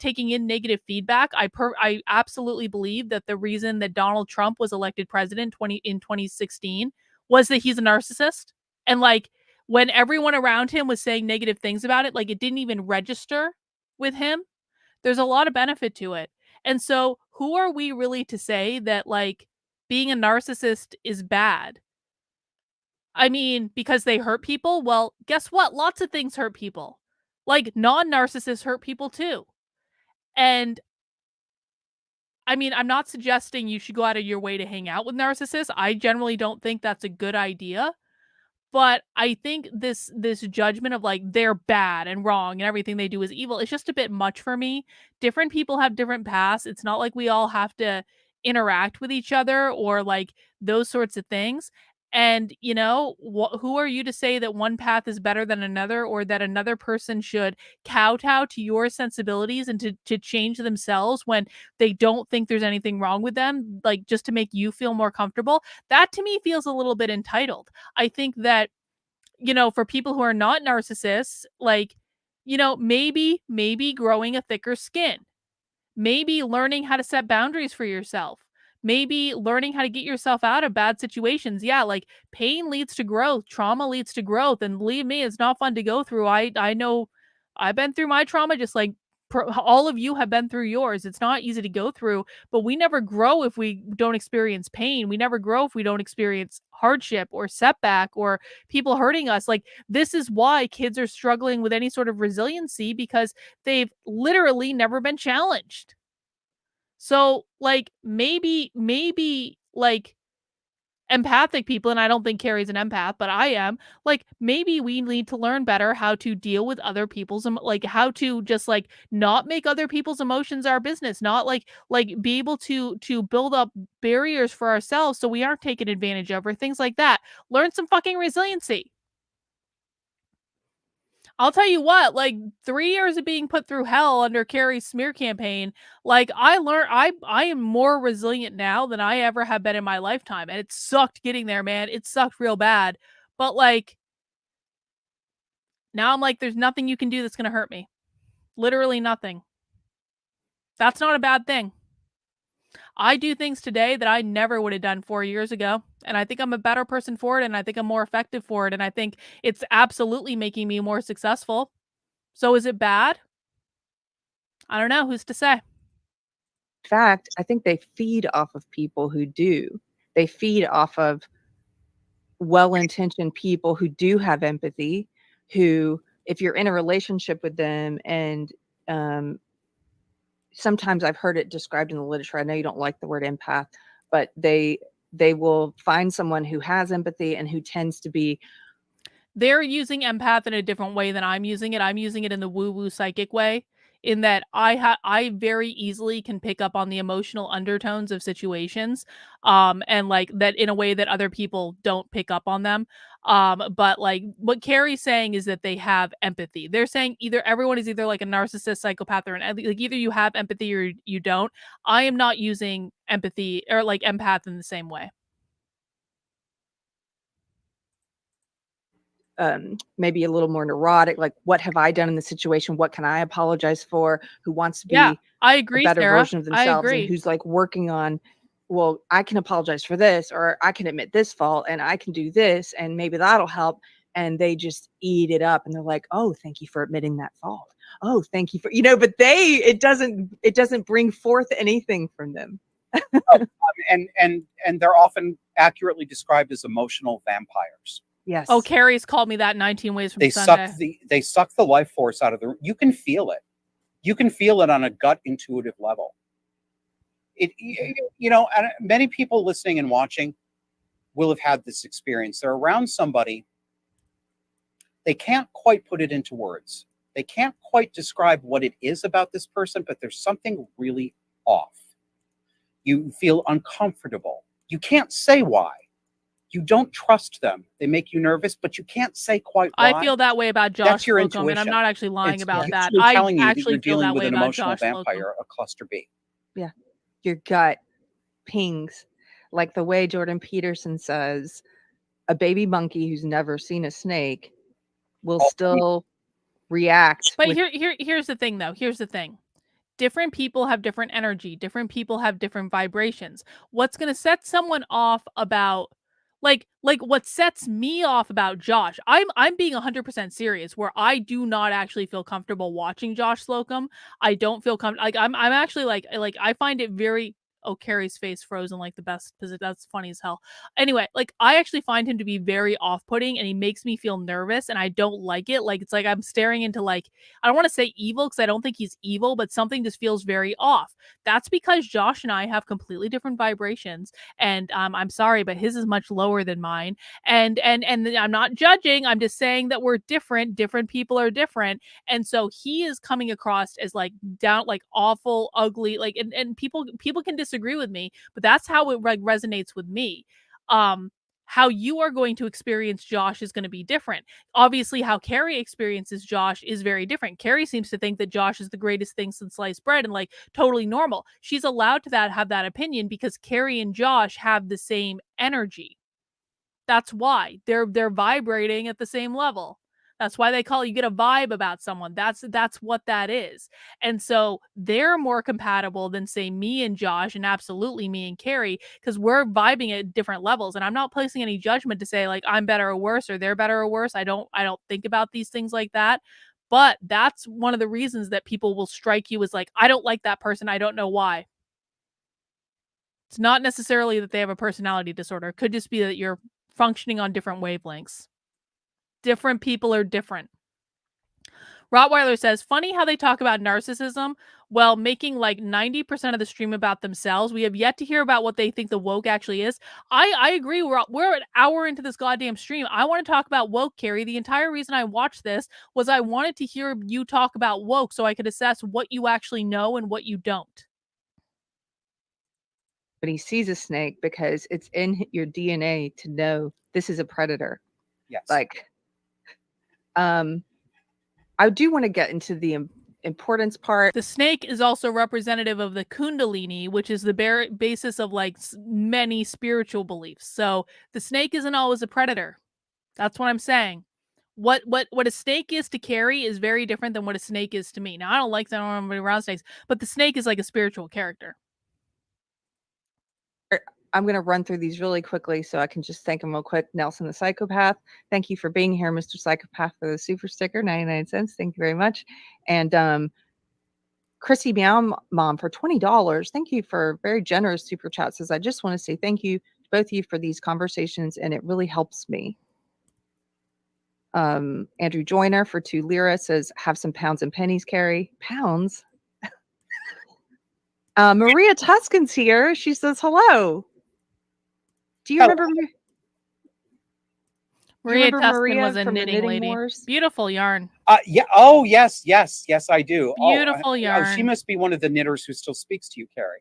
taking in negative feedback. I absolutely believe that the reason that Donald Trump was elected president in 2016 was that he's a narcissist. And when everyone around him was saying negative things about it, it didn't even register with him. There's a lot of benefit to it. And so who are we really to say that being a narcissist is bad? I mean, because they hurt people? Well, guess what? Lots of things hurt people. Like, non-narcissists hurt people too. And I mean, I'm not suggesting you should go out of your way to hang out with narcissists. I generally don't think that's a good idea. But I think this judgment of like they're bad and wrong and everything they do is evil is just a bit much for me. Different people have different paths. It's not like we all have to interact with each other or like those sorts of things. And you know, who are you to say that one path is better than another, or that another person should kowtow to your sensibilities and to change themselves when they don't think there's anything wrong with them, like just to make you feel more comfortable? That to me feels a little bit entitled. I think that, you know, for people who are not narcissists, like, you know, maybe growing a thicker skin, maybe learning how to set boundaries for yourself, maybe learning how to get yourself out of bad situations. Yeah, like pain leads to growth, trauma leads to growth, and believe me, it's not fun to go through. I know I've been through my trauma just like all of you have been through yours. It's not easy to go through, but we never grow if we don't experience pain. We never grow if we don't experience hardship or setback or people hurting us. Like, this is why kids are struggling with any sort of resiliency, because they've literally never been challenged. So, like, maybe like empathic people, and I don't think Keri's an empath, but I am, like, maybe we need to learn better how to deal with other people's like how to just like not make other people's emotions our business, not like be able to build up barriers for ourselves so we aren't taken advantage of or things like that. Learn some fucking resiliency. I'll tell you what, like 3 years of being put through hell under Keri's smear campaign, like I learned I am more resilient now than I ever have been in my lifetime. And it sucked getting there, man. It sucked real bad. But like now I'm like, there's nothing you can do that's gonna hurt me. Literally nothing. That's not a bad thing. I do things today that I never would have done 4 years ago. And I think I'm a better person for it. And I think I'm more effective for it. And I think it's absolutely making me more successful. So is it bad? I don't know. Who's to say? In fact, I think they feed off of people who do. They feed off of well-intentioned people who do have empathy, who, if you're in a relationship with them, and sometimes I've heard it described in the literature. I know you don't like the word empath, but they will find someone who has empathy and who tends to be. They're using empath in a different way than I'm using it. I'm using it in the woo-woo psychic way, in that I very easily can pick up on the emotional undertones of situations, and like that in a way that other people don't pick up on them. But like what Keri's saying is that they have empathy. They're saying either everyone is either like a narcissist, psychopath, or like either you have empathy or you don't. I am not using empathy or like empath in the same way. Maybe a little more neurotic, like, what have I done in the situation? What can I apologize for? Who wants to Yeah, be I a agree, better Sarah. version of I themselves, and agree. who's like working on, well, I can apologize for this, or I can admit this fault, and I can do this, and maybe that'll help. And they just eat it up, and they're like, oh, thank you for admitting that fault. Oh, thank you for, but it doesn't bring forth anything from them. And they're often accurately described as emotional vampires. Yes. Oh, Keri's called me that 19 Ways from They Sunday. suck the life force out of the. You can feel it. You can feel it on a gut intuitive level. And many people listening and watching will have had this experience. They're around somebody. They can't quite put it into words. They can't quite describe what it is about this person, but there's something really off. You feel uncomfortable. You can't say why. You don't trust them. They make you nervous, but you can't say quite why. I feel that way about Josh That's your Slocum, and I'm intuition. not actually lying about that. Usually I telling you that actually you're feel dealing that with way an about emotional Josh Slocum. vampire, a cluster B. Yeah. Your gut pings, like the way Jordan Peterson says, a baby monkey who's never seen a snake will still react. But here's the thing, though. Here's the thing. Different people have different energy. Different people have different vibrations. What's going to set someone off about like what sets me off about Josh? I'm being 100% serious, where I do not actually feel comfortable watching Josh Slocum. I don't feel comfortable. Like I'm actually like I find it very Oh, Keri's face froze in like the best position. That's funny as hell. Anyway, like I actually find him to be very off-putting and he makes me feel nervous and I don't like it. Like it's like I'm staring into like I don't want to say evil because I don't think he's evil, but something just feels very off. That's because Josh and I have completely different vibrations and I'm sorry, but his is much lower than mine. And I'm not judging. I'm just saying that we're different. Different people are different. And so he is coming across as like down like awful, ugly, like and people can disagree with me, but that's how it like resonates with me. How you are going to experience Josh is going to be different. Obviously, how Keri experiences Josh is very different. Keri seems to think that Josh is the greatest thing since sliced bread and like totally normal. She's allowed to have that opinion because Keri and Josh have the same energy. That's why they're vibrating at the same level. That's why they call you get a vibe about someone. That's what that is. And so they're more compatible than say me and Josh and absolutely me and Keri because we're vibing at different levels. And I'm not placing any judgment to say like I'm better or worse or they're better or worse. I don't think about these things like that. But that's one of the reasons that people will strike you as like, I don't like that person. I don't know why. It's not necessarily that they have a personality disorder. It could just be that you're functioning on different wavelengths. Different people are different. Rottweiler says, funny how they talk about narcissism while making like 90% of the stream about themselves. We have yet to hear about what they think the woke actually is. I agree. We're an hour into this goddamn stream. I want to talk about woke, Keri. The entire reason I watched this was I wanted to hear you talk about woke so I could assess what you actually know and what you don't. But he sees a snake because it's in your DNA to know this is a predator. Yes. Like, I do want to get into the importance part. The snake is also representative of the Kundalini, which is the basis of like many spiritual beliefs. So the snake isn't always a predator. That's what I'm saying. What a snake is to Keri is very different than what a snake is to me. Now I don't like that I don't want to be around snakes, but the snake is like a spiritual character. I'm going to run through these really quickly so I can just thank him real quick. Nelson the Psychopath. Thank you for being here, Mr. Psychopath, for the super sticker, 99 cents. Thank you very much. And Chrissy Meow Mom for $20. Thank you for very generous super chat. Says, I just want to say thank you to both of you for these conversations, and it really helps me. Andrew Joyner for 2 lira says, have some pounds and pennies, Keri. Pounds? Maria Tuscan's here. She says, hello. Do you remember me? Maria Tuscan was a knitting lady. Wars? Beautiful yarn. Yeah. Oh, yes, I do. Beautiful yarn. Oh, she must be one of the knitters who still speaks to you, Keri.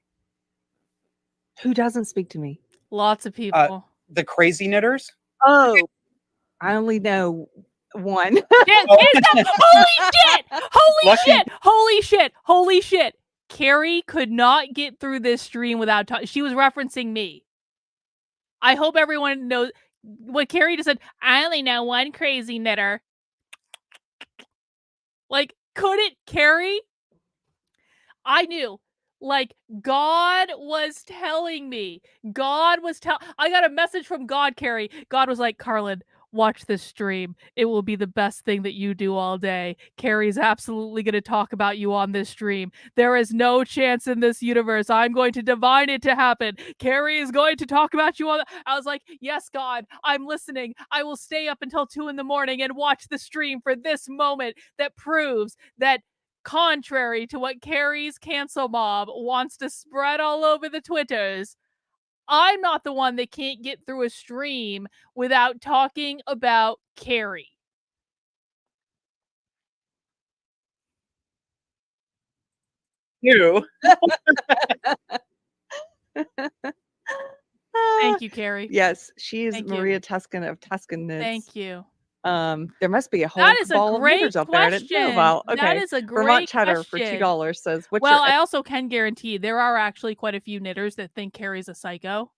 Who doesn't speak to me? Lots of people. The crazy knitters? Oh, I only know one. Holy shit! Holy shit! Holy shit! Holy shit! Keri could not get through this stream without she was referencing me. I hope everyone knows what Keri just said. I only know one crazy knitter. Like, could it, Keri? I knew. Like, God was telling me. I got a message from God, Keri. God was like, Carlin, watch this stream. It will be the best thing that you do all day. Keri's absolutely going to talk about you on this stream. There is no chance in this universe. I'm going to divine it to happen. Keri is going to talk about you on. I was like, yes, God, I'm listening. I will stay up until 2 a.m. and watch the stream for this moment that proves that contrary to what Keri's cancel mob wants to spread all over the Twitters, I'm not the one that can't get through a stream without talking about Keri. You. Thank you, Keri. Yes, she is Maria Tuscan of Tuscan Knits. Thank you. There must be a whole that is ball a of great knitters out there I didn't know about. Okay. That is a great Vermont Cheddar question. For $2 says, well, I also can guarantee there are actually quite a few knitters that think Keri's a psycho.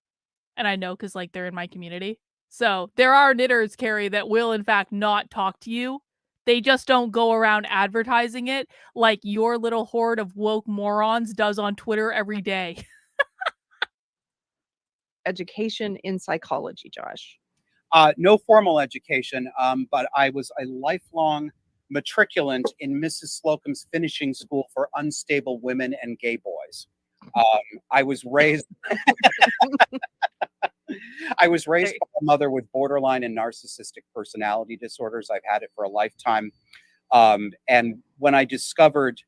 And I know because like they're in my community. So there are knitters, Keri, that will in fact not talk to you. They just don't go around advertising it like your little horde of woke morons does on Twitter every day. Education in psychology, Josh. No formal education, but I was a lifelong matriculant in Mrs. Slocum's finishing school for unstable women and gay boys. I was raised I was raised by a mother with borderline and narcissistic personality disorders. I've had it for a lifetime. And when I discovered,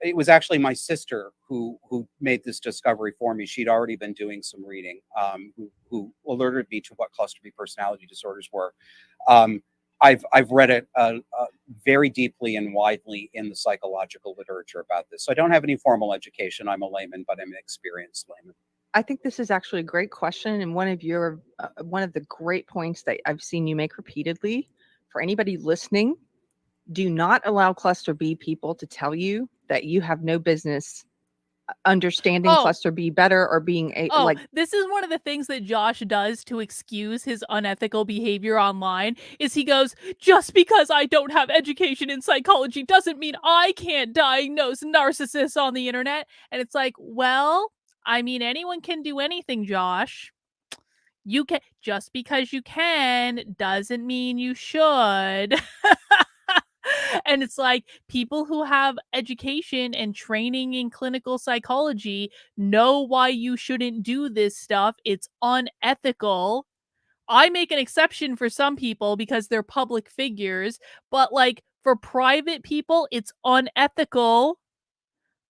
it was actually my sister who made this discovery for me. She'd already been doing some reading, who alerted me to what cluster B personality disorders were. Um, I've read it very deeply and widely in the psychological literature about this. So I don't have any formal education. I'm a layman, but I'm an experienced layman. I think this is actually a great question, and one of the great points that I've seen you make repeatedly. For anybody listening, do not allow cluster B people to tell you that you have no business understanding cluster B better or being this is one of the things that Josh does to excuse his unethical behavior online is he goes, just because I don't have education in psychology doesn't mean I can't diagnose narcissists on the internet. And it's like, well, I mean, anyone can do anything, Josh. You can, just because you can doesn't mean you should. And it's like people who have education and training in clinical psychology know why you shouldn't do this stuff. It's unethical. I make an exception for some people because they're public figures, but like for private people, it's unethical.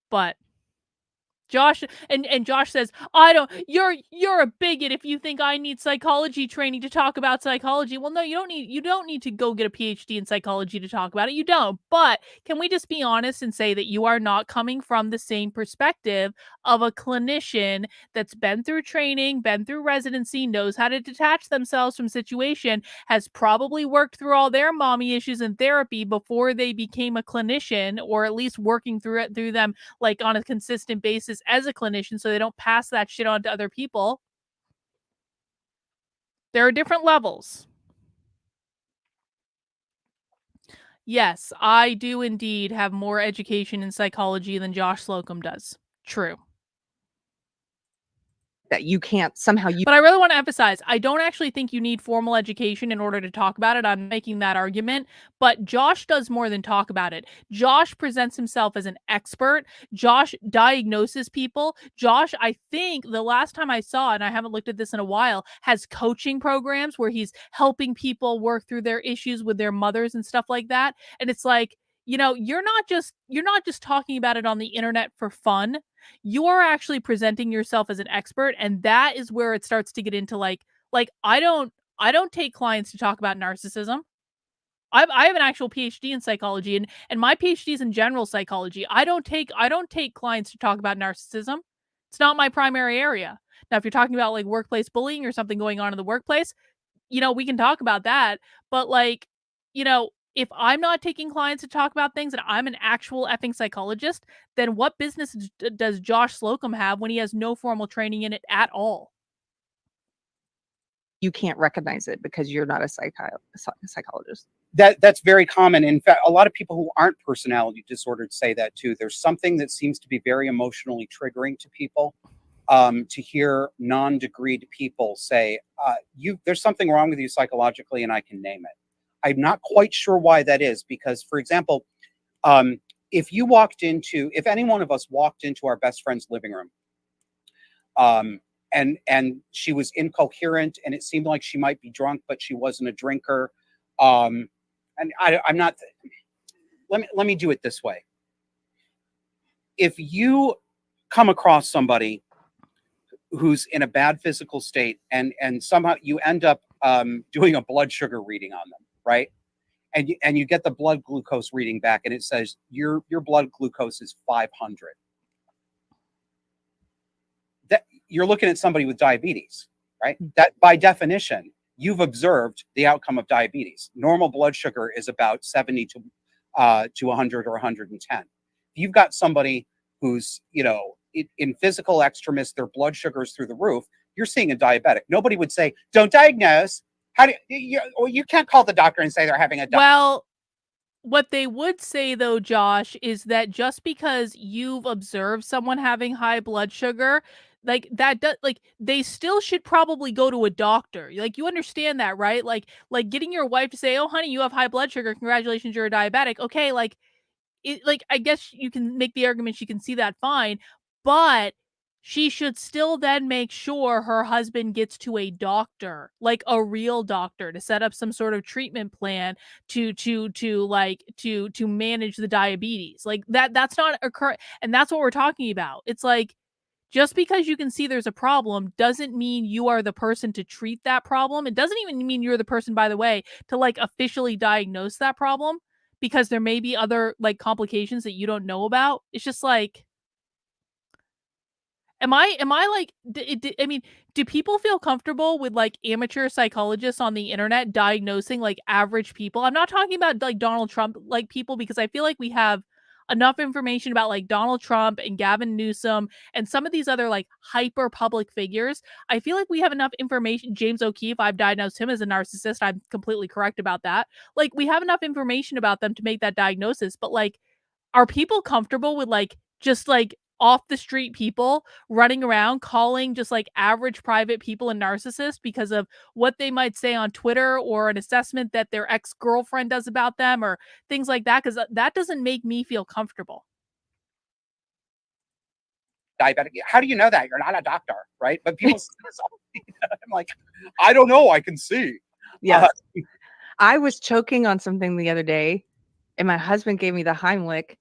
But Josh and Josh says, "I don't you're a bigot if you think I need psychology training to talk about psychology." Well, no, you don't need to go get a PhD in psychology to talk about it. You don't. But can we just be honest and say that you are not coming from the same perspective of a clinician that's been through training, been through residency, knows how to detach themselves from situation, has probably worked through all their mommy issues in therapy before they became a clinician, or at least working through them like on a consistent basis as a clinician so they don't pass that shit on to other people. There are different levels. Yes, I do indeed have more education in psychology than Josh Slocum does. True. that you can't somehow you But I really want to emphasize, I don't actually think you need formal education in order to talk about it. I'm making that argument, but Josh does more than talk about it. Josh presents himself as an expert. Josh diagnoses people. Josh, I think the last time I saw, and I haven't looked at this in a while, has coaching programs where he's helping people work through their issues with their mothers and stuff like that. And it's like, you know, you're not just talking about it on the internet for fun. You're actually presenting yourself as an expert, and that is where it starts to get into like I don't take clients to talk about narcissism. I have an actual PhD in psychology, and my PhD is in general psychology. I don't take clients to talk about narcissism. It's not my primary area. Now, if you're talking about like workplace bullying or something going on in the workplace, we can talk about that. But like, if I'm not taking clients to talk about things and I'm an actual effing psychologist, then what business does Josh Slocum have when he has no formal training in it at all? you can't recognize it because you're not a psychologist. That's very common. In fact, a lot of people who aren't personality disordered say that too. There's something that seems to be very emotionally triggering to people. To hear non-degreed people say, there's something wrong with you psychologically, and I can name it. I'm not quite sure why that is, because, for example, if any one of us walked into our best friend's living room, and she was incoherent, and it seemed like she might be drunk, but she wasn't a drinker, and I'm not. Let me do it this way. If you come across somebody who's in a bad physical state, and somehow you end up doing a blood sugar reading on them, right? And you get the blood glucose reading back, and it says your blood glucose is 500. That you're looking at somebody with diabetes, right? That by definition, you've observed the outcome of diabetes. Normal blood sugar is about 70 to 100 or 110. If you've got somebody who's, in physical extremis, their blood sugar is through the roof, you're seeing a diabetic. Nobody would say, don't diagnose. You can't call the doctor and say they're having a Well, what they would say though, Josh, is that just because you've observed someone having high blood sugar, like that does like they still should probably go to a doctor. Like you understand that, right? Like getting your wife to say, "Oh honey, you have high blood sugar. Congratulations, you're a diabetic." Okay, like I guess you can make the argument she can see that fine, but she should still then make sure her husband gets to a doctor, like a real doctor, to set up some sort of treatment plan to manage the diabetes. Like that's not occur, and that's what we're talking about. It's like, just because you can see there's a problem doesn't mean you are the person to treat that problem. It doesn't even mean you're the person, by the way, to like officially diagnose that problem, because there may be other like complications that you don't know about. It's just like, am I like, I mean, do people feel comfortable with like amateur psychologists on the internet diagnosing like average people? I'm not talking about like Donald Trump like people, because I feel like we have enough information about like Donald Trump and Gavin Newsom and some of these other like hyper public figures. I feel like we have enough information. James O'Keefe, I've diagnosed him as a narcissist. I'm completely correct about that. Like, we have enough information about them to make that diagnosis, but like, are people comfortable with like just like off the street people running around calling just like average private people a narcissist because of what they might say on Twitter or an assessment that their ex-girlfriend does about them or things like that? Because that doesn't make me feel comfortable. Diabetic. How do you know that? You're not a doctor, right? But people say this all the time. I'm like, I don't know. I can see. Yes. I was choking on something the other day, and my husband gave me the Heimlich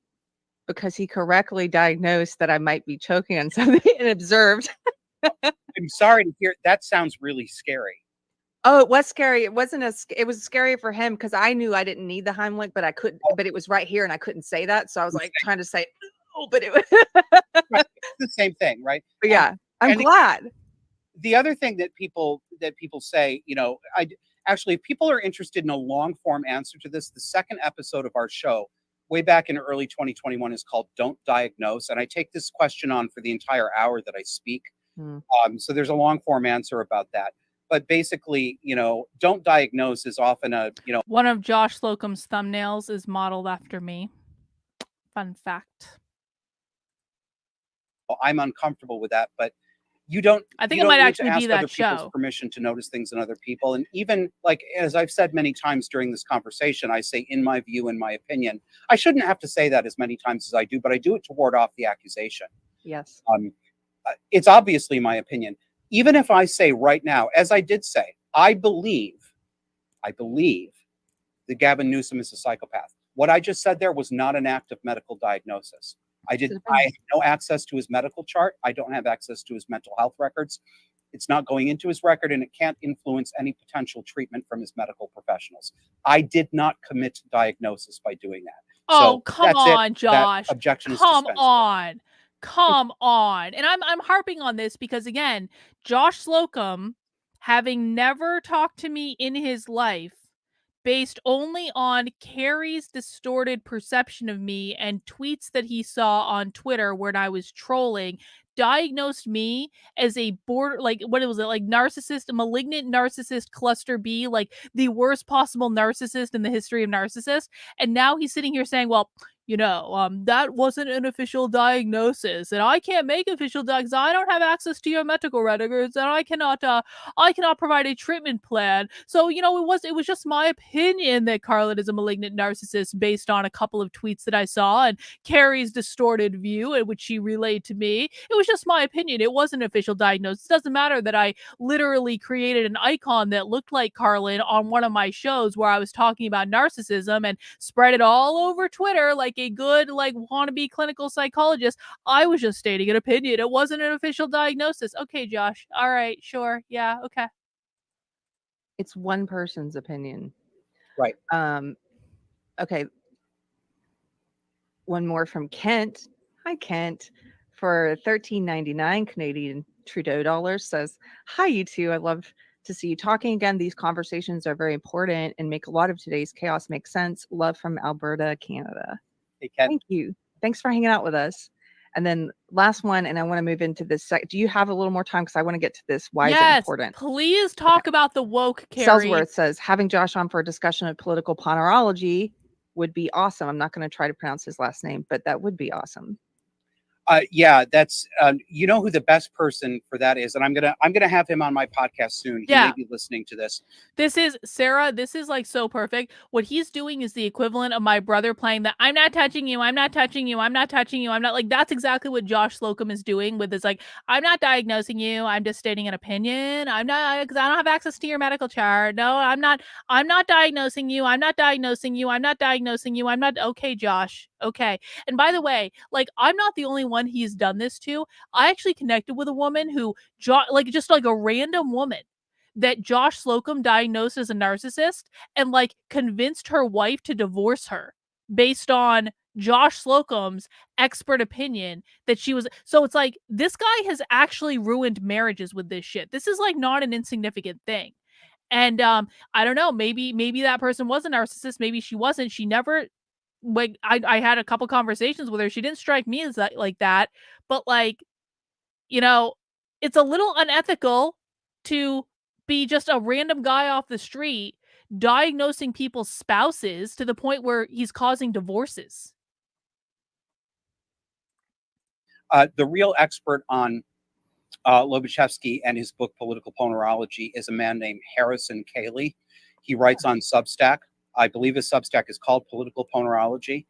because he correctly diagnosed that I might be choking on something and observed. I'm sorry to hear. That sounds really scary. Oh, it was scary. It wasn't it was scary for him because I knew I didn't need the Heimlich, but I couldn't, but it was right here and I couldn't say that. So I was like trying to say, no, but it was Right. It's the same thing, right? But yeah, I'm glad. The other thing that people say, you know, actually, if people are interested in a long form answer to this, the second episode of our show, way back in early 2021, is called "Don't Diagnose," and I take this question on for the entire hour that I speak. So there's a long form answer about that. But basically, you know, "Don't Diagnose" is often a, you know, one of Josh Slocum's thumbnails is modeled after me. Fun fact. I'm uncomfortable with that, but you don't. I think you it don't might need actually to ask be that other people's show. permission to notice things in other people. And even like, as I've said many times during this conversation, I say, in my view, in my opinion. I shouldn't have to say that as many times as I do, but I do it to ward off the accusation. Yes. It's obviously my opinion. Even if I say right now, as I did say, I believe that Gavin Newsom is a psychopath. What I just said there was not an act of medical diagnosis. I have no access to his medical chart. I don't have access to his mental health records. It's not going into his record, and it can't influence any potential treatment from his medical professionals. I did not commit diagnosis by doing that. Oh, So come on, Josh. That objection is Come dispensed on. Come on. And I'm harping on this because, again, Josh Slocum, having never talked to me in his life, based only on Keri's distorted perception of me and tweets that he saw on Twitter when I was trolling, diagnosed me as a like, what was it, like narcissist, malignant narcissist cluster B, like the worst possible narcissist in the history of narcissists. And now he's sitting here saying, well, you know, that wasn't an official diagnosis, and I can't make official diagnosis. I don't have access to your medical records, and I cannot provide a treatment plan. So, you know, it was just my opinion that Carlin is a malignant narcissist based on a couple of tweets that I saw and Keri's distorted view, in which she relayed to me. It was just my opinion. It wasn't an official diagnosis. It doesn't matter that I literally created an icon that looked like Carlin on one of my shows where I was talking about narcissism and spread it all over Twitter like a good, like, wannabe clinical psychologist. I was just stating an opinion. It wasn't an official diagnosis. Okay, Josh. All right, sure. Yeah, okay. It's one person's opinion. Right. Okay. One more from Kent. Hi, Kent. For $13.99 Canadian Trudeau dollars, says, hi, you two. I love to see you talking again. These conversations are very important and make a lot of today's chaos make sense. Love from Alberta, Canada. Hey, Ken. Thank you. Thanks for hanging out with us. And then last one, and I want to move into this. Do you have a little more time? Because I want to get to this. Why is it important? Please talk about the woke, Keri. Selsworth says, having Josh on for a discussion of political ponerology would be awesome. I'm not going to try to pronounce his last name, but that would be awesome. Yeah, that's you know who the best person for that is, and I'm gonna have him on my podcast soon. He may be listening to this. This is Sarah. This is like so perfect. What he's doing is the equivalent of my brother playing the "I'm not touching you, I'm not touching you, I'm not touching you, I'm not," like that's exactly what Josh Slocum is doing with his like, "I'm not diagnosing you, I'm just stating an opinion. I'm not because I don't have access to your medical chart. No, I'm not. I'm not diagnosing you. I'm not diagnosing you. I'm not diagnosing you. I'm not." Okay, Josh. Okay. And by the way, like I'm not the only one he's done this to. I actually connected with a woman who, like just like a random woman that Josh Slocum diagnosed as a narcissist and like convinced her wife to divorce her based on Josh Slocum's expert opinion that she was. So it's like this guy has actually ruined marriages with this shit. This is like not an insignificant thing. And I don't know, maybe that person was a narcissist, maybe she wasn't. She never, like I had a couple conversations with her. She didn't strike me as that like that, but like, you know, it's a little unethical to be just a random guy off the street diagnosing people's spouses to the point where he's causing divorces. The real expert on Lobachevsky and his book Political Ponerology is a man named Harrison Cayley. He writes on Substack. I believe his Substack is called Political Ponerology.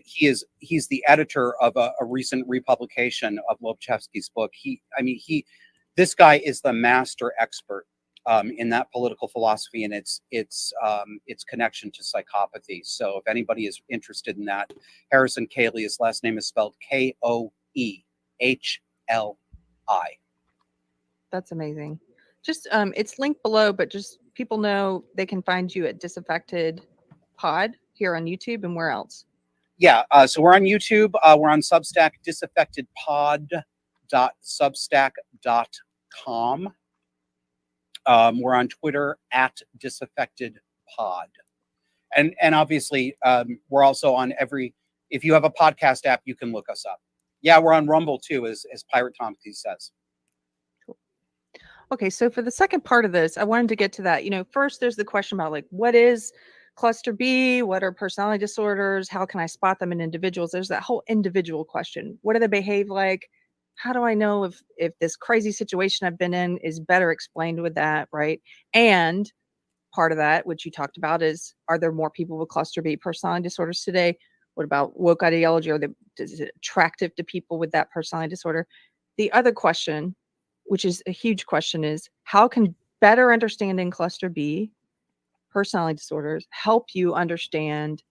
He's the editor of a recent republication of Lobachevsky's book. This guy is the master expert in that political philosophy and its connection to psychopathy. So if anybody is interested in that, Harrison Cayley, his last name is spelled Koehli. That's amazing. Just it's linked below, but just people know they can find you at Disaffected Pod here on YouTube, and where else? Yeah, so we're on YouTube. We're on Substack, disaffectedpod.substack.com. We're on Twitter at disaffectedpod. And obviously, we're also on every, if you have a podcast app, you can look us up. Yeah, we're on Rumble too, as Pirate Tompkins says. Okay, so for the second part of this, I wanted to get to that. First there's the question about like, what is cluster B? What are personality disorders? How can I spot them in individuals? There's that whole individual question. What do they behave like? How do I know if this crazy situation I've been in is better explained with that, right? And part of that, which you talked about, is are there more people with cluster B personality disorders today? What about woke ideology? Is it attractive to people with that personality disorder? The other question, which is a huge question, is how can better understanding cluster B personality disorders help you understand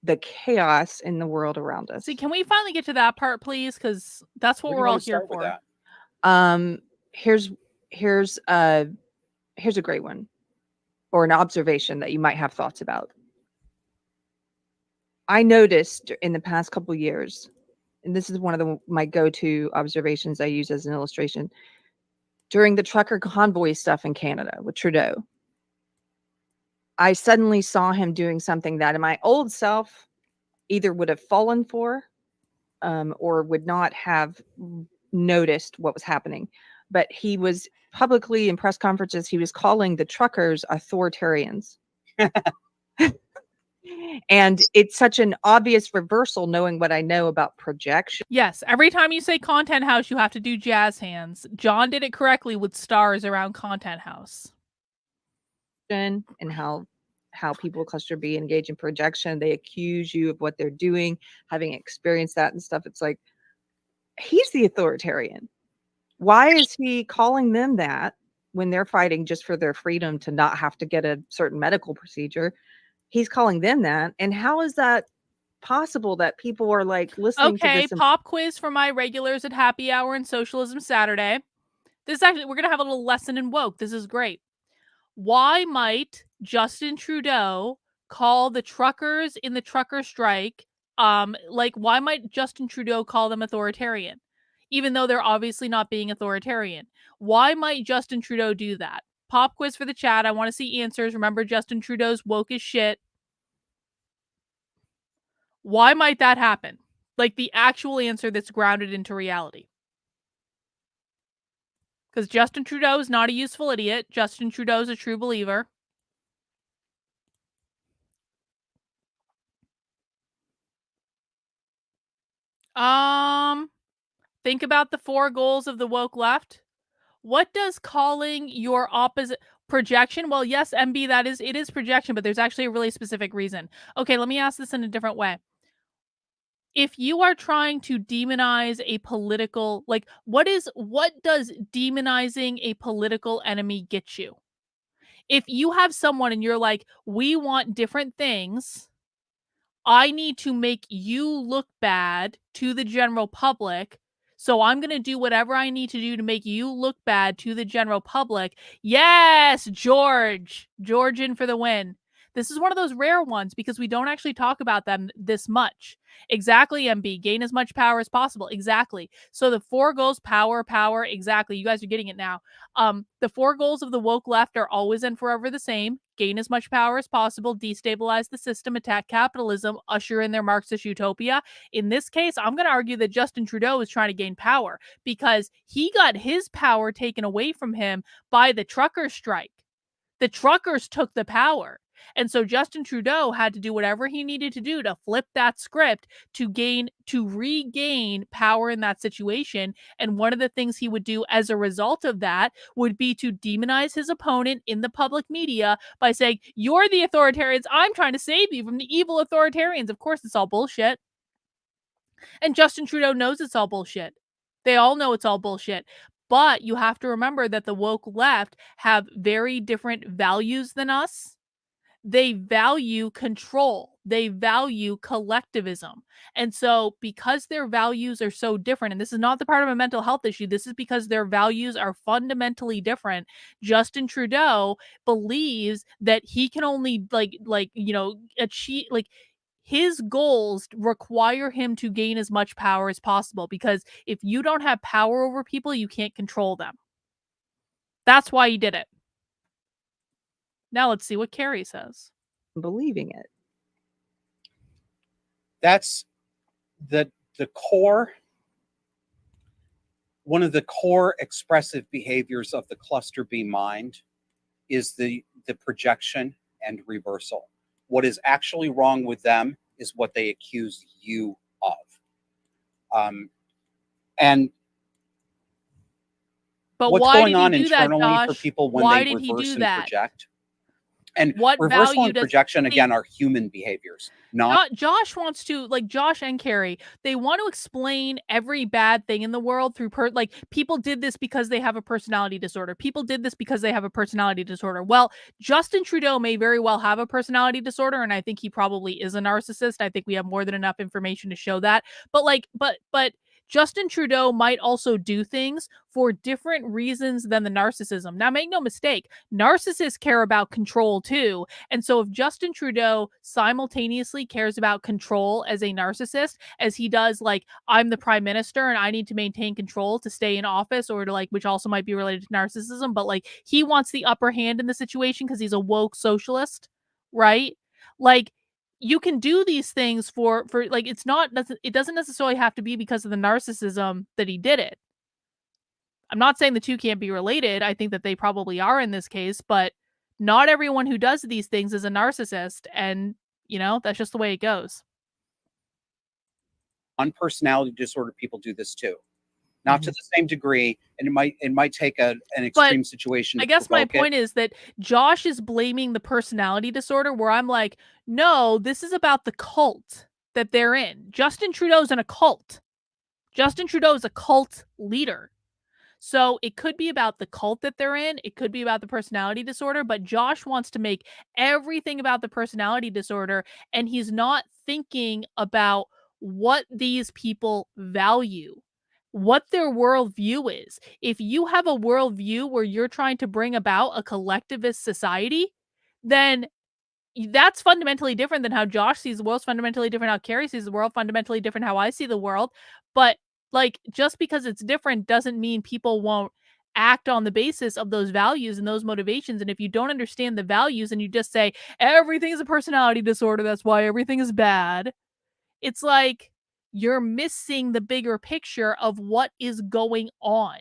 the chaos in the world around us? See, can we finally get to that part, please? Because that's what we're all here for. Here's a great one, or an observation that you might have thoughts about. I noticed in the past couple of years, and this is one of my go-to observations I use as an illustration, during the trucker convoy stuff in Canada with Trudeau, I suddenly saw him doing something that in my old self either would have fallen for or would not have noticed what was happening. But he was publicly in press conferences, he was calling the truckers authoritarians. And it's such an obvious reversal knowing what I know about projection. Yes, every time you say Content House, you have to do jazz hands. John did it correctly with stars around Content House. And how people with cluster B engage in projection. They accuse you of what they're doing, having experienced that and stuff. It's like, he's the authoritarian. Why is he calling them that when they're fighting just for their freedom to not have to get a certain medical procedure? He's calling them that. And how is that possible that people are like listening to this? Pop quiz for my regulars at Happy Hour and Socialism Saturday. This is actually, we're going to have a little lesson in woke. This is great. Why might Justin Trudeau call the truckers in the trucker strike, why might Justin Trudeau call them authoritarian? Even though they're obviously not being authoritarian. Why might Justin Trudeau do that? Pop quiz for the chat. I want to see answers. Remember, Justin Trudeau's woke as shit. Why might that happen? Like the actual answer that's grounded into reality. Because Justin Trudeau is not a useful idiot. Justin Trudeau is a true believer. think about the 4 goals of the woke left. What does calling your opposite projection? Well, yes, MB, it is projection, but there's actually a really specific reason. Okay, let me ask this in a different way. If you are trying to demonize a political, like, what does demonizing a political enemy get you? If you have someone and you're like, we want different things, I need to make you look bad to the general public. So I'm going to do whatever I need to do to make you look bad to the general public. Yes, George. George in for the win. This is one of those rare ones because we don't actually talk about them this much. Exactly, MB. Gain as much power as possible. Exactly. So the 4 goals, power, power. Exactly. You guys are getting it now. The 4 goals of the woke left are always and forever the same. Gain as much power as possible, destabilize the system, attack capitalism, usher in their Marxist utopia. In this case, I'm going to argue that Justin Trudeau is trying to gain power because he got his power taken away from him by the trucker strike. The truckers took the power. And so Justin Trudeau had to do whatever he needed to do to flip that script to regain power in that situation. And one of the things he would do as a result of that would be to demonize his opponent in the public media by saying, "You're the authoritarians. I'm trying to save you from the evil authoritarians." Of course, it's all bullshit. And Justin Trudeau knows it's all bullshit. They all know it's all bullshit. But you have to remember that the woke left have very different values than us. They value control. They value collectivism. And so because their values are so different, and this is not the part of a mental health issue, this is because their values are fundamentally different. Justin Trudeau believes that he can only achieve his goals require him to gain as much power as possible because if you don't have power over people, you can't control them. That's why he did it. Now let's see what Keri says. Believing it. That's the core. One of the core expressive behaviors of the cluster B mind is the projection and reversal. What is actually wrong with them is what they accuse you of. And but what's why going did he on do internally that, for Josh? people when Why they did he reverse do and that? project? And What reversal value and does projection, again, are human behaviors. Not Josh wants to, like Josh and Keri, they want to explain every bad thing in the world through like people did this because they have a personality disorder. People did this because they have a personality disorder. Well, Justin Trudeau may very well have a personality disorder, and I think he probably is a narcissist. I think we have more than enough information to show that. But Justin Trudeau might also do things for different reasons than the narcissism. Now, make no mistake, narcissists care about control too. And so if Justin Trudeau simultaneously cares about control as a narcissist, as he does, like, I'm the prime minister and I need to maintain control to stay in office, or to, like, which also might be related to narcissism, but like he wants the upper hand in the situation because he's a woke socialist, right? Like, you can do these things for like, it doesn't necessarily have to be because of the narcissism that he did it. I'm not saying the two can't be related. I think that they probably are in this case, but not everyone who does these things is a narcissist, and that's just the way it goes. on personality disorder people do this too. Not to the same degree, and it might take an extreme situation to I guess my provoke it. point is that Josh is blaming the personality disorder, where I'm like, no, this is about the cult that they're in. Justin Trudeau's in a cult. Justin Trudeau is a cult leader. So it could be about the cult that they're in. It could be about the personality disorder, but Josh wants to make everything about the personality disorder, and he's not thinking about what these people value, what their worldview is. If you have a worldview where you're trying to bring about a collectivist society, then that's fundamentally different than how Josh sees the world. It's fundamentally different how Keri sees the world. Fundamentally different how I see the world. But like, just because it's different doesn't mean people won't act on the basis of those values and those motivations. And if you don't understand the values and you just say everything is a personality disorder, that's why everything is bad, it's like you're missing the bigger picture of what is going on.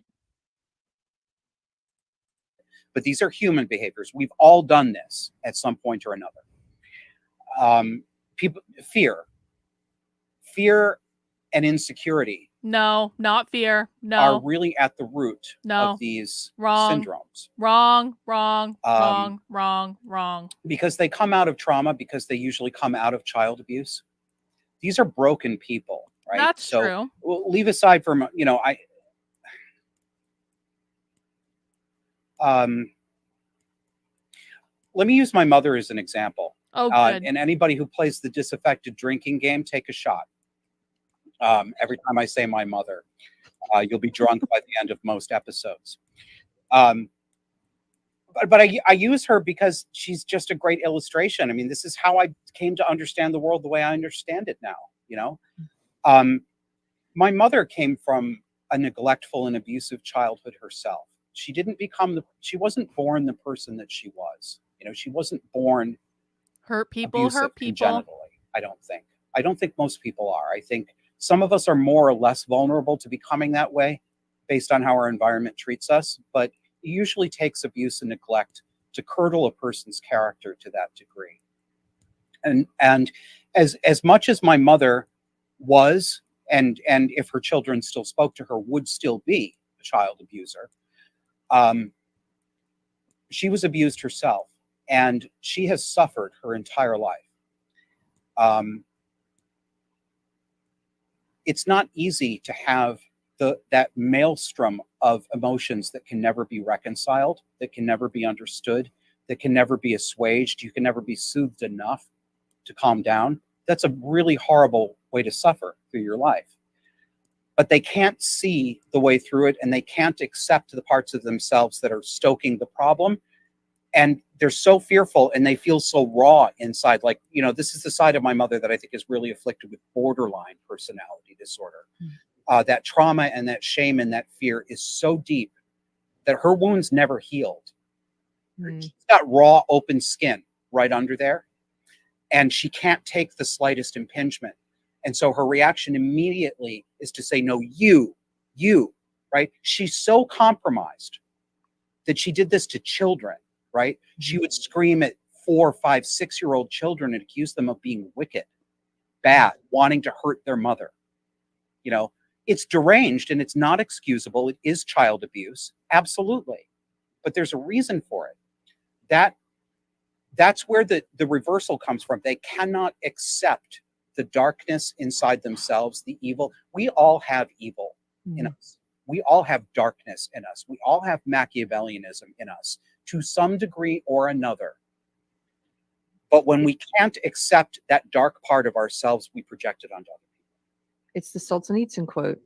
But these are human behaviors. We've all done this at some point or another. Fear and insecurity No, not fear. are No, really at the root of no. these Wrong. syndromes. Wrong, wrong, Um, wrong, wrong, wrong. because they come out of trauma, because they usually come out of child abuse. These are broken people, right? That's So true. leave aside from, um, let me use my mother as an example. Oh, good. And anybody who plays the disaffected drinking game, take a shot. Every time I say my mother, you'll be drunk by the end of most episodes. Um, but I use her because she's just a great illustration. I mean, this is how I came to understand the world the way I understand it now. You know, um, my mother came from a neglectful and abusive childhood herself. She wasn't born the person that she was. You know, she wasn't born Hurt people, abusive hurt people. congenitally. I don't think. I don't think most people are. I think some of us are more or less vulnerable to becoming that way based on how our environment treats us. But it usually takes abuse and neglect to curdle a person's character to that degree. And as much as my mother was, and if her children still spoke to her, would still be a child abuser, um, she was abused herself, and she has suffered her entire life. Um, it's not easy to have that maelstrom of emotions that can never be reconciled, that can never be understood, that can never be assuaged. You can never be soothed enough to calm down. That's a really horrible way to suffer through your life. But they can't see the way through it, and they can't accept the parts of themselves that are stoking the problem. And they're so fearful, and they feel so raw inside. Like, this is the side of my mother that I think is really afflicted with borderline personality disorder. That trauma and that shame and that fear is so deep that her wounds never healed. She's got raw, open skin right under there, and she can't take the slightest impingement. And so her reaction immediately is to say, no, you, right? She's so compromised that she did this to children, right? She would scream at 4, 5, 6-year-old children and accuse them of being wicked, bad, wanting to hurt their mother. It's deranged and it's not excusable. It is child abuse, absolutely. But there's a reason for it. That's where the reversal comes from. They cannot accept the darkness inside themselves, the evil. We all have evil in us. We all have darkness in us. We all have Machiavellianism in us to some degree or another. But when we can't accept that dark part of ourselves, we project it onto other people. It's the Solzhenitsyn quote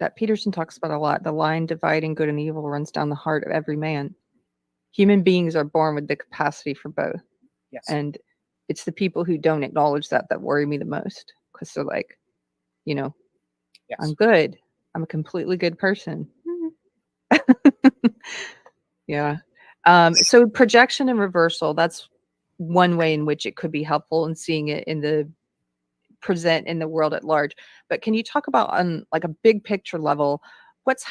that Peterson talks about a lot. The line dividing good and evil runs down the heart of every man. Human beings are born with the capacity for both. Yes. And it's the people who don't acknowledge that worry me the most, because they're like, yes. I'm good. I'm a completely good person. Yeah. So projection and reversal, that's one way in which it could be helpful in seeing it in the present in the world at large. But can you talk about on like a big picture level, what's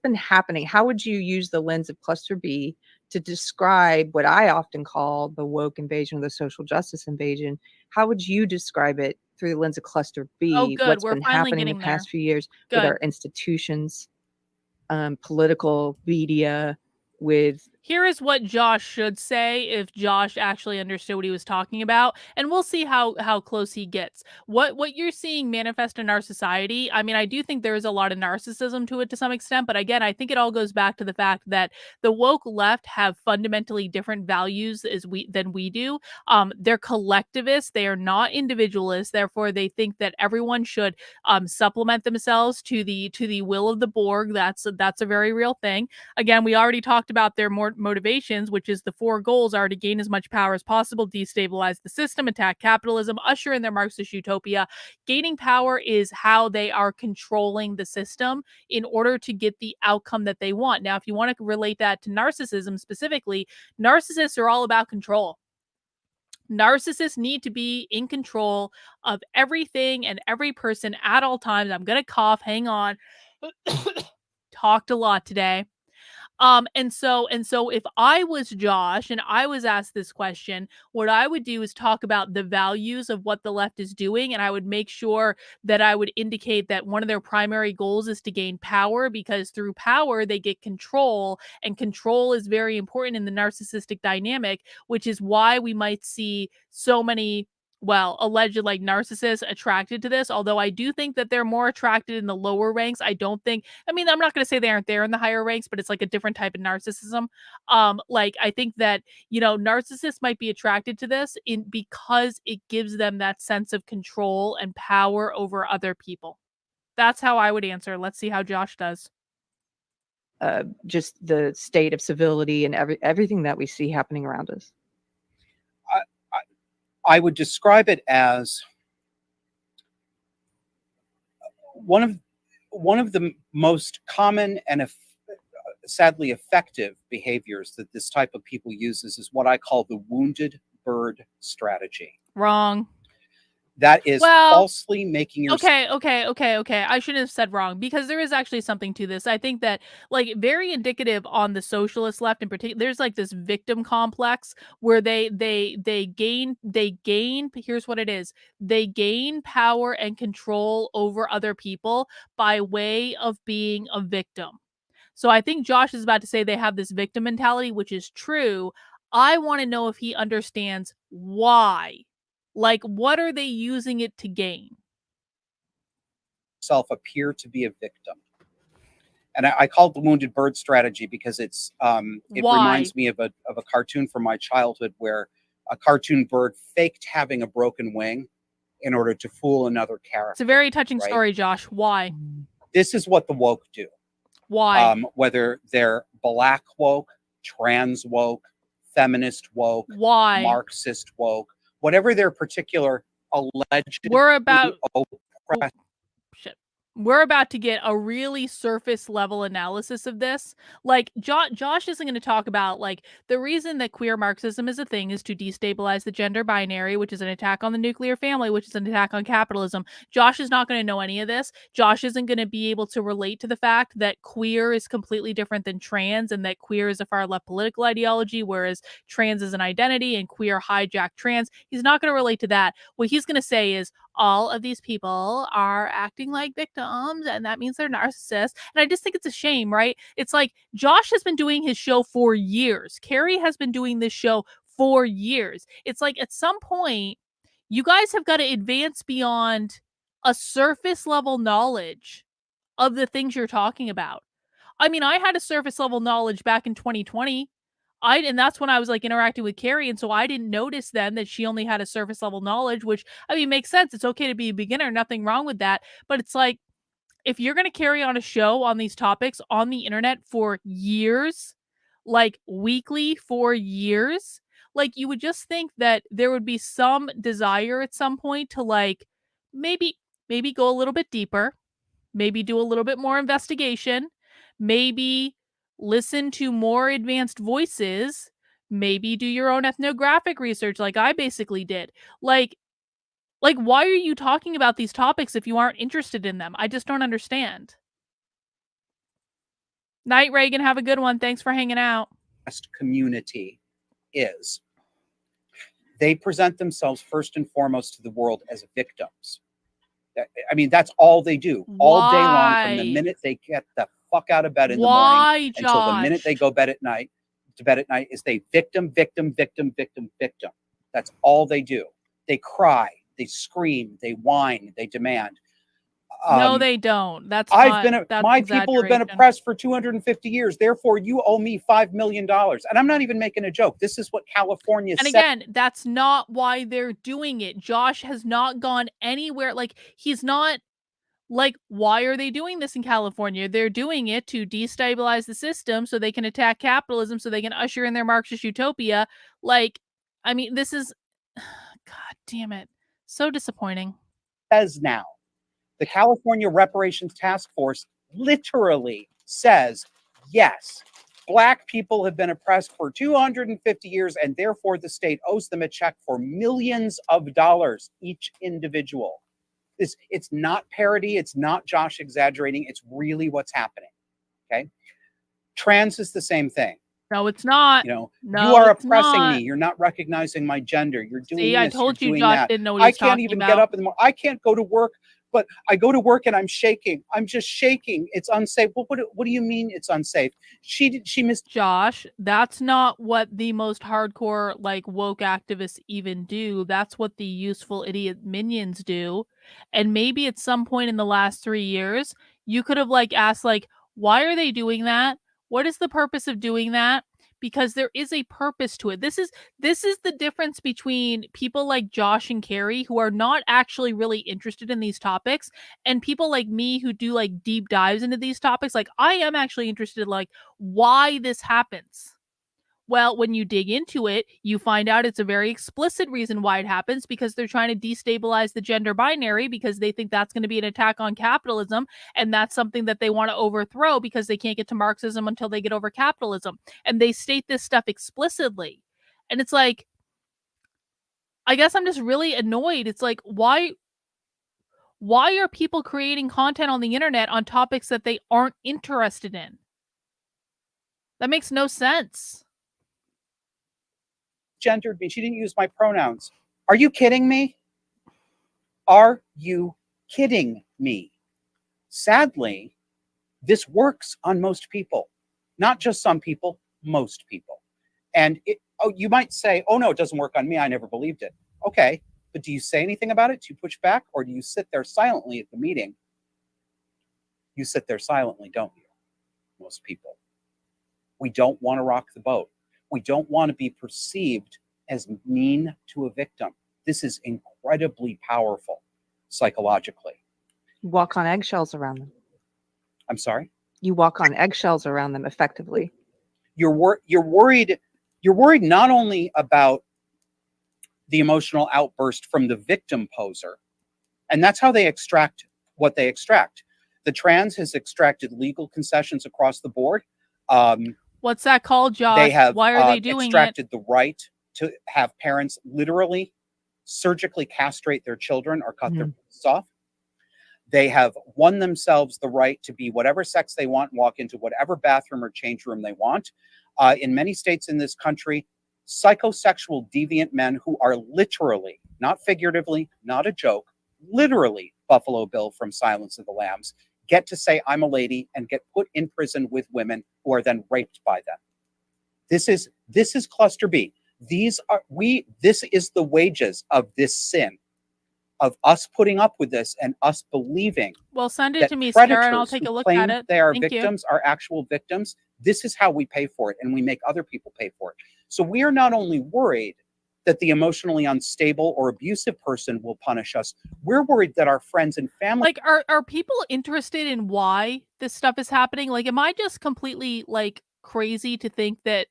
been happening? How would you use the lens of cluster B to describe what I often call the woke invasion or the social justice invasion? How would you describe it through the lens of cluster B? Oh, good. What's We're been finally happening in getting the past there. few years Good. with our institutions, political media, with Here is what Josh should say if Josh actually understood what he was talking about, and we'll see how close he gets. What you're seeing manifest in our society, I mean, I do think there is a lot of narcissism to it to some extent, but again, I think it all goes back to the fact that the woke left have fundamentally different values than we do. They're collectivists, they are not individualists, therefore they think that everyone should supplement themselves to the will of the Borg. That's a very real thing. Again, we already talked about their motivations, which is the 4 goals are to gain as much power as possible, destabilize the system, attack capitalism, usher in their Marxist utopia. Gaining power is how they are controlling the system in order to get the outcome that they want. Now, if you want to relate that to narcissism specifically, narcissists are all about control. Narcissists need to be in control of everything and every person at all times. I'm going to cough. Hang on. Talked a lot today. And so if I was Josh and I was asked this question, what I would do is talk about the values of what the left is doing, and I would make sure that I would indicate that one of their primary goals is to gain power, because through power they get control, and control is very important in the narcissistic dynamic, which is why we might see so many, well, alleged like narcissists attracted to this. Although I do think that they're more attracted in the lower ranks. I don't think, I mean, I'm not going to say they aren't there in the higher ranks, but it's like a different type of narcissism. Like I think that, narcissists might be attracted to this in because it gives them that sense of control and power over other people. That's how I would answer. Let's see how Josh does. Just the state of civility and everything that we see happening around us. I would describe it as one of the most common and sadly effective behaviors that this type of people uses is what I call the wounded bird strategy. Wrong. That is falsely making yourself. Okay. I shouldn't have said wrong, because there is actually something to this. I think that, like, very indicative on the socialist left in particular, there's like this victim complex where they gain, here's what it is. They gain power and control over other people by way of being a victim. So I think Josh is about to say they have this victim mentality, which is true. I want to know if he understands why. Like, what are they using it to gain? Self appear to be a victim. And I call it the wounded bird strategy because it reminds me of a cartoon from my childhood where a cartoon bird faked having a broken wing in order to fool another character. It's a very touching story, Josh. Why? This is what the woke do. Why? Whether they're black woke, trans woke, feminist woke, why? Marxist woke, whatever their particular alleged we're about to get a really surface level analysis of this. Like, Josh isn't going to talk about, like, the reason that queer Marxism is a thing is to destabilize the gender binary, which is an attack on the nuclear family, which is an attack on capitalism. Josh is not going to know any of this. Josh isn't going to be able to relate to the fact that queer is completely different than trans, and that queer is a far left political ideology, whereas trans is an identity and queer hijacked trans. He's not going to relate to that. What he's going to say is, all of these people are acting like victims, and that means they're narcissists. And I just think it's a shame, right? It's like Josh has been doing his show for years. Keri has been doing this show for years. It's like at some point, you guys have got to advance beyond a surface level knowledge of the things you're talking about. I mean, I had a surface level knowledge back in 2020. And that's when I was like interacting with Keri, and so I didn't notice then that she only had a surface level knowledge, which, I mean, makes sense. It's okay to be a beginner, nothing wrong with that. But it's like, if you're going to carry on a show on these topics on the internet for years, like weekly for years, like, you would just think that there would be some desire at some point to, like, maybe go a little bit deeper, maybe do a little bit more investigation, maybe listen to more advanced voices, maybe do your own ethnographic research like I basically did. Like why are you talking about these topics if you aren't interested in them? I just don't understand. Night, Reagan. Have a good one. Thanks for hanging out. Community is they present themselves first and foremost to the world as victims. I mean, that's all they do all day long from the minute they get the fuck out of bed in the morning until the minute they go to bed at night is they victim. That's all they do. They cry, they scream, they whine, they demand. No, they don't. My people have been oppressed for 250 years. Therefore, you owe me $5 million. And I'm not even making a joke. This is what California said. And again, that's not why they're doing it. Josh has not gone anywhere. Like, he's not, like, why are they doing this in California? They're doing it to destabilize the system so they can attack capitalism, so they can usher in their Marxist utopia. Like, I mean, this is, God damn it. So disappointing. Says now. The California Reparations Task Force literally says, yes, Black people have been oppressed for 250 years, and therefore the state owes them a check for millions of dollars each individual. It's not parody. It's not Josh exaggerating. It's really what's happening. Okay. Trans is the same thing. No, it's not. You know, you No, are it's oppressing me. not. You're not recognizing my gender. You're doing See, I this. You're told you doing Josh that. didn't know what he I was can't talking even about. get up in the morning. I can't go to work, but I go to work and I'm shaking. I'm just shaking. It's unsafe. Well, what do you mean it's unsafe? She missed. Josh, that's not what the most hardcore, like, woke activists even do. That's what the useful idiot minions do. And maybe at some point in the last 3 years, you could have, like, asked, like, why are they doing that? What is the purpose of doing that? Because there is a purpose to it. This is the difference between people like Josh and Keri, who are not actually really interested in these topics, and people like me who do, like, deep dives into these topics. Like, I am actually interested, like, why this happens. Well, when you dig into it, you find out it's a very explicit reason why it happens, because they're trying to destabilize the gender binary, because they think that's going to be an attack on capitalism, and that's something that they want to overthrow because they can't get to Marxism until they get over capitalism. And they state this stuff explicitly. And it's like, I guess I'm just really annoyed. It's like, why are people creating content on the internet on topics that they aren't interested in? That makes no sense. Gendered me. She didn't use my pronouns. Are you kidding me? Are you kidding me? Sadly, this works on most people, not just some people, most people. And you might say, oh no, it doesn't work on me. I never believed it. Okay, but do you say anything about it? Do you push back, or do you sit there silently at the meeting? You sit there silently, don't you? Most people. We don't want to rock the boat. We don't want to be perceived as mean to a victim. This is incredibly powerful psychologically. You walk on eggshells around them. I'm sorry? You walk on eggshells around them effectively. You're worried not only about the emotional outburst from the victim poser, and that's how they extract what they extract. The trans has extracted legal concessions across the board. What's that called, Josh? They have Why are they doing extracted the right to have parents literally surgically castrate their children or cut their breasts off. They have won themselves the right to be whatever sex they want, walk into whatever bathroom or change room they want. In many states in this country, psychosexual deviant men who are literally, not figuratively, not a joke, literally Buffalo Bill from Silence of the Lambs, get to say, I'm a lady, and get put in prison with women who are then raped by them. This is cluster B. This is the wages of this sin, of us putting up with this and us believing. Well, send it to me, Sarah, and I'll take a look at it. They are Thank victims, are actual victims. This is how we pay for it, and we make other people pay for it. So we are not only worried that the emotionally unstable or abusive person will punish us, we're worried that our friends and family. Like, are people interested in why this stuff is happening? Like, am I just completely, like, crazy to think that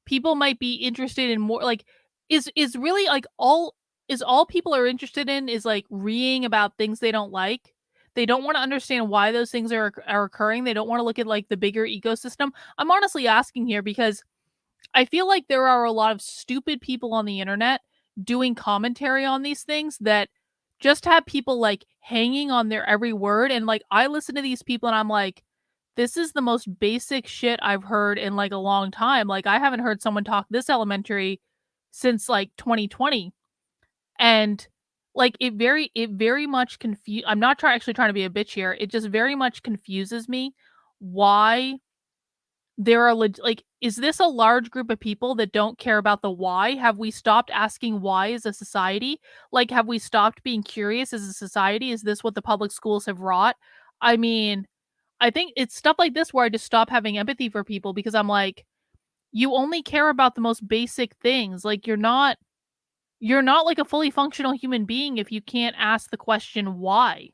people might be interested in more? Like, is really, like, all people are interested in is, like, reading about things they don't like? They don't want to understand why those things are occurring. They don't want to look at, like, the bigger ecosystem. I'm honestly asking here because I feel like there are a lot of stupid people on the internet doing commentary on these things that just have people, like, hanging on their every word. And, like, I listen to these people and I'm like, this is the most basic shit I've heard in, like, a long time. Like, I haven't heard someone talk this elementary since, like, 2020. And, like, it very much I'm not actually trying to be a bitch here. It just very much confuses me why there are like, is this a large group of people that don't care about the why? Have we stopped asking why as a society? Like, have we stopped being curious as a society? Is this what the public schools have wrought? I mean, I think it's stuff like this where I just stop having empathy for people, because I'm like, you only care about the most basic things. Like, you're not like a fully functional human being if you can't ask the question why.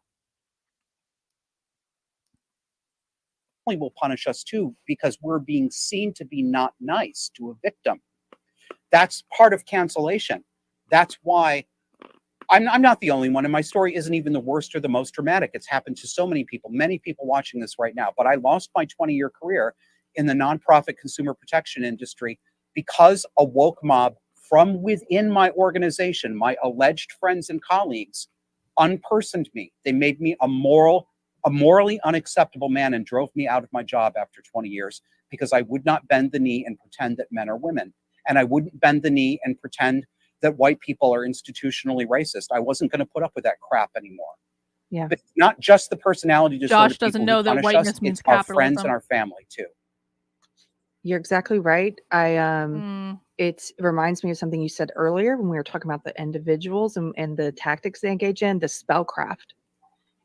Will punish us too, because we're being seen to be not nice to a victim. That's part of cancellation. That's why I'm not the only one, and my story isn't even the worst or the most dramatic. It's happened to so many people watching this right now. But I lost my 20-year career in the nonprofit consumer protection industry because a woke mob from within my organization, my alleged friends and colleagues, unpersoned me. They made me a moral a morally unacceptable man and drove me out of my job after 20 years because I would not bend the knee and pretend that men are women. And I wouldn't bend the knee and pretend that white people are institutionally racist. I wasn't going to put up with that crap anymore. Yeah. But not just the personality disorder Josh doesn't people know who that punish whiteness us, means it's our friends capitalism. and our family too. You're exactly right. It reminds me of something you said earlier when we were talking about the individuals and the tactics they engage in, the spellcraft.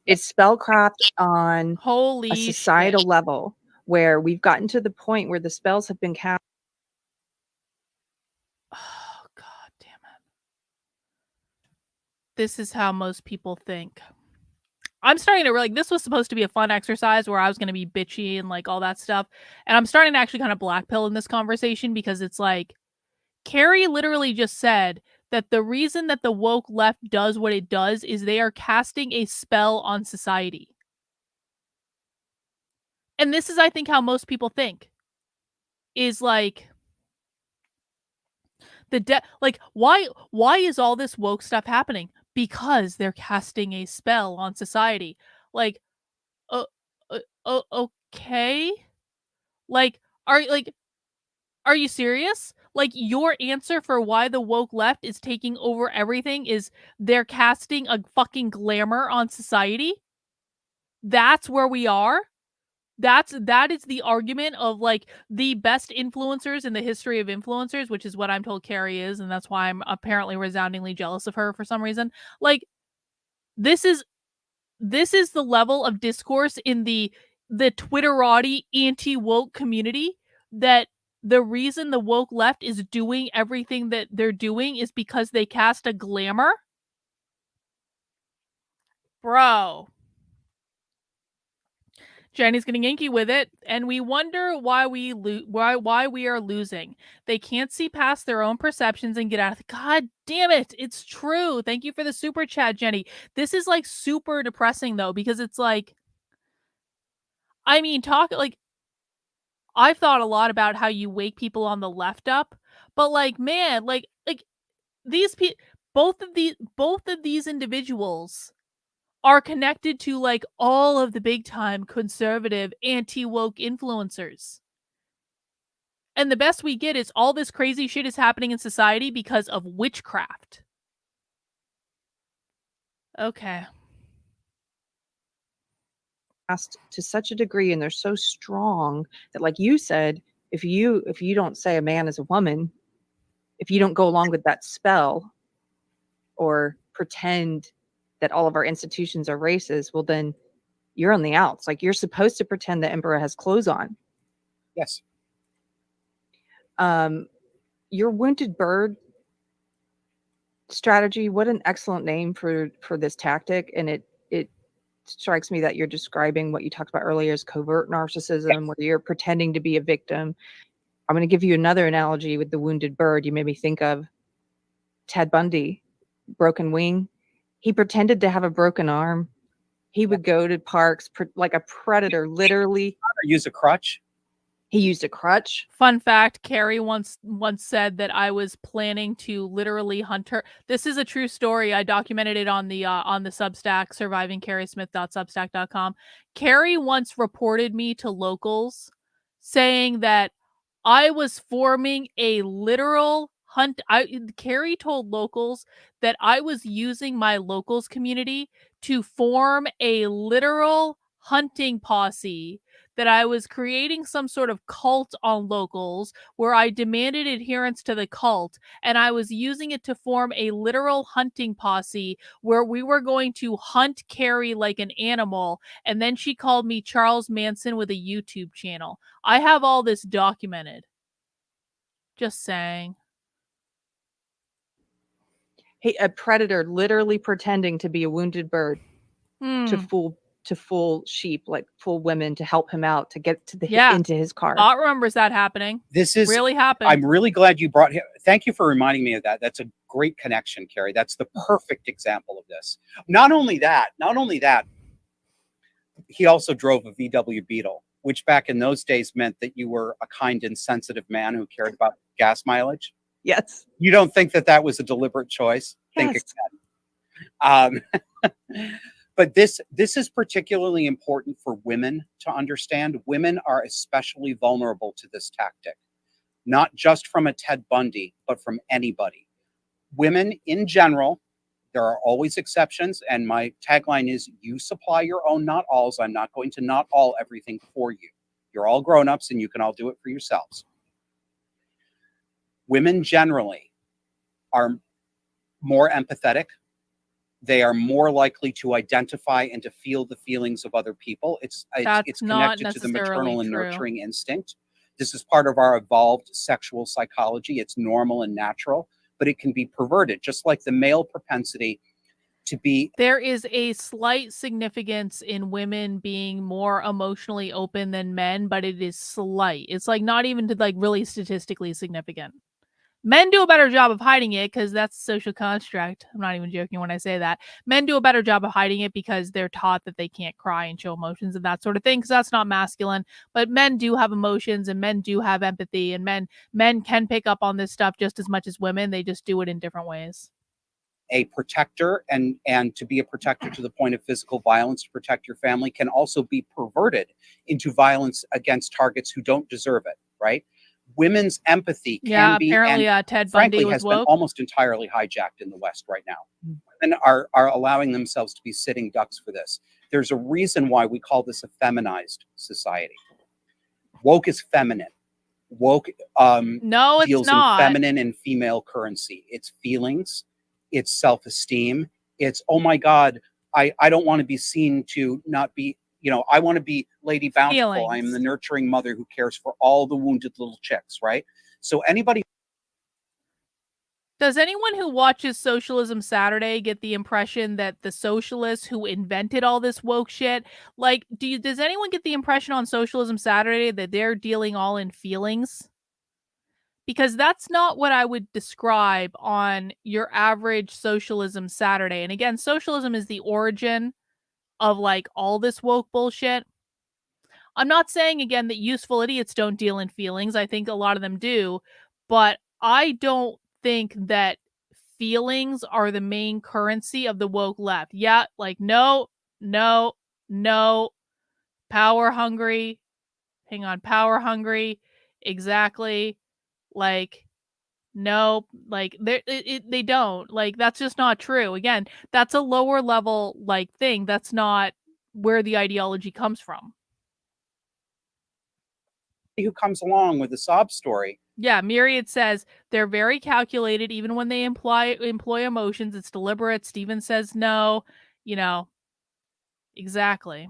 It's spellcraft on Holy a societal shit. level where we've gotten to the point where the spells have been cast. Oh, God damn it. This is how most people think. I'm starting to like, this was supposed to be a fun exercise where I was going to be bitchy and like all that stuff. And I'm starting to actually kind of black pill in this conversation because it's like, Keri literally just said that the reason that the woke left does what it does is they are casting a spell on society. And this is, I think, how most people think. Is like like why is all this woke stuff happening? Because they're casting a spell on society. Like, okay, like are you serious? Like, your answer for why the woke left is taking over everything is they're casting a fucking glamour on society? That's where we are? That is the argument of like the best influencers in the history of influencers, which is what I'm told Keri is, and that's why I'm apparently resoundingly jealous of her for some reason. Like, this is the level of discourse in the Twitterati anti-woke community, that the reason the woke left is doing everything that they're doing is because they cast a glamour? Bro. Jenny's getting inky with it, and we wonder why why we are losing. They can't see past their own perceptions and get out of the. God damn it! It's true. Thank you for the super chat, Jenny. This is like super depressing though, because it's like, I mean, I've thought a lot about how you wake people on the left up, but like, man, like these people, both of these individuals are connected to like all of the big time conservative anti-woke influencers. And the best we get is all this crazy shit is happening in society because of witchcraft. Okay. To such a degree, and they're so strong that, like you said, if you don't say a man is a woman, if you don't go along with that spell or pretend that all of our institutions are racist, well then you're on the outs. Like, you're supposed to pretend the emperor has clothes on. Yes. Your wounded bird strategy, what an excellent name for this tactic. And it strikes me that you're describing what you talked about earlier as covert narcissism, where you're pretending to be a victim. I'm going to give you another analogy with the wounded bird. You made me think of Ted Bundy, broken wing. He pretended to have a broken arm. He would go to parks like a predator, literally. Use a crutch. He used a crutch. Fun fact, Keri once said that I was planning to literally hunt her. This is a true story. I documented it on the Substack, survivingkerismith.substack.com. Keri once reported me to locals saying that I was forming a literal hunt. Keri told locals that I was using my locals community to form a literal hunting posse, that I was creating some sort of cult on locals where I demanded adherence to the cult, and I was using it to form a literal hunting posse where we were going to hunt Keri like an animal, and then she called me Charles Manson with a YouTube channel. I have all this documented. Just saying. Hey, a predator literally pretending to be a wounded bird to fool sheep, like fool women, to help him out, to get to into his car. Bot remembers that happening. This is really happened. I'm really glad you brought him. Thank you for reminding me of that. That's a great connection, Keri. That's the perfect example of this. Not only that, he also drove a VW Beetle, which back in those days meant that you were a kind and sensitive man who cared about gas mileage. Yes. You don't think that was a deliberate choice? Yes. Think again. But this is particularly important for women to understand. Women are especially vulnerable to this tactic, not just from a Ted Bundy, but from anybody. Women in general, there are always exceptions, and my tagline is, you supply your own not alls. I'm not going to not all everything for you. You're all grown-ups and you can all do it for yourselves. Women generally are more empathetic. They are more likely to identify and to feel the feelings of other people. It's not connected to the necessarily maternal and true. nurturing instinct. This is part of our evolved sexual psychology. It's normal and natural, but it can be perverted, just like the male propensity to be. There is a slight significance in women being more emotionally open than men, but it is slight. It's like not even to like really statistically significant. Men do a better job of hiding it because that's a social construct. I'm not even joking when I say that. Men do a better job of hiding it because they're taught that they can't cry and show emotions and that sort of thing, because that's not masculine. But men do have emotions and men do have empathy, and men can pick up on this stuff just as much as women. They just do it in different ways. A protector, and to be a protector to the point of physical violence to protect your family, can also be perverted into violence against targets who don't deserve it, right? Women's empathy can be, apparently and Ted frankly Bundy was has been woke. almost entirely hijacked in the West right now. Women are allowing themselves to be sitting ducks for this. There's a reason why we call this a feminized society. Woke is feminine. Woke No, it's deals not. in feminine and female currency. It's feelings, it's self-esteem, it's, oh my God, I don't want to be seen to not be, I want to be Lady Bountiful. Feelings. I am the nurturing mother who cares for all the wounded little chicks, right? So anybody. Does anyone who watches Socialism Saturday get the impression that the socialists who invented all this woke shit, like, does anyone get the impression on Socialism Saturday that they're dealing all in feelings? Because that's not what I would describe on your average Socialism Saturday. And again, socialism is the origin of like all this woke bullshit. I'm not saying again that useful idiots don't deal in feelings. I think a lot of them do, but I don't think that feelings are the main currency of the woke left. Yeah, like no, power hungry. Hang on, power hungry. Exactly. Like no, like they don't. Like that's just not true. Again, that's a lower level like thing. That's not where the ideology comes from. Who comes along with a sob story. Yeah, Myriad says they're very calculated even when they employ emotions. It's deliberate. Steven says no. Exactly.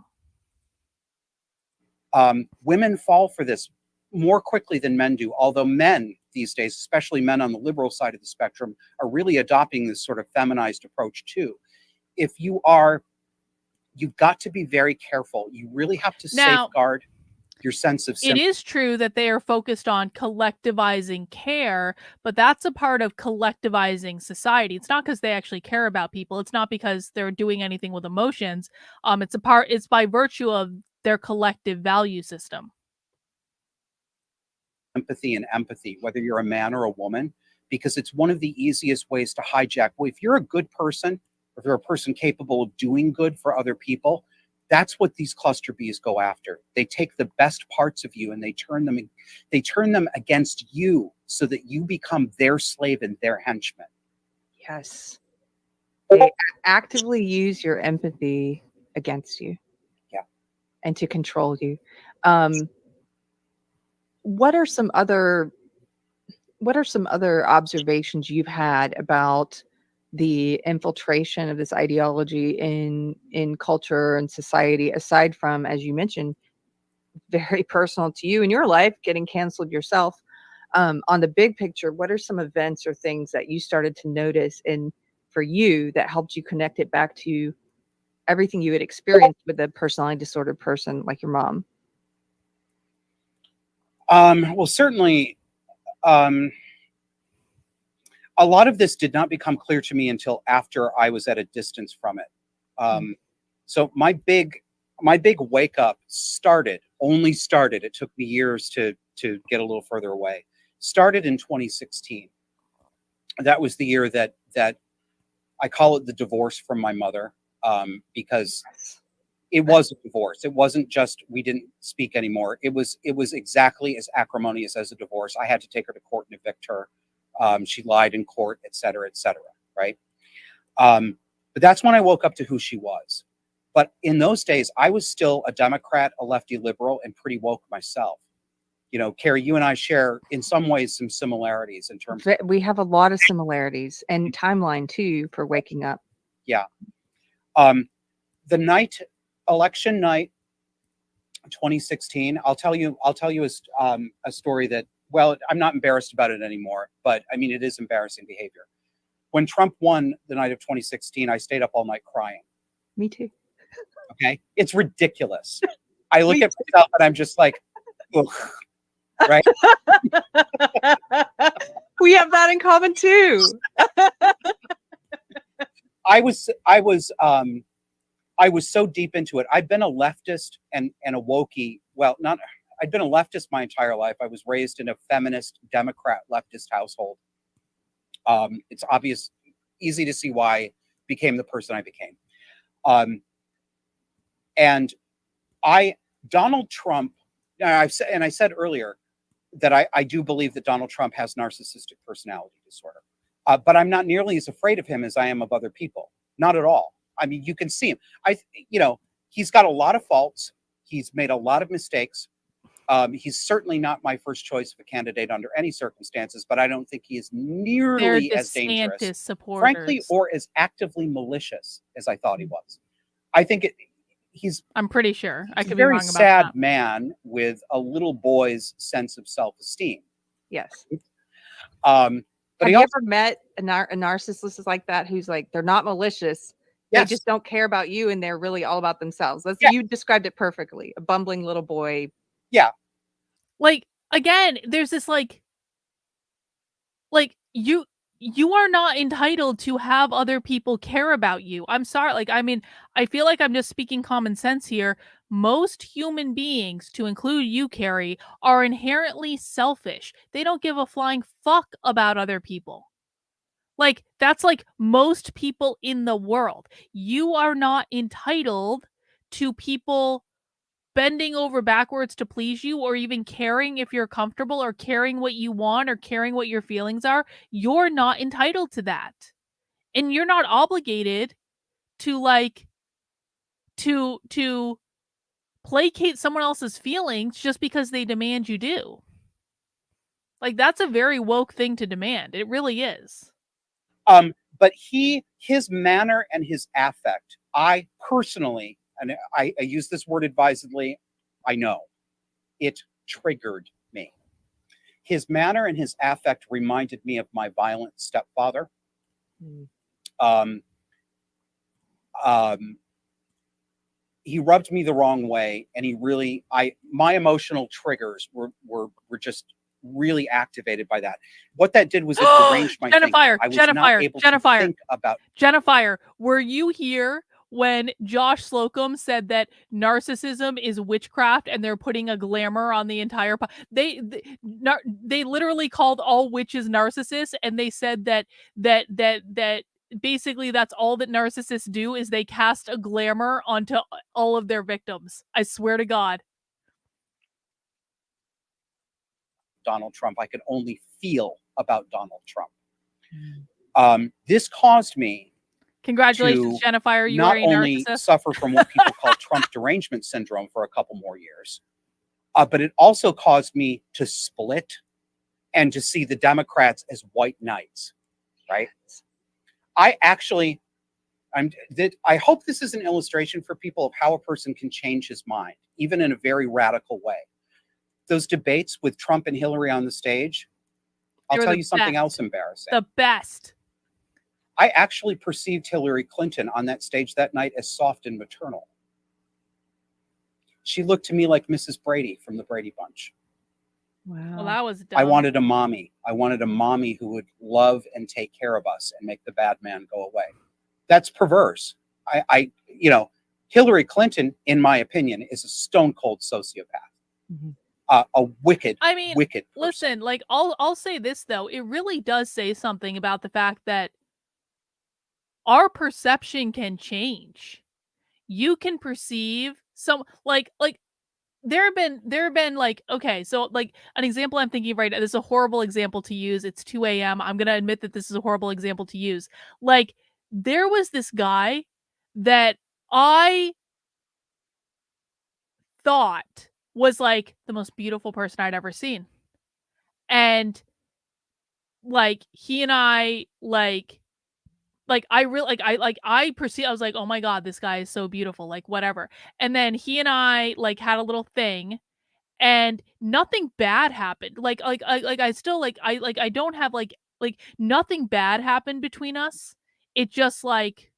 Women fall for this more quickly than men do, although men these days, especially men on the liberal side of the spectrum, are really adopting this sort of feminized approach too. If you've got to be very careful. You really have to safeguard your sense of sympathy. It is true that they are focused on collectivizing care, but that's a part of collectivizing society. It's not because they actually care about people. It's not because they're doing anything with emotions. It's by virtue of their collective value system. Sympathy and empathy, whether you're a man or a woman, because it's one of the easiest ways to hijack. Well, if you're a good person, if you're a person capable of doing good for other people, that's what these cluster bees go after. They take the best parts of you and they turn them against you so that you become their slave and their henchman. Yes. They actively use your empathy against you. Yeah. And to control you. What are some other observations you've had about the infiltration of this ideology in culture and society, aside from, as you mentioned, very personal to you in your life, getting canceled yourself? On the big picture, what are some events or things that you started to notice for you that helped you connect it back to everything you had experienced with a personality disordered person like your mom? Well, certainly, a lot of this did not become clear to me until after I was at a distance from it. So my big wake up only started. It took me years to get a little further away. Started in 2016. That was the year that I call it the divorce from my mother. because it was a divorce. It wasn't just we didn't speak anymore. It was exactly as acrimonious as a divorce. I had to take her to court and evict her. She lied in court, et cetera, right? But that's when I woke up to who she was. But in those days, I was still a Democrat, a lefty liberal, and pretty woke myself. You know, Keri, you and I share in some ways some similarities in terms of, We have a lot of similarities and timeline too for waking up. yeah. The election night 2016, I'll tell you a story that, well, I'm not embarrassed about it anymore, but I mean, it is embarrassing behavior. When Trump won the night of 2016, I stayed up all night crying. Me too. Okay. It's ridiculous. I look at myself and I'm just like, ugh, right? We have that in common too. I was so deep into it. I've been a leftist and a wokey. Well, I'd been a leftist my entire life. I was raised in a feminist, Democrat, leftist household. It's easy to see why I became the person I became. And Donald Trump, I said earlier that I do believe that Donald Trump has narcissistic personality disorder. But I'm not nearly as afraid of him as I am of other people. Not at all. I mean, you can see him. He's got a lot of faults. He's made a lot of mistakes. He's certainly not my first choice of a candidate under any circumstances, but I don't think he is nearly as dangerous, frankly, or as actively malicious as I thought he was. I think I'm pretty sure. I could be wrong about that. Very sad man with a little boy's sense of self-esteem. Yes. But have you ever met a narcissist like that who's like, they're not malicious, yes, they just don't care about you and they're really all about themselves? You described it perfectly. A bumbling little boy. Yeah. Like, again, there's this like you are not entitled to have other people care about you. I'm sorry. Like, I mean, I feel like I'm just speaking common sense here. Most human beings, to include you, Keri, are inherently selfish. They don't give a flying fuck about other people. Like, that's like most people in the world. You are not entitled to people bending over backwards to please you, or even caring if you're comfortable, or caring what you want, or caring what your feelings are. You're not entitled to that. And you're not obligated to to placate someone else's feelings just because they demand you do. Like, that's a very woke thing to demand. It really is. But his manner and his affect, I personally, and I use this word advisedly, I know, it triggered me. His manner and his affect reminded me of my violent stepfather. He rubbed me the wrong way, and my emotional triggers were just really activated by that. What that did was it deranged my thinking. I was not able to think about. Jennifer, were you here when Josh Slocum said that narcissism is witchcraft and they're putting a glamour on the entire they literally called all witches narcissists, and they said that basically that's all that narcissists do is they cast a glamour onto all of their victims. I swear to God. Donald Trump, I could only feel about Donald Trump. This caused me, congratulations, Jennifer, you not are a only narcissist. Suffer from what people call Trump derangement syndrome for a couple more years, but it also caused me to split and to see the Democrats as white knights, right? I hope this is an illustration for people of how a person can change his mind, even in a very radical way. Those debates with Trump and Hillary on the stage, I'll tell you something else embarrassing. The best. I actually perceived Hillary Clinton on that stage that night as soft and maternal. She looked to me like Mrs. Brady from the Brady Bunch. Wow. Well, that was dumb. I wanted a mommy. I wanted a mommy who would love and take care of us and make the bad man go away. That's perverse. Hillary Clinton, in my opinion, is a stone cold sociopath. Mm-hmm. A wicked, wicked person. Listen, like, I'll say this though, it really does say something about the fact that our perception can change. You can perceive some like there have been like, okay, so like an example I'm thinking of right now, this is a horrible example to use. It's 2 a.m. I'm gonna admit that this is a horrible example to use. Like, there was this guy that I thought was like the most beautiful person I'd ever seen. And like he and I I really I perceive I was like, "Oh my god, this guy is so beautiful," like whatever. And then he and I like had a little thing and nothing bad happened. I still I don't have nothing bad happened between us. It just like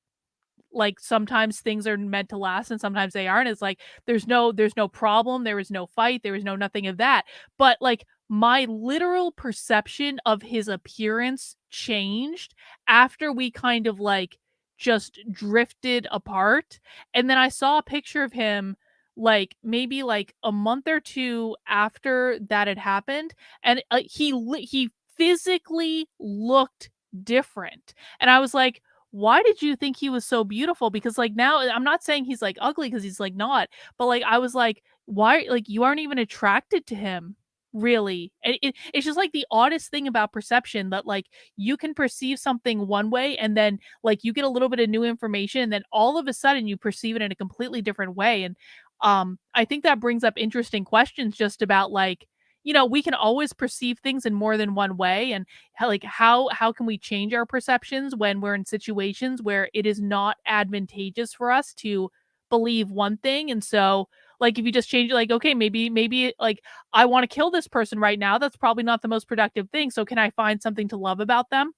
sometimes things are meant to last and sometimes they aren't. It's like there's no problem, there was no fight, there was no nothing of that. But like my literal perception of his appearance changed after we kind of like just drifted apart. And then I saw a picture of him like maybe like a month or two after that had happened, and he physically looked different. And I was like, why did you think he was so beautiful? Because like now I'm not saying he's like ugly because he's like not, but like I was like, why like you aren't even attracted to him really? And it's just like the oddest thing about perception that like you can perceive something one way and then like you get a little bit of new information and then all of a sudden you perceive it in a completely different way. And I think that brings up interesting questions just about like, you know, we can always perceive things in more than one way, and how can we change our perceptions when we're in situations where it is not advantageous for us to believe one thing. And so like if you just change it, like okay, maybe like I want to kill this person right now, that's probably not the most productive thing, so can I find something to love about them?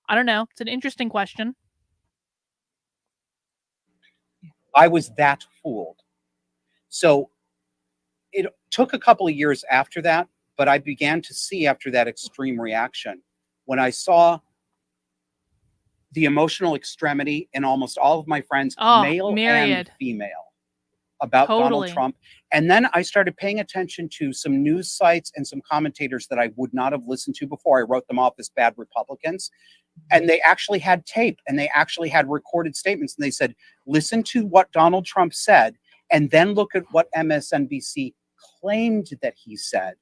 I don't know, it's an interesting question. I was that fooled. So it took a couple of years after that, but I began to see after that extreme reaction, when I saw the emotional extremity in almost all of my friends, Oh, male and myriad. female, about Donald Totally. Trump. And then I started paying attention to some news sites and some commentators that I would not have listened to before. I wrote them off as bad Republicans. And they actually had tape and they actually had recorded statements. And they said, listen to what Donald Trump said, and then look at what MSNBC claimed that he said,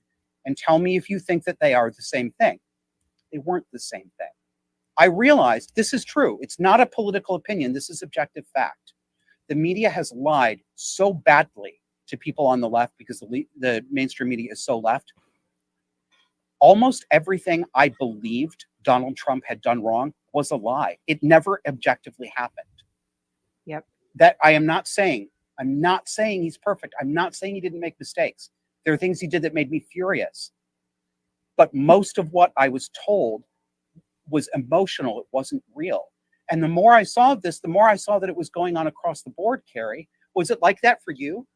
and tell me if you think that they are the same thing. They weren't the same thing. I realized this is true. It's not a political opinion. This is objective fact. The media has lied so badly to people on the left because the mainstream media is so left. Almost everything I believed Donald Trump had done wrong was a lie. It never objectively happened. Yep. That I'm not saying he's perfect. I'm not saying he didn't make mistakes. There are things he did that made me furious. But most of what I was told was emotional. It wasn't real. And the more I saw of this, the more I saw that it was going on across the board, Keri. Was it like that for you?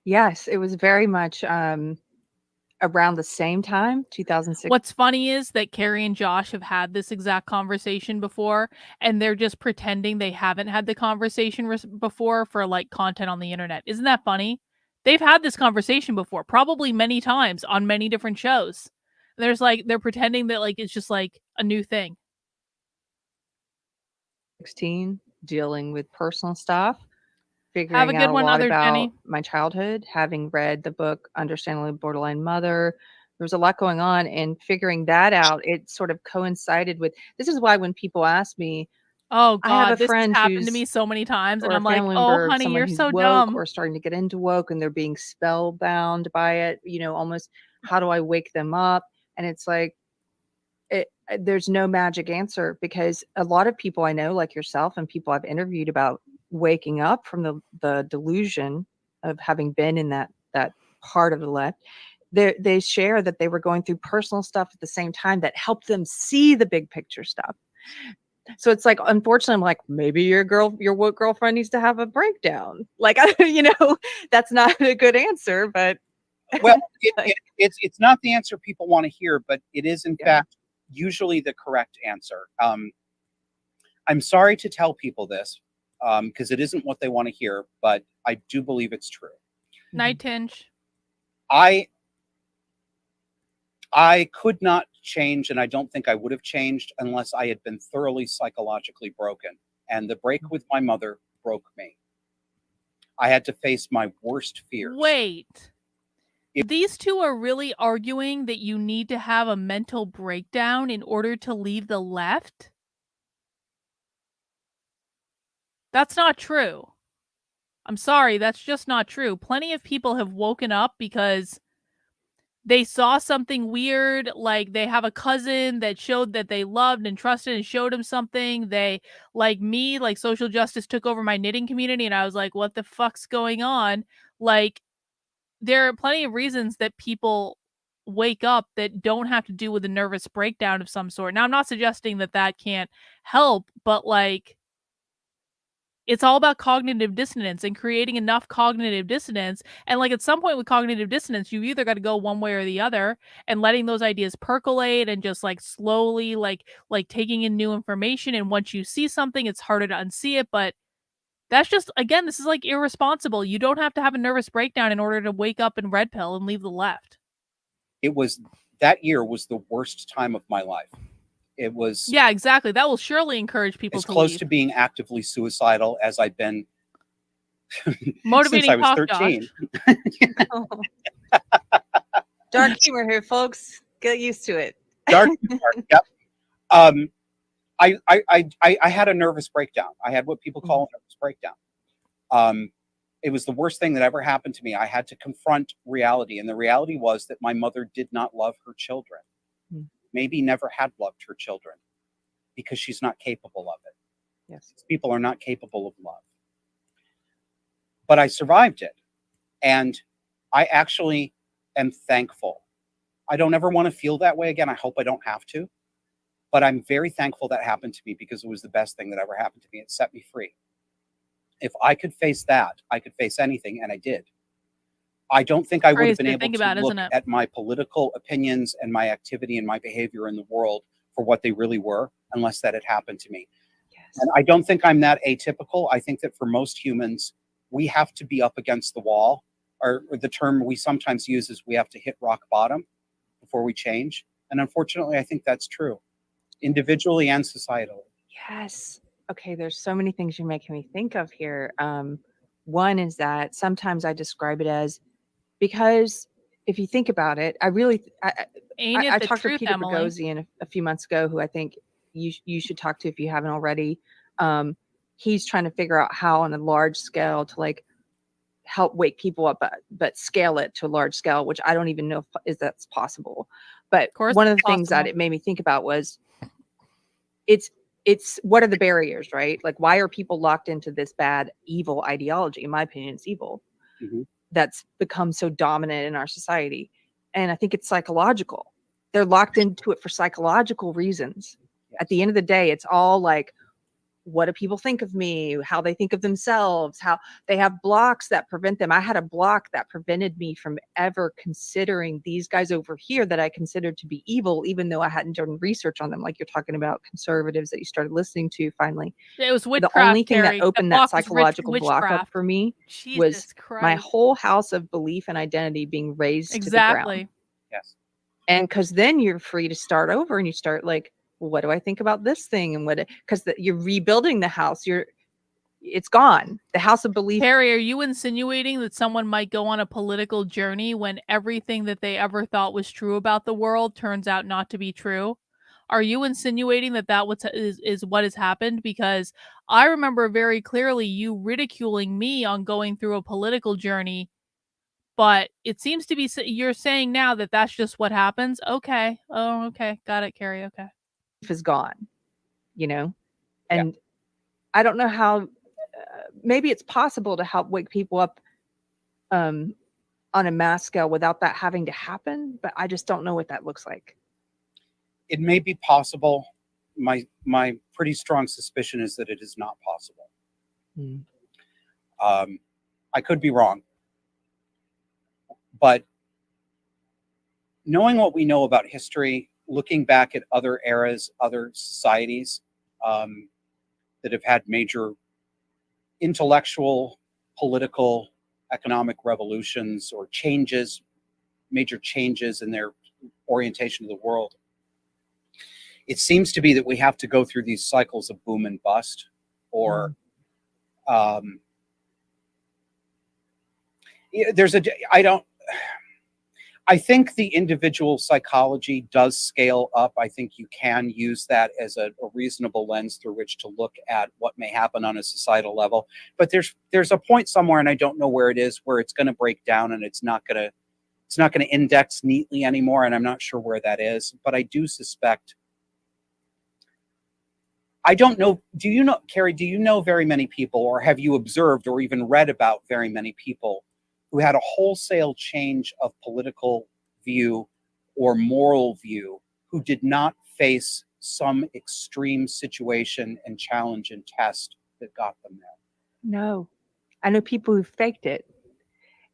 Yes, it was very much around the same time, 2006. What's funny is that Keri and Josh have had this exact conversation before, and they're just pretending they haven't had the conversation before for like content on the internet. Isn't that funny? They've had this conversation before, probably many times on many different shows. There's like they're pretending that like it's just like a new thing. 16, dealing with personal stuff, Have a figuring good out a one, lot other about Jenny. my childhood, having read the book Understanding the Borderline Mother. There was a lot going on, and figuring that out, it sort of coincided with this is why when people ask me, Oh I have a god, this has friend happened to who's me so many times and or a I'm like, family "Oh, member of honey, someone you're who's so woke dumb." or starting to get into woke and they're being spellbound by it, almost how do I wake them up? And it's like there's no magic answer because a lot of people I know, like yourself, and people I've interviewed about waking up from the delusion of having been in that part of the left, they share that they were going through personal stuff at the same time that helped them see the big picture stuff. So it's like, unfortunately, I'm like, maybe your woke girlfriend needs to have a breakdown. Like, that's not a good answer, but Well, like, it's not the answer people want to hear, but it is in yeah. fact usually the correct answer. I'm sorry to tell people this because it isn't what they want to hear, but I do believe it's true. Night Tinge. I I could not change, and I don't think I would have changed unless I had been thoroughly psychologically broken. And the break with my mother broke me. I had to face my worst fears. Wait. These two are really arguing that you need to have a mental breakdown in order to leave the left? That's not true. I'm sorry, that's just not true. Plenty of people have woken up because they saw something weird, like they have a cousin that showed that they loved and trusted and showed them something. They, like me, like social justice took over my knitting community and I was like, what the fuck's going on? Like, there are plenty of reasons that people wake up that don't have to do with a nervous breakdown of some sort. Now, I'm not suggesting that that can't help, but like, it's all about cognitive dissonance and creating enough cognitive dissonance. And like at some point with cognitive dissonance, you either got to go one way or the other and letting those ideas percolate and just like slowly like taking in new information. And once you see something, it's harder to unsee it. But that's just, again, this is like irresponsible. You don't have to have a nervous breakdown in order to wake up and red pill and leave the left. It was, that year was the worst time of my life. It was, yeah, exactly. That will surely encourage people as to close leave. to being actively suicidal as I've been Motivating since I was talk, 13. Dark humor here, folks. Get used to it. Dark, yep. I had a nervous breakdown. I had what people call a nervous breakdown. It was the worst thing that ever happened to me. I had to confront reality, and the reality was that my mother did not love her children. Maybe never had loved her children because she's not capable of it. Yes. People are not capable of love. But I survived it, and I actually am thankful. I don't ever want to feel that way again. I hope I don't have to. But I'm very thankful that happened to me because it was the best thing that ever happened to me. It set me free. If I could face that, I could face anything, and I did. I don't think I would have been able to look at my political opinions and my activity and my behavior in the world for what they really were unless that had happened to me. Yes. And I don't think I'm that atypical. I think that for most humans, we have to be up against the wall, or the term we sometimes use is we have to hit rock bottom before we change. And unfortunately, I think that's true, individually and societally. Yes. Okay, there's so many things you're making me think of here. One is that sometimes I describe it as, because if you think about it, I talked to Peter Boghossian a few months ago, who I think you should talk to if you haven't already. He's trying to figure out how on a large scale to like help wake people up, but scale it to a large scale, which I don't even know if that's possible. But one of the things that it made me think about was it's what are the barriers, right? Like, why are people locked into this bad, evil ideology? In my opinion, it's evil. That's become so dominant in our society. And I think it's psychological. They're locked into it for psychological reasons. At the end of the day, it's all like, what do people think of me? How they think of themselves, how they have blocks that prevent them. I had a block that prevented me from ever considering these guys over here that I considered to be evil, even though I hadn't done research on them. Like you're talking about conservatives that you started listening to finally. It was witchcraft. The only thing Keri. that opened that psychological block up for me was my whole house of belief and identity being razed to the ground. Yes. And because then you're free to start over and you start like, what do I think about this thing? And because you're rebuilding the house, it's gone. The house of belief. Keri, are you insinuating that someone might go on a political journey when everything that they ever thought was true about the world turns out not to be true? Are you insinuating that is what has happened? Because I remember very clearly you ridiculing me on going through a political journey, but it seems to be you're saying now that that's just what happens. Okay. Oh, okay. Got it, Keri. Okay. Is gone, and I don't know how. Maybe it's possible to help wake people up on a mass scale without that having to happen, but I just don't know what that looks like. It may be possible. My pretty strong suspicion is that it is not possible. I could be wrong, but knowing what we know about history, looking back at other eras, other societies that have had major intellectual, political, economic revolutions or changes, major changes in their orientation of the world. It seems to be that we have to go through these cycles of boom and bust, or there's a, I think the individual psychology does scale up. I think you can use that as a reasonable lens through which to look at what may happen on a societal level. But there's a point somewhere, and I don't know where it is, where it's going to break down and it's not going to index neatly anymore. And I'm not sure where that is, but I do suspect. I don't know. Do you know, Keri, do you know very many people, or have you observed or even read about very many people who had a wholesale change of political view or moral view, who did not face some extreme situation and challenge and test that got them there? No. I know people who faked it.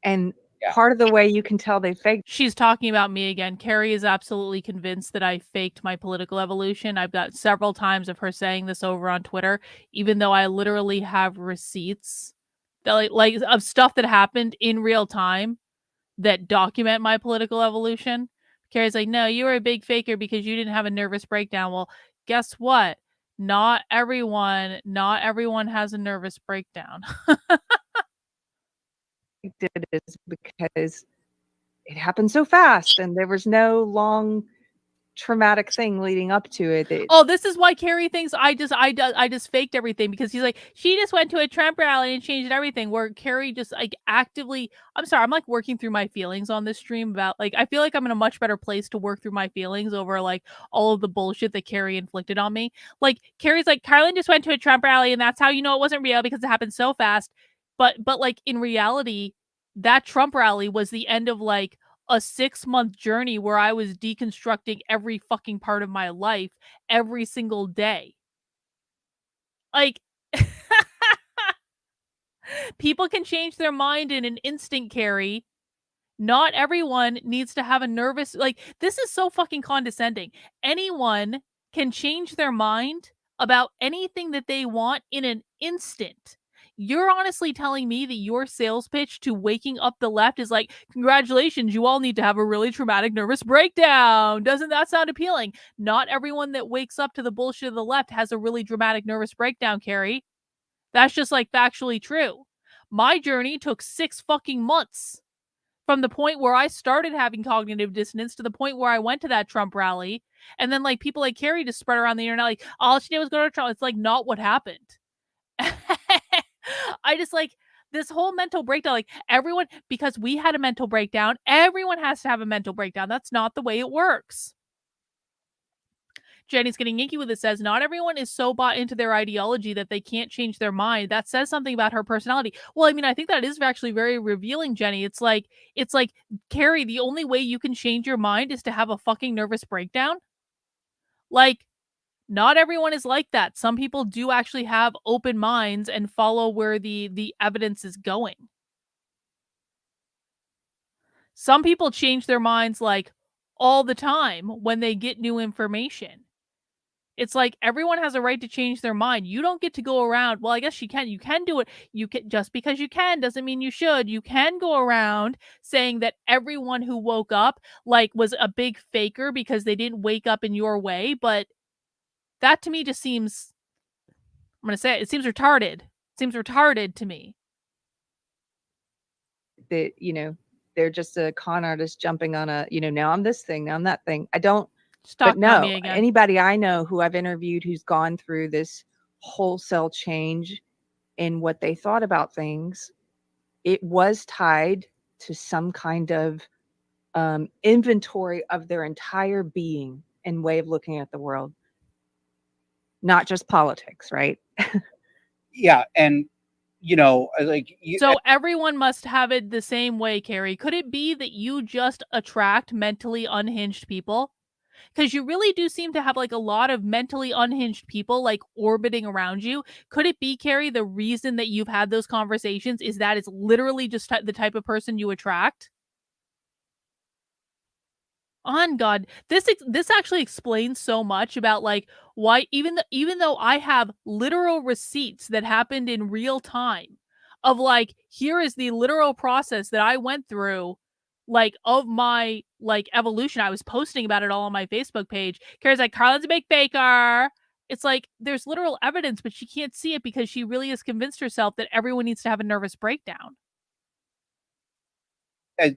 And part of the way you can tell they faked. She's talking about me again. Keri is absolutely convinced that I faked my political evolution. I've got several times of her saying this over on Twitter, even though I literally have receipts that like of stuff that happened in real time that document my political evolution. Keri's like, no, you were a big faker because you didn't have a nervous breakdown. Well, guess what? Not everyone has a nervous breakdown. Did is because it happened so fast and there was no long traumatic thing leading up to it. Oh, this is why Keri thinks I just faked everything, because he's like, she just went to a Trump rally and changed everything, where Keri just like actively, I'm sorry, I'm like working through my feelings on this stream about, like, I feel like I'm in a much better place to work through my feelings over like all of the bullshit that Keri inflicted on me. Like, Keri's like, Carlin just went to a Trump rally and that's how you know it wasn't real, because it happened so fast. But like in reality, that Trump rally was the end of like a 6-month journey where I was deconstructing every fucking part of my life every single day. Like, people can change their mind in an instant, Keri. Not everyone needs to have a nervous, like, this is so fucking condescending. Anyone can change their mind about anything that they want in an instant. You're honestly telling me that your sales pitch to waking up the left is like, congratulations, you all need to have a really traumatic nervous breakdown. Doesn't that sound appealing? Not everyone that wakes up to the bullshit of the left has a really dramatic nervous breakdown, Keri. That's just like factually true. My journey took 6 fucking months. From the point where I started having cognitive dissonance to the point where I went to that Trump rally. And then like people like Keri just spread around the internet like, all she did was go to Trump. It's like not what happened. I just like this whole mental breakdown, like everyone, because we had a mental breakdown, everyone has to have a mental breakdown. That's not the way it works. Jenny's getting yanky with it, says, not everyone is so bought into their ideology that they can't change their mind. That says something about her personality. Well, I mean, I think that is actually very revealing, Jenny. It's like, Keri, the only way you can change your mind is to have a fucking nervous breakdown. Like, not everyone is like that. Some people do actually have open minds and follow where the evidence is going. Some people change their minds like all the time when they get new information. It's like everyone has a right to change their mind. You don't get to go around. Well, I guess you can. You can do it. You can, just because you can doesn't mean you should. You can go around saying that everyone who woke up like was a big faker because they didn't wake up in your way, but that to me just seems, I'm going to say it seems retarded. It seems retarded to me. That, they're just a con artist jumping on a, now I'm this thing, now I'm that thing. I don't. But no, anybody I know who I've interviewed who's gone through this wholesale change in what they thought about things, it was tied to some kind of inventory of their entire being and way of looking at the world, not just politics, right? Yeah, and so everyone must have it the same way, Keri. Could it be that you just attract mentally unhinged people? Because you really do seem to have like a lot of mentally unhinged people like orbiting around you. Could it be, Keri, the reason that you've had those conversations is that it's literally just the type of person you attract? On God, this actually explains so much about like why even though I have literal receipts that happened in real time of like, here is the literal process that I went through like, of my, like, evolution. I was posting about it all on my Facebook page. Keri's like, "Carlin's a big faker." It's like, there's literal evidence, but she can't see it because she really has convinced herself that everyone needs to have a nervous breakdown. And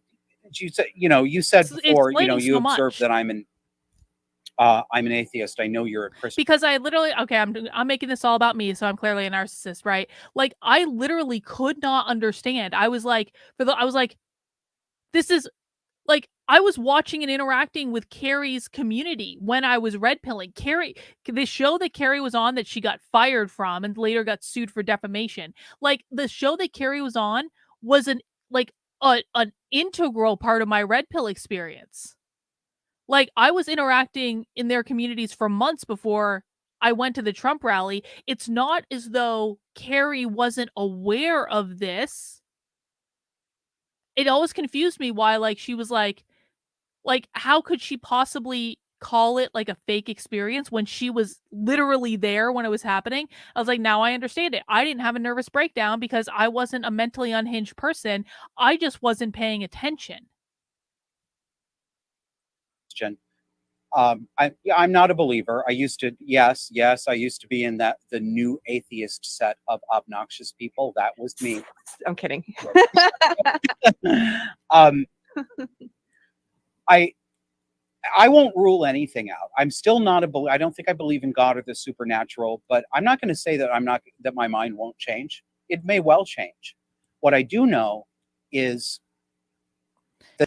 you said, you said It's before, explaining you so observed much. that I'm an atheist. I know you're a Christian. Because I literally, okay, I'm making this all about me, so I'm clearly a narcissist, right? Like, I literally could not understand. I was like, this is like, I was watching and interacting with Keri's community when I was red pilling. Keri, the show that Keri was on that she got fired from and later got sued for defamation. Like, the show that Keri was on was like an integral part of my red pill experience. Like, I was interacting in their communities for months before I went to the Trump rally. It's not as though Keri wasn't aware of this. It always confused me why, like, she was like, how could she possibly call it, like, a fake experience when she was literally there when it was happening? I was like, "Now I understand it. I didn't have a nervous breakdown because I wasn't a mentally unhinged person. I just wasn't paying attention." I'm not a believer. I used to, yes, I used to be in the new atheist set of obnoxious people. That was me. I'm kidding. um, I I won't rule anything out. I'm still not I don't think I believe in God or the supernatural, but I'm not going to say that my mind won't change. It may well change. What I do know is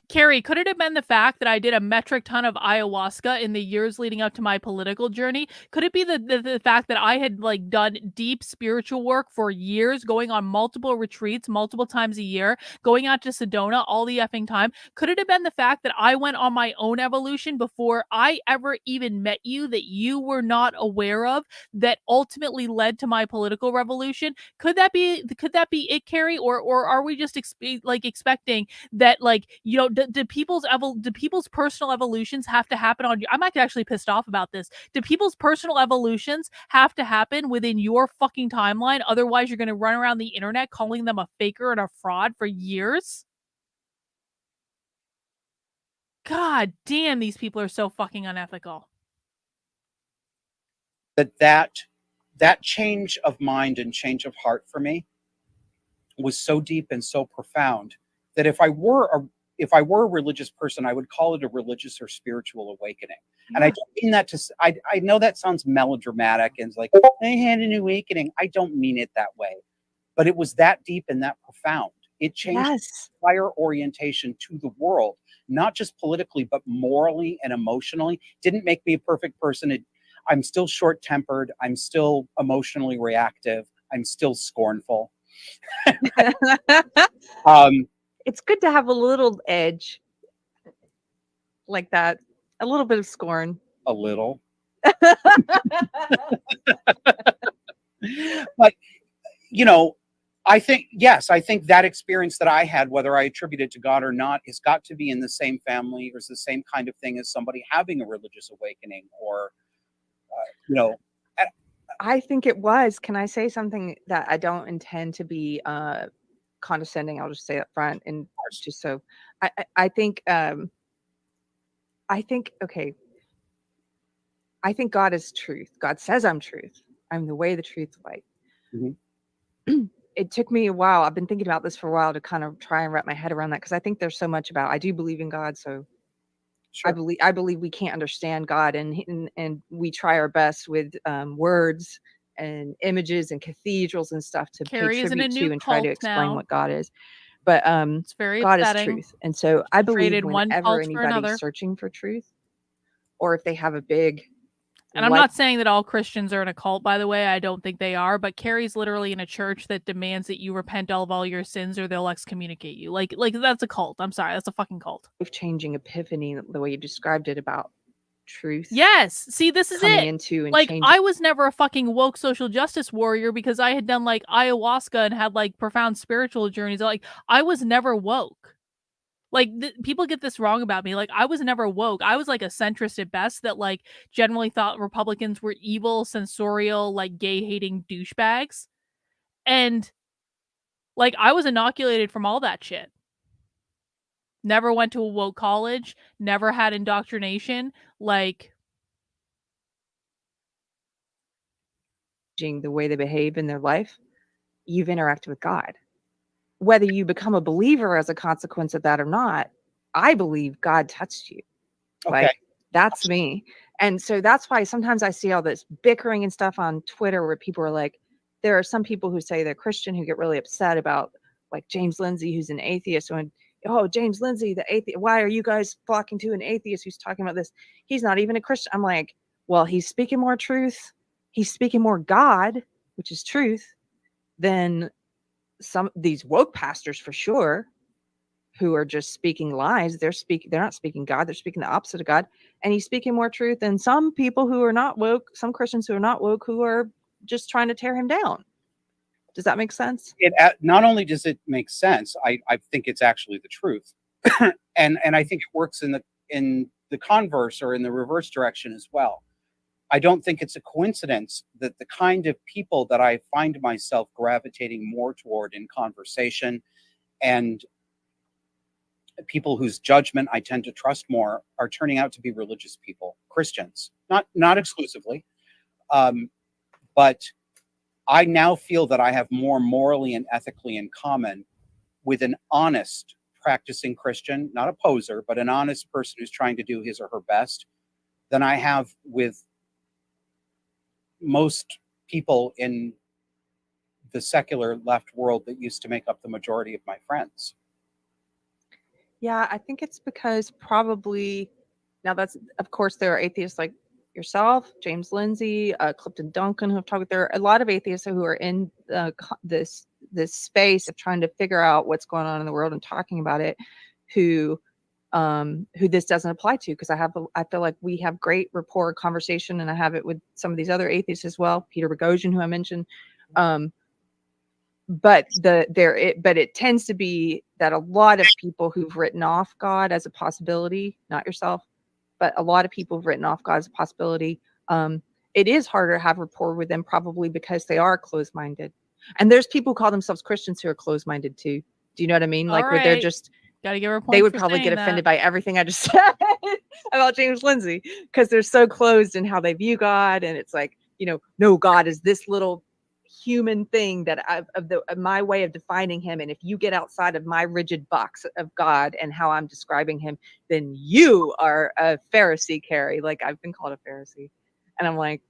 Keri, could it have been the fact that I did a metric ton of ayahuasca in the years leading up to my political journey? Could it be the fact that I had, like, done deep spiritual work for years, going on multiple retreats multiple times a year, going out to Sedona all the effing time? Could it have been the fact that I went on my own evolution before I ever even met you, that you were not aware of, that ultimately led to my political revolution? Could that be it, Keri? Or are we just expecting that, like, do people's personal evolutions have to happen on you? I'm actually pissed off about this. Do people's personal evolutions have to happen within your fucking timeline? Otherwise, you're going to run around the internet calling them a faker and a fraud for years? God damn, these people are so fucking unethical. that change of mind and change of heart for me was so deep and so profound that if I were a religious person, I would call it a religious or spiritual awakening. Yeah. And I don't mean that I know that sounds melodramatic and it's like, I had an awakening. I don't mean it that way. But it was that deep and that profound. It changed entire orientation to the world, not just politically, but morally and emotionally. Didn't make me a perfect person. I'm still short-tempered. I'm still emotionally reactive. I'm still scornful. It's good to have a little edge like that, a little bit of scorn. A little. But, I think that experience that I had, whether I attribute it to God or not, has got to be in the same family or is the same kind of thing as somebody having a religious awakening or, I think it was. Can I say something that I don't intend to be condescending? I'll just say up front, and just so I think okay. I think God is truth. God says I'm truth. I'm the way, the truth, the light. Mm-hmm. It took me a while. I've been thinking about this for a while to kind of try and wrap my head around that, because I think there's so much about. I do believe in God, so sure. I believe we can't understand God, and we try our best with words and images and cathedrals and stuff to Keri pay tribute to and try to explain what God is. But it's very God upsetting. is truth, and so I believe one whenever cult for anybody's another. searching for truth, or if they have a big And I'm not saying that all Christians are in a cult, by the way. I don't think they are. But Keri's literally in a church that demands that you repent of all your sins or they'll excommunicate you. Like that's a cult. I'm sorry. That's a fucking cult. Life-changing epiphany, the way you described it, about truth. Yes. See, this is coming it. into and like, changing. I was never a fucking woke social justice warrior because I had done, like, ayahuasca and had, like, profound spiritual journeys. Like, I was never woke. Like, people get this wrong about me. Like, I was never woke. I was, like, a centrist at best that, like, generally thought Republicans were evil, censorial, like, gay-hating douchebags. And, like, I was inoculated from all that shit. never went to a woke college, never had indoctrination. Like, the way they behave in their life, you've interacted with God. Whether you become a believer as a consequence of that or not, I believe God touched you. Okay. Like, that's me. And so that's why sometimes I see all this bickering and stuff on Twitter where people are like, there are some people who say they're Christian who get really upset about, like, James Lindsay, who's an atheist, and oh, James Lindsay, the atheist, why are you guys flocking to an atheist who's talking about this? He's not even a Christian. I'm like, well, he's speaking more truth. He's speaking more God, which is truth, than some these woke pastors for sure, who are just speaking lies. They're not speaking God, they're speaking the opposite of God. And he's speaking more truth than some people who are not woke, some Christians who are not woke, who are just trying to tear him down. Does that make sense? It not only does it make sense, I think it's actually the truth, and I think it works in the converse, or in the reverse direction as well. I don't think it's a coincidence that the kind of people that I find myself gravitating more toward in conversation, and people whose judgment I tend to trust more, are turning out to be religious people, Christians, not exclusively, but I now feel that I have more morally and ethically in common with an honest practicing Christian, not a poser, but an honest person who's trying to do his or her best, than I have with most people in the secular left world that used to make up the majority of my friends. Yeah, I think it's because probably, now that's, of course, there are atheists like yourself, James Lindsay, Clifton Duncan, who have talked. There are a lot of atheists who are in this space of trying to figure out what's going on in the world and talking about it, who this doesn't apply to, because I feel like we have great rapport conversation, and I have it with some of these other atheists as well, Peter Boghossian, who I mentioned. But it tends to be that a lot of people who've written off God as a possibility, not yourself, but a lot of people have written off God as a possibility. It is harder to have rapport with them, probably because they are closed-minded. And there's people who call themselves Christians who are closed-minded too. Do you know what I mean? Like, where they're just, gotta give her a point. They would probably get offended by everything I just said about James Lindsay, because they're so closed in how they view God. And it's like, no, God is this little human thing that of my way of defining him, and if you get outside of my rigid box of God and how I'm describing him, then you are a Pharisee, Keri. Like, I've been called a Pharisee, and I'm like,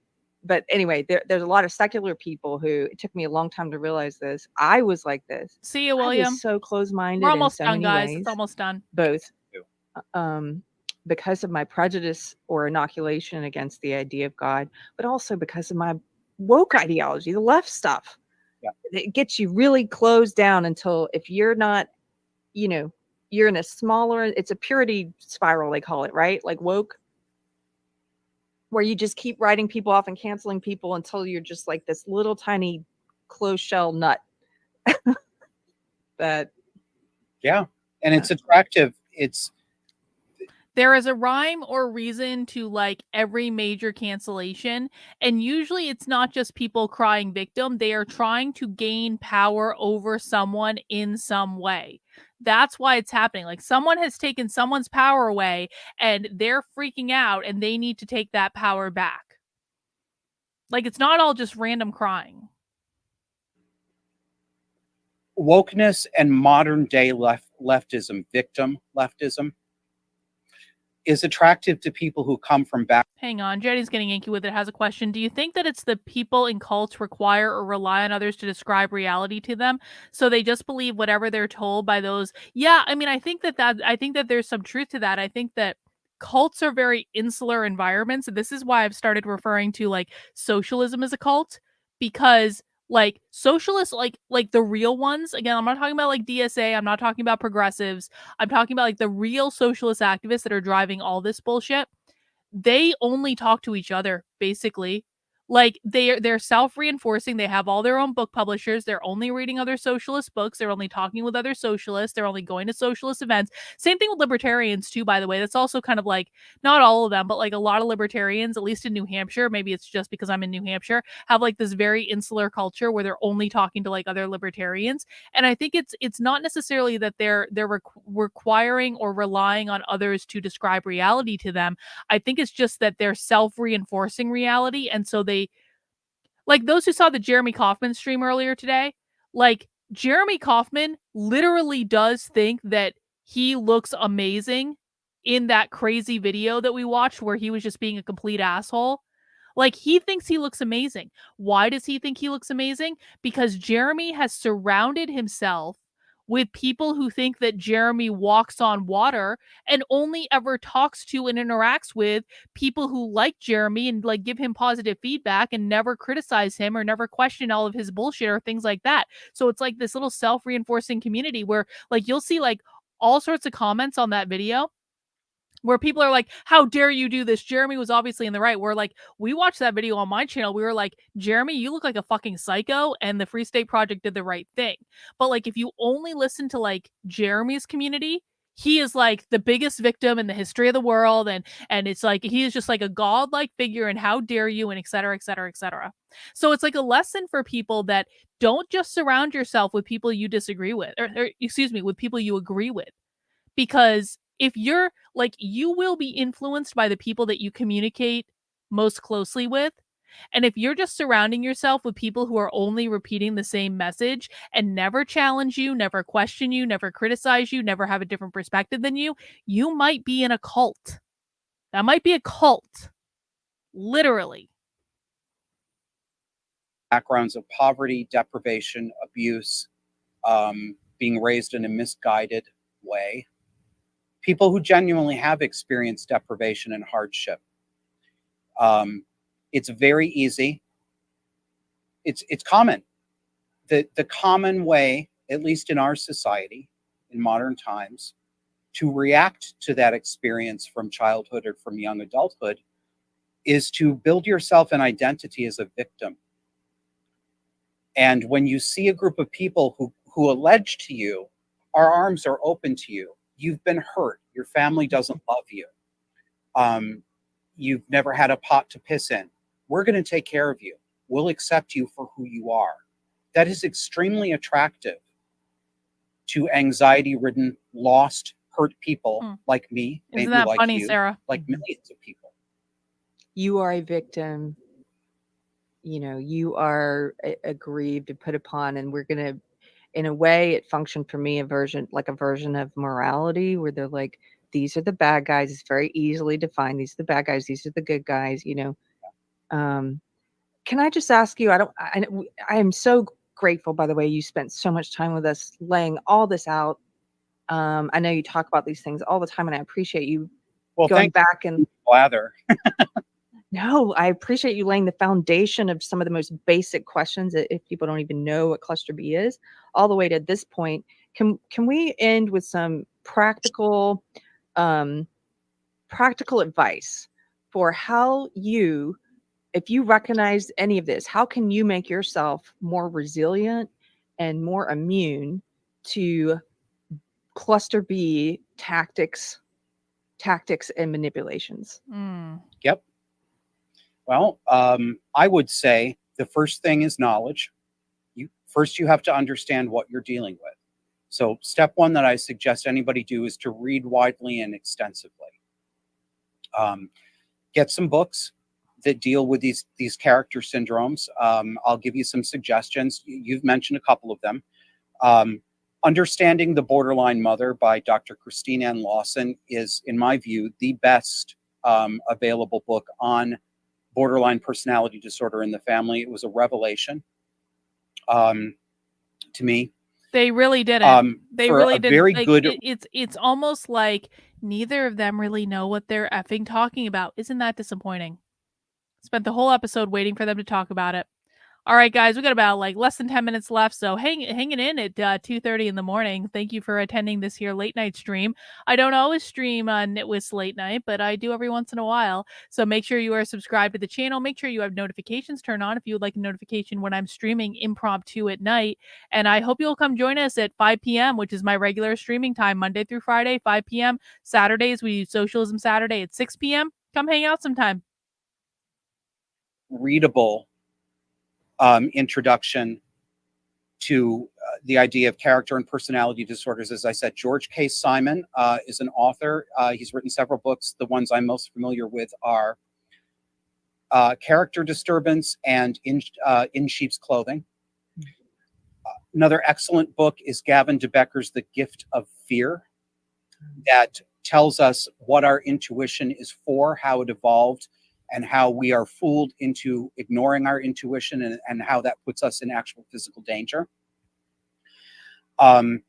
but anyway, there's a lot of secular people who, it took me a long time to realize this. I was like this. See you, I William. was so closed-minded. We're almost in so done, many guys. ways. It's almost done. Both because of my prejudice or inoculation against the idea of God, but also because of my woke ideology, the left stuff. Yeah. It gets you really closed down until, if you're not, you're in a smaller, it's a purity spiral, they call it, right? Like woke, where you just keep writing people off and canceling people until you're just like this little tiny closed shell nut. But yeah, and it's attractive. There is a rhyme or reason to like every major cancellation, and usually it's not just people crying victim. They are trying to gain power over someone in some way. That's why it's happening. Like, someone has taken someone's power away and they're freaking out, and they need to take that power back. Like, it's not all just random crying. Wokeness and modern day leftism, victim leftism, is attractive to people who come from back. Hang on, Jetty's getting inky with it. Has a question. Do you think that it's the people in cults require or rely on others to describe reality to them, so they just believe whatever they're told by those? Yeah, I mean, I think that there's some truth to that. I think that cults are very insular environments. This is why I've started referring to like socialism as a cult, because like socialists, like the real ones, again, I'm not talking about like DSA, I'm not talking about progressives, I'm talking about like the real socialist activists that are driving all this bullshit. They only talk to each other, basically. Like they're self-reinforcing. They have all their own book publishers. They're only reading other socialist books. They're only talking with other socialists. They're only going to socialist events. Same thing with libertarians too, by the way. That's also kind of like not all of them, but like a lot of libertarians, at least in New Hampshire, maybe it's just because I'm in New Hampshire, have like this very insular culture where they're only talking to like other libertarians. And I think it's not necessarily that they're requiring or relying on others to describe reality to them. I think it's just that they're self-reinforcing reality, and so they like those who saw the Jeremy Kaufman stream earlier today, like Jeremy Kaufman literally does think that he looks amazing in that crazy video that we watched where he was just being a complete asshole. Like he thinks he looks amazing. Why does he think he looks amazing? Because Jeremy has surrounded himself with people who think that Jeremy walks on water and only ever talks to and interacts with people who like Jeremy and like give him positive feedback and never criticize him or never question all of his bullshit or things like that. So it's like this little self-reinforcing community where like you'll see like all sorts of comments on that video where people are like, how dare you do this? Jeremy was obviously in the right. We're like, we watched that video on my channel. We were like, Jeremy, you look like a fucking psycho, and the Free State Project did the right thing. But like, if you only listen to like Jeremy's community, he is like the biggest victim in the history of the world, and it's like he is just like a godlike figure, and how dare you, and et cetera, et cetera, et cetera. So it's like a lesson for people that don't just surround yourself with people you disagree with, or excuse me, with people you agree with, because if you're like you will be influenced by the people that you communicate most closely with. And if you're just surrounding yourself with people who are only repeating the same message and never challenge you, never question you, never criticize you, never have a different perspective than you might be in a cult. That might be a cult. Literally. Backgrounds of poverty, deprivation, abuse, being raised in a misguided way. People who genuinely have experienced deprivation and hardship. It's very easy. It's common. The common way, at least in our society, in modern times, to react to that experience from childhood or from young adulthood is to build yourself an identity as a victim. And when you see a group of people who allege to you, our arms are open to you, you've been hurt, your family doesn't love you, you've never had a pot to piss in, we're going to take care of you, we'll accept you for who you are. That is extremely attractive to anxiety-ridden, lost, hurt people like me, Isn't maybe that like funny, you, Sarah? like millions of people. You are a victim. You know, you are aggrieved and put upon, and we're going to, in a way, it functioned for me a version of morality where they're like, these are the bad guys. It's very easily defined. These are the bad guys. These are the good guys, you know. Can I just ask you, I am so grateful, by the way, you spent so much time with us laying all this out. I know you talk about these things all the time, and I appreciate you going back and blather. No, I appreciate you laying the foundation of some of the most basic questions that if people don't even know what cluster B is, all the way to this point. Can we end with some practical advice for how you, if you recognize any of this, how can you make yourself more resilient and more immune to cluster B tactics and manipulations? Yep. Well, I would say the first thing is knowledge. You have to understand what you're dealing with. So step one that I suggest anybody do is to read widely and extensively. Get some books that deal with these character syndromes. I'll give you some suggestions. You've mentioned a couple of them. Understanding the Borderline Mother by Dr. Christine Ann Lawson is, in my view, the best available book on borderline personality disorder in the family. It was a revelation to me. They really didn't. They really didn't. Very like, good. It's almost like neither of them really know what they're effing talking about. Isn't that disappointing? Spent the whole episode waiting for them to talk about it. All right, guys, we got about like less than 10 minutes left, so hanging in at 2:30 in the morning. Thank you for attending this here late night stream. I don't always stream Nitwits late night, but I do every once in a while. So make sure you are subscribed to the channel. Make sure you have notifications turned on if you would like a notification when I'm streaming impromptu at night. And I hope you'll come join us at 5 p.m., which is my regular streaming time, Monday through Friday, 5 p.m. Saturdays, we do Socialism Saturday at 6 p.m. Come hang out sometime. Readable introduction to the idea of character and personality disorders. As I said, George K. Simon is an author. He's written several books. The ones I'm most familiar with are Character Disturbance and In Sheep's Clothing. Another excellent book is Gavin de Becker's The Gift of Fear, that tells us what our intuition is for, how it evolved, and how we are fooled into ignoring our intuition, and how that puts us in actual physical danger. And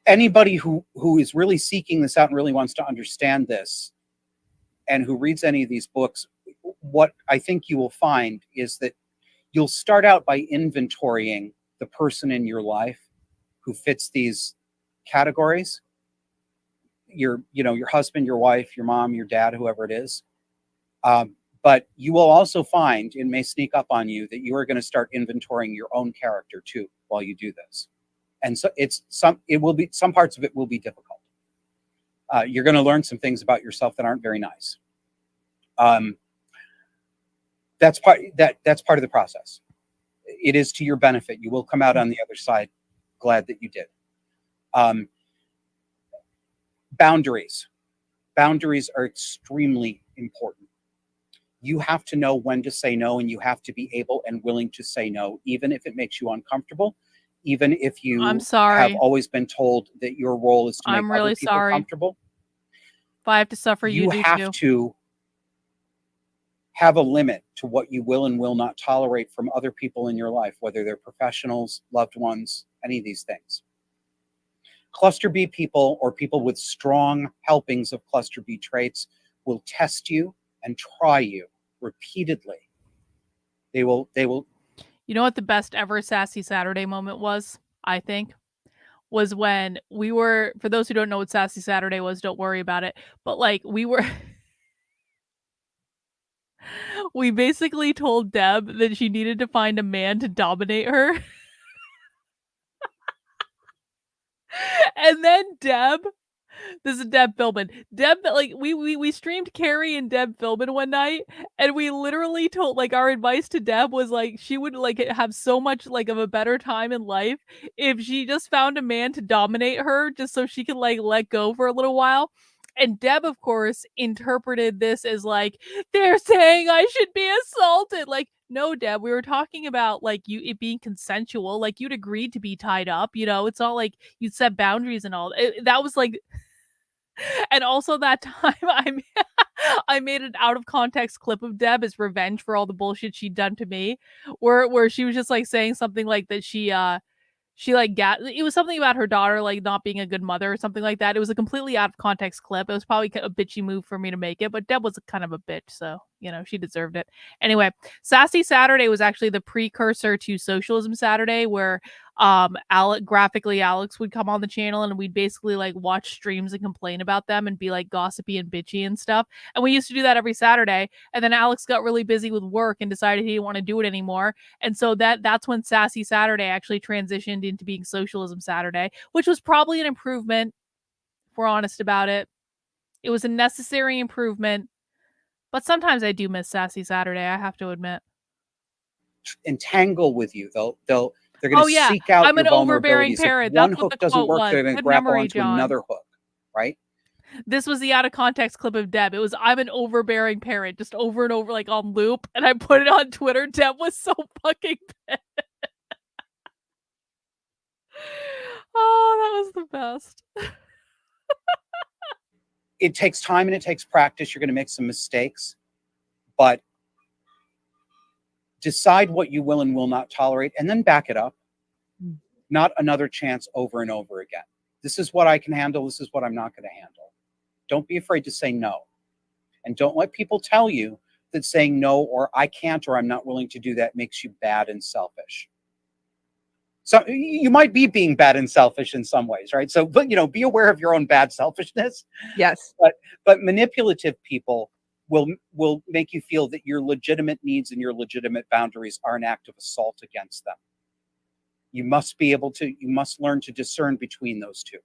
anybody who is really seeking this out and really wants to understand this, and who reads any of these books, what I think you will find is that you'll start out by inventorying the person in your life who fits these categories. Your husband, your wife, your mom, your dad, whoever it is. But you will also find, it may sneak up on you, that you are going to start inventorying your own character too while you do this. And so some parts of it will be difficult. You're going to learn some things about yourself that aren't very nice. That's part of the process. It is to your benefit. You will come out on the other side glad that you did. Boundaries. Boundaries are extremely important. You have to know when to say no, and you have to be able and willing to say no, even if it makes you uncomfortable, even if you have always been told that your role is to make other people comfortable. If I have to suffer, you have to have a limit to what you will and will not tolerate from other people in your life, whether they're professionals, loved ones, any of these things. Cluster B people, or people with strong helpings of cluster B traits, will test you and try you repeatedly. They will. You know what the best ever Sassy Saturday moment was, I think? Was when we were, for those who don't know what Sassy Saturday was, don't worry about it. But like we were we basically told Deb that she needed to find a man to dominate her. And then Deb, this is Deb Philbin. Deb, like we streamed Keri and Deb Philbin one night, and we literally told, like, our advice to Deb was like she would like have so much like of a better time in life if she just found a man to dominate her, just so she could like let go for a little while. And Deb, of course, interpreted this as like, they're saying I should be assaulted. Like, no, Deb, we were talking about like it being consensual. Like, you'd agreed to be tied up. It's all like you'd set boundaries and all. That was like, and also that time I made an out of context clip of Deb as revenge for all the bullshit she'd done to me, where she was just like saying something like that she like it was something about her daughter like not being a good mother or something like that. It was a completely out of context clip. It was probably a bitchy move for me to make it, but Deb was kind of a bitch, so she deserved it. Anyway, Sassy Saturday was actually the precursor to Socialism Saturday, where Alex would come on the channel and we'd basically like watch streams and complain about them and be like gossipy and bitchy and stuff. And we used to do that every Saturday. And then Alex got really busy with work and decided he didn't want to do it anymore. And so that's when Sassy Saturday actually transitioned into being Socialism Saturday, which was probably an improvement, if we're honest about it. It was a necessary improvement, but sometimes I do miss Sassy Saturday, I have to admit. Entangle with you. They're going to seek out I'm your an overbearing vulnerabilities. parent. If one That's what hook the doesn't quote work, was. they're going to Good grab memory, onto John. another hook, right? This was the out of context clip of Deb. It was, I'm an overbearing parent, just over and over, like on loop. And I put it on Twitter. Deb was so fucking pissed. Oh, that was the best. It takes time and it takes practice. You're going to make some mistakes, but decide what you will and will not tolerate, and then back it up. Not another chance over and over again. This is what I can handle. This is what I'm not going to handle. Don't be afraid to say no. And don't let people tell you that saying no or I can't or I'm not willing to do that makes you bad and selfish. So you might be being bad and selfish in some ways, right? So, but be aware of your own bad selfishness. Yes. But manipulative people will make you feel that your legitimate needs and your legitimate boundaries are an act of assault against them. You must learn to discern between those two.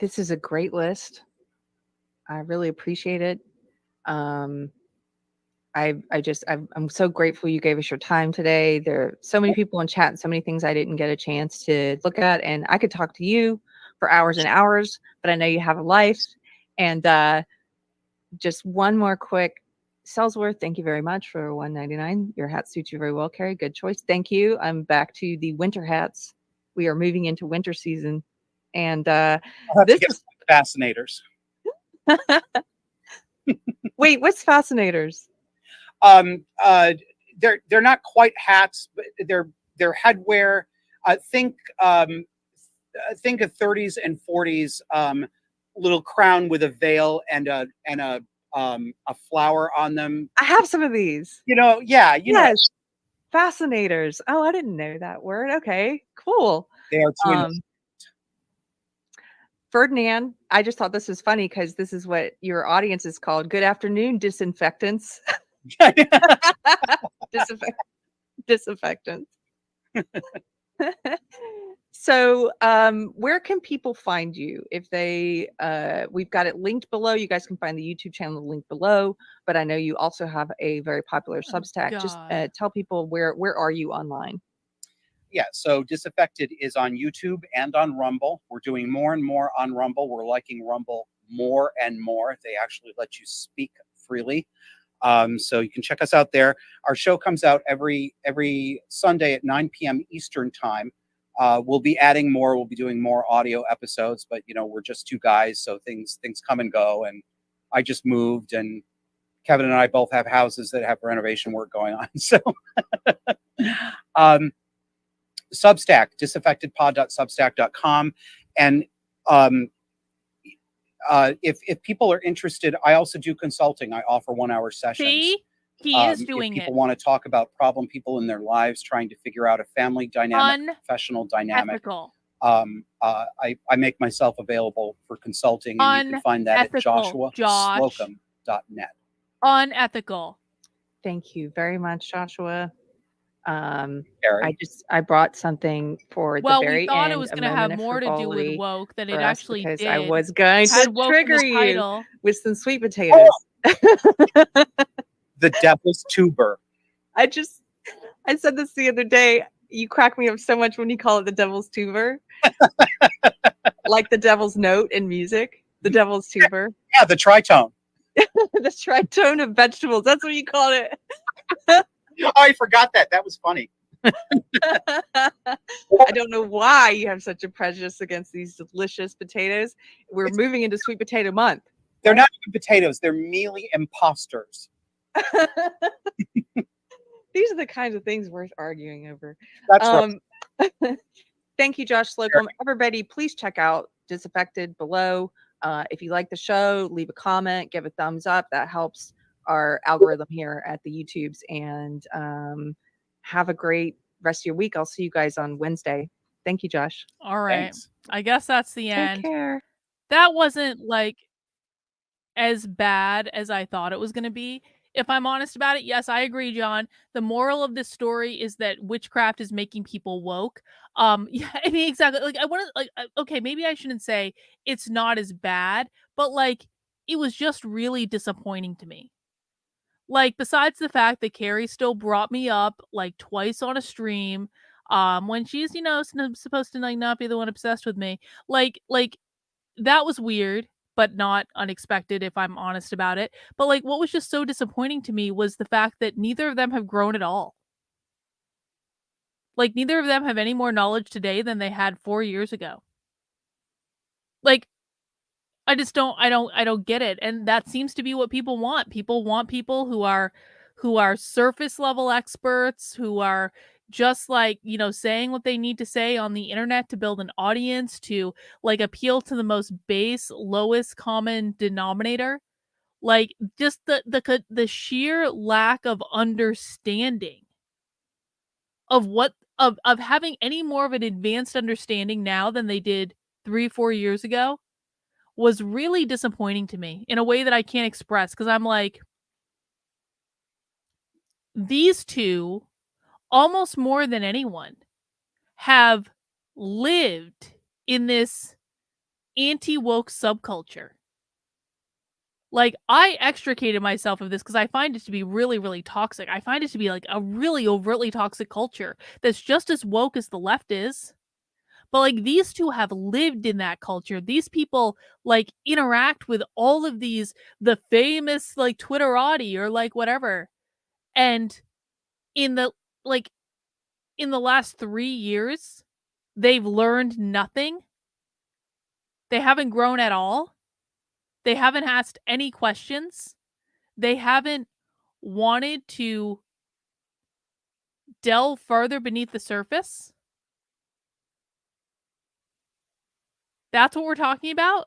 This is a great list. I really appreciate it. I'm so grateful you gave us your time today. There are so many people in chat and so many things I didn't get a chance to look at, and I could talk to you for hours and hours, but I know you have a life. And just one more quick, Sellsworth, thank you very much for $1.99. Your hat suits you very well, Keri. Good choice. Thank you. I'm back to the winter hats. We are moving into winter season, and I'll have this to get is fascinators. Wait, what's fascinators? They're not quite hats, but they're headwear. Think of 30s and 40s little crown with a veil and a flower on them. I have some of these. Yes, fascinators. Oh, I didn't know that word. Okay, cool. They are two. Ferdinand, I just thought this was funny because this is what your audience is called. Good afternoon, disinfectants. Disinfectants. So where can people find you if they we've got it linked below. You guys can find the YouTube channel linked below, but I know you also have a very popular Substack. Just tell people where are you online? Yeah, so Disaffected is on YouTube and on Rumble. We're doing more and more on Rumble. We're liking Rumble more and more. They actually let you speak freely. So you can check us out there. Our show comes out every Sunday at 9 p.m. Eastern time. We'll be adding more. We'll be doing more audio episodes, but we're just two guys, so things come and go. And I just moved, and Kevin and I both have houses that have renovation work going on. So Substack, disaffectedpod.substack.com. And if people are interested, I also do consulting. I offer 1-hour sessions. See? He is doing it. If people want to talk about problem people in their lives, trying to figure out a family dynamic, professional dynamic, I make myself available for consulting, and you can find that at joshuaslocum.net. Unethical. Thank you very much, Joshua. Keri. I brought something for the very end. We thought it was going to have more to do with woke than it actually did. I was going to trigger you with some sweet potatoes. The devil's tuber. I said this the other day. You crack me up so much when you call it the devil's tuber. Like the devil's note in music. The devil's tuber. Yeah, the tritone. The tritone of vegetables. That's what you call it. Oh, I forgot that. That was funny. I don't know why you have such a prejudice against these delicious potatoes. We're moving into sweet potato month. They're not even potatoes. They're mealy imposters. These are the kinds of things worth arguing over. That's right. Thank you, Josh Slocum. Everybody, please check out Disaffected below. If you like the show, leave a comment, give a thumbs up. That helps our algorithm here at the YouTubes. And have a great rest of your week. I'll see you guys on Wednesday. Thank you, Josh. All right. Thanks. I guess that's the end. Take care. That wasn't as bad as I thought it was going to be. If I'm honest about it, yes, I agree, John. The moral of this story is that witchcraft is making people woke. Yeah, I mean, exactly. I want to okay, maybe I shouldn't say it's not as bad, but it was just really disappointing to me. Besides the fact that Keri still brought me up twice on a stream, when she's supposed to not be the one obsessed with me, that was weird, but not unexpected if I'm honest about it. But what was just so disappointing to me was the fact that neither of them have grown at all. Neither of them have any more knowledge today than they had 4 years ago. I just don't get it. And that seems to be what people want. People want people who are surface level experts, who are just saying what they need to say on the internet to build an audience, to appeal to the most base, lowest common denominator. Like, just the sheer lack of understanding of what of having any more of an advanced understanding now than they did 3, 4 years ago was really disappointing to me in a way that I can't express, because I'm like, these 2, almost more than anyone, have lived in this anti-woke subculture. Like, I extricated myself of this because I find it to be really, really toxic. I find it to be, like, a really overtly toxic culture that's just as woke as the left is. But, like, these 2 have lived in that culture. These people, like, interact with all of these the famous, like, Twitterati or, like, whatever. And in the like, in the last 3 years, they've learned nothing. They haven't grown at all. They haven't asked any questions. They haven't wanted to delve further beneath the surface. That's what we're talking about?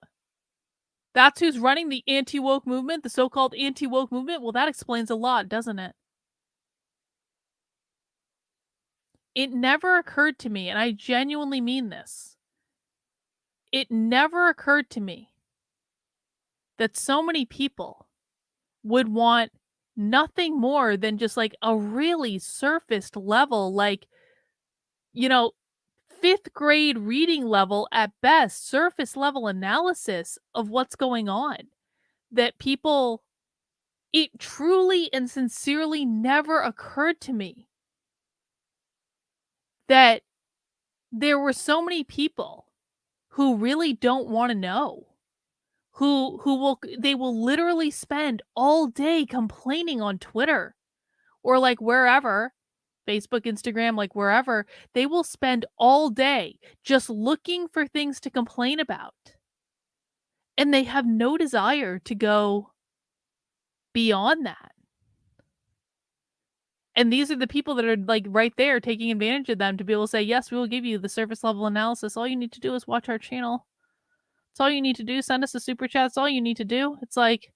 That's who's running the anti-woke movement, the so-called anti-woke movement? Well, that explains a lot, doesn't it? It never occurred to me, and I genuinely mean this. It never occurred to me that so many people would want nothing more than just like a really surfaced level, like, you know, 5th grade reading level at best, surface level analysis of what's going on. That people, it truly and sincerely never occurred to me that there were so many people who really don't wanna know, who will they will literally spend all day complaining on Twitter or, like, wherever, Facebook, Instagram, like, wherever, they will spend all day just looking for things to complain about, and they have no desire to go beyond that. And these are the people that are, like, right there taking advantage of them to be able to say, "Yes, we will give you the surface level analysis. All you need to do is watch our channel. It's all you need to do. Send us a super chat. It's all you need to do." It's like,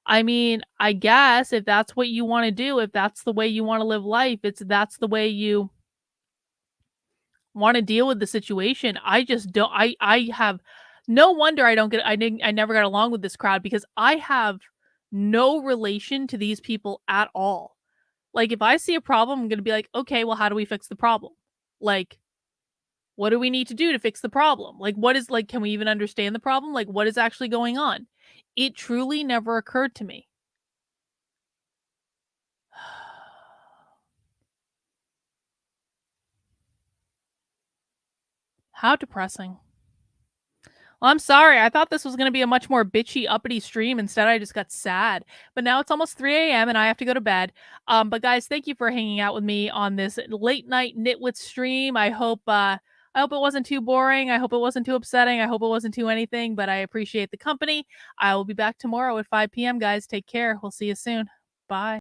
I mean, I guess if that's what you wanna do, if that's the way you wanna live life, that's the way you wanna deal with the situation. I just don't I have no wonder I never got along with this crowd, because I have no relation to these people at all. Like, if I see a problem, I'm gonna be like, "Okay, well, how do we fix the problem?" Like, what do we need to do to fix the problem? Like, what is like, can we even understand the problem? Like, what is actually going on? It truly never occurred to me. How depressing. Well, I'm sorry. I thought this was going to be a much more bitchy, uppity stream. Instead, I just got sad. But now it's almost 3 a.m. and I have to go to bed. But guys, thank you for hanging out with me on this late night nitwit stream. I hope it wasn't too boring. I hope it wasn't too upsetting. I hope it wasn't too anything. But I appreciate the company. I will be back tomorrow at 5 p.m. Guys, take care. We'll see you soon. Bye.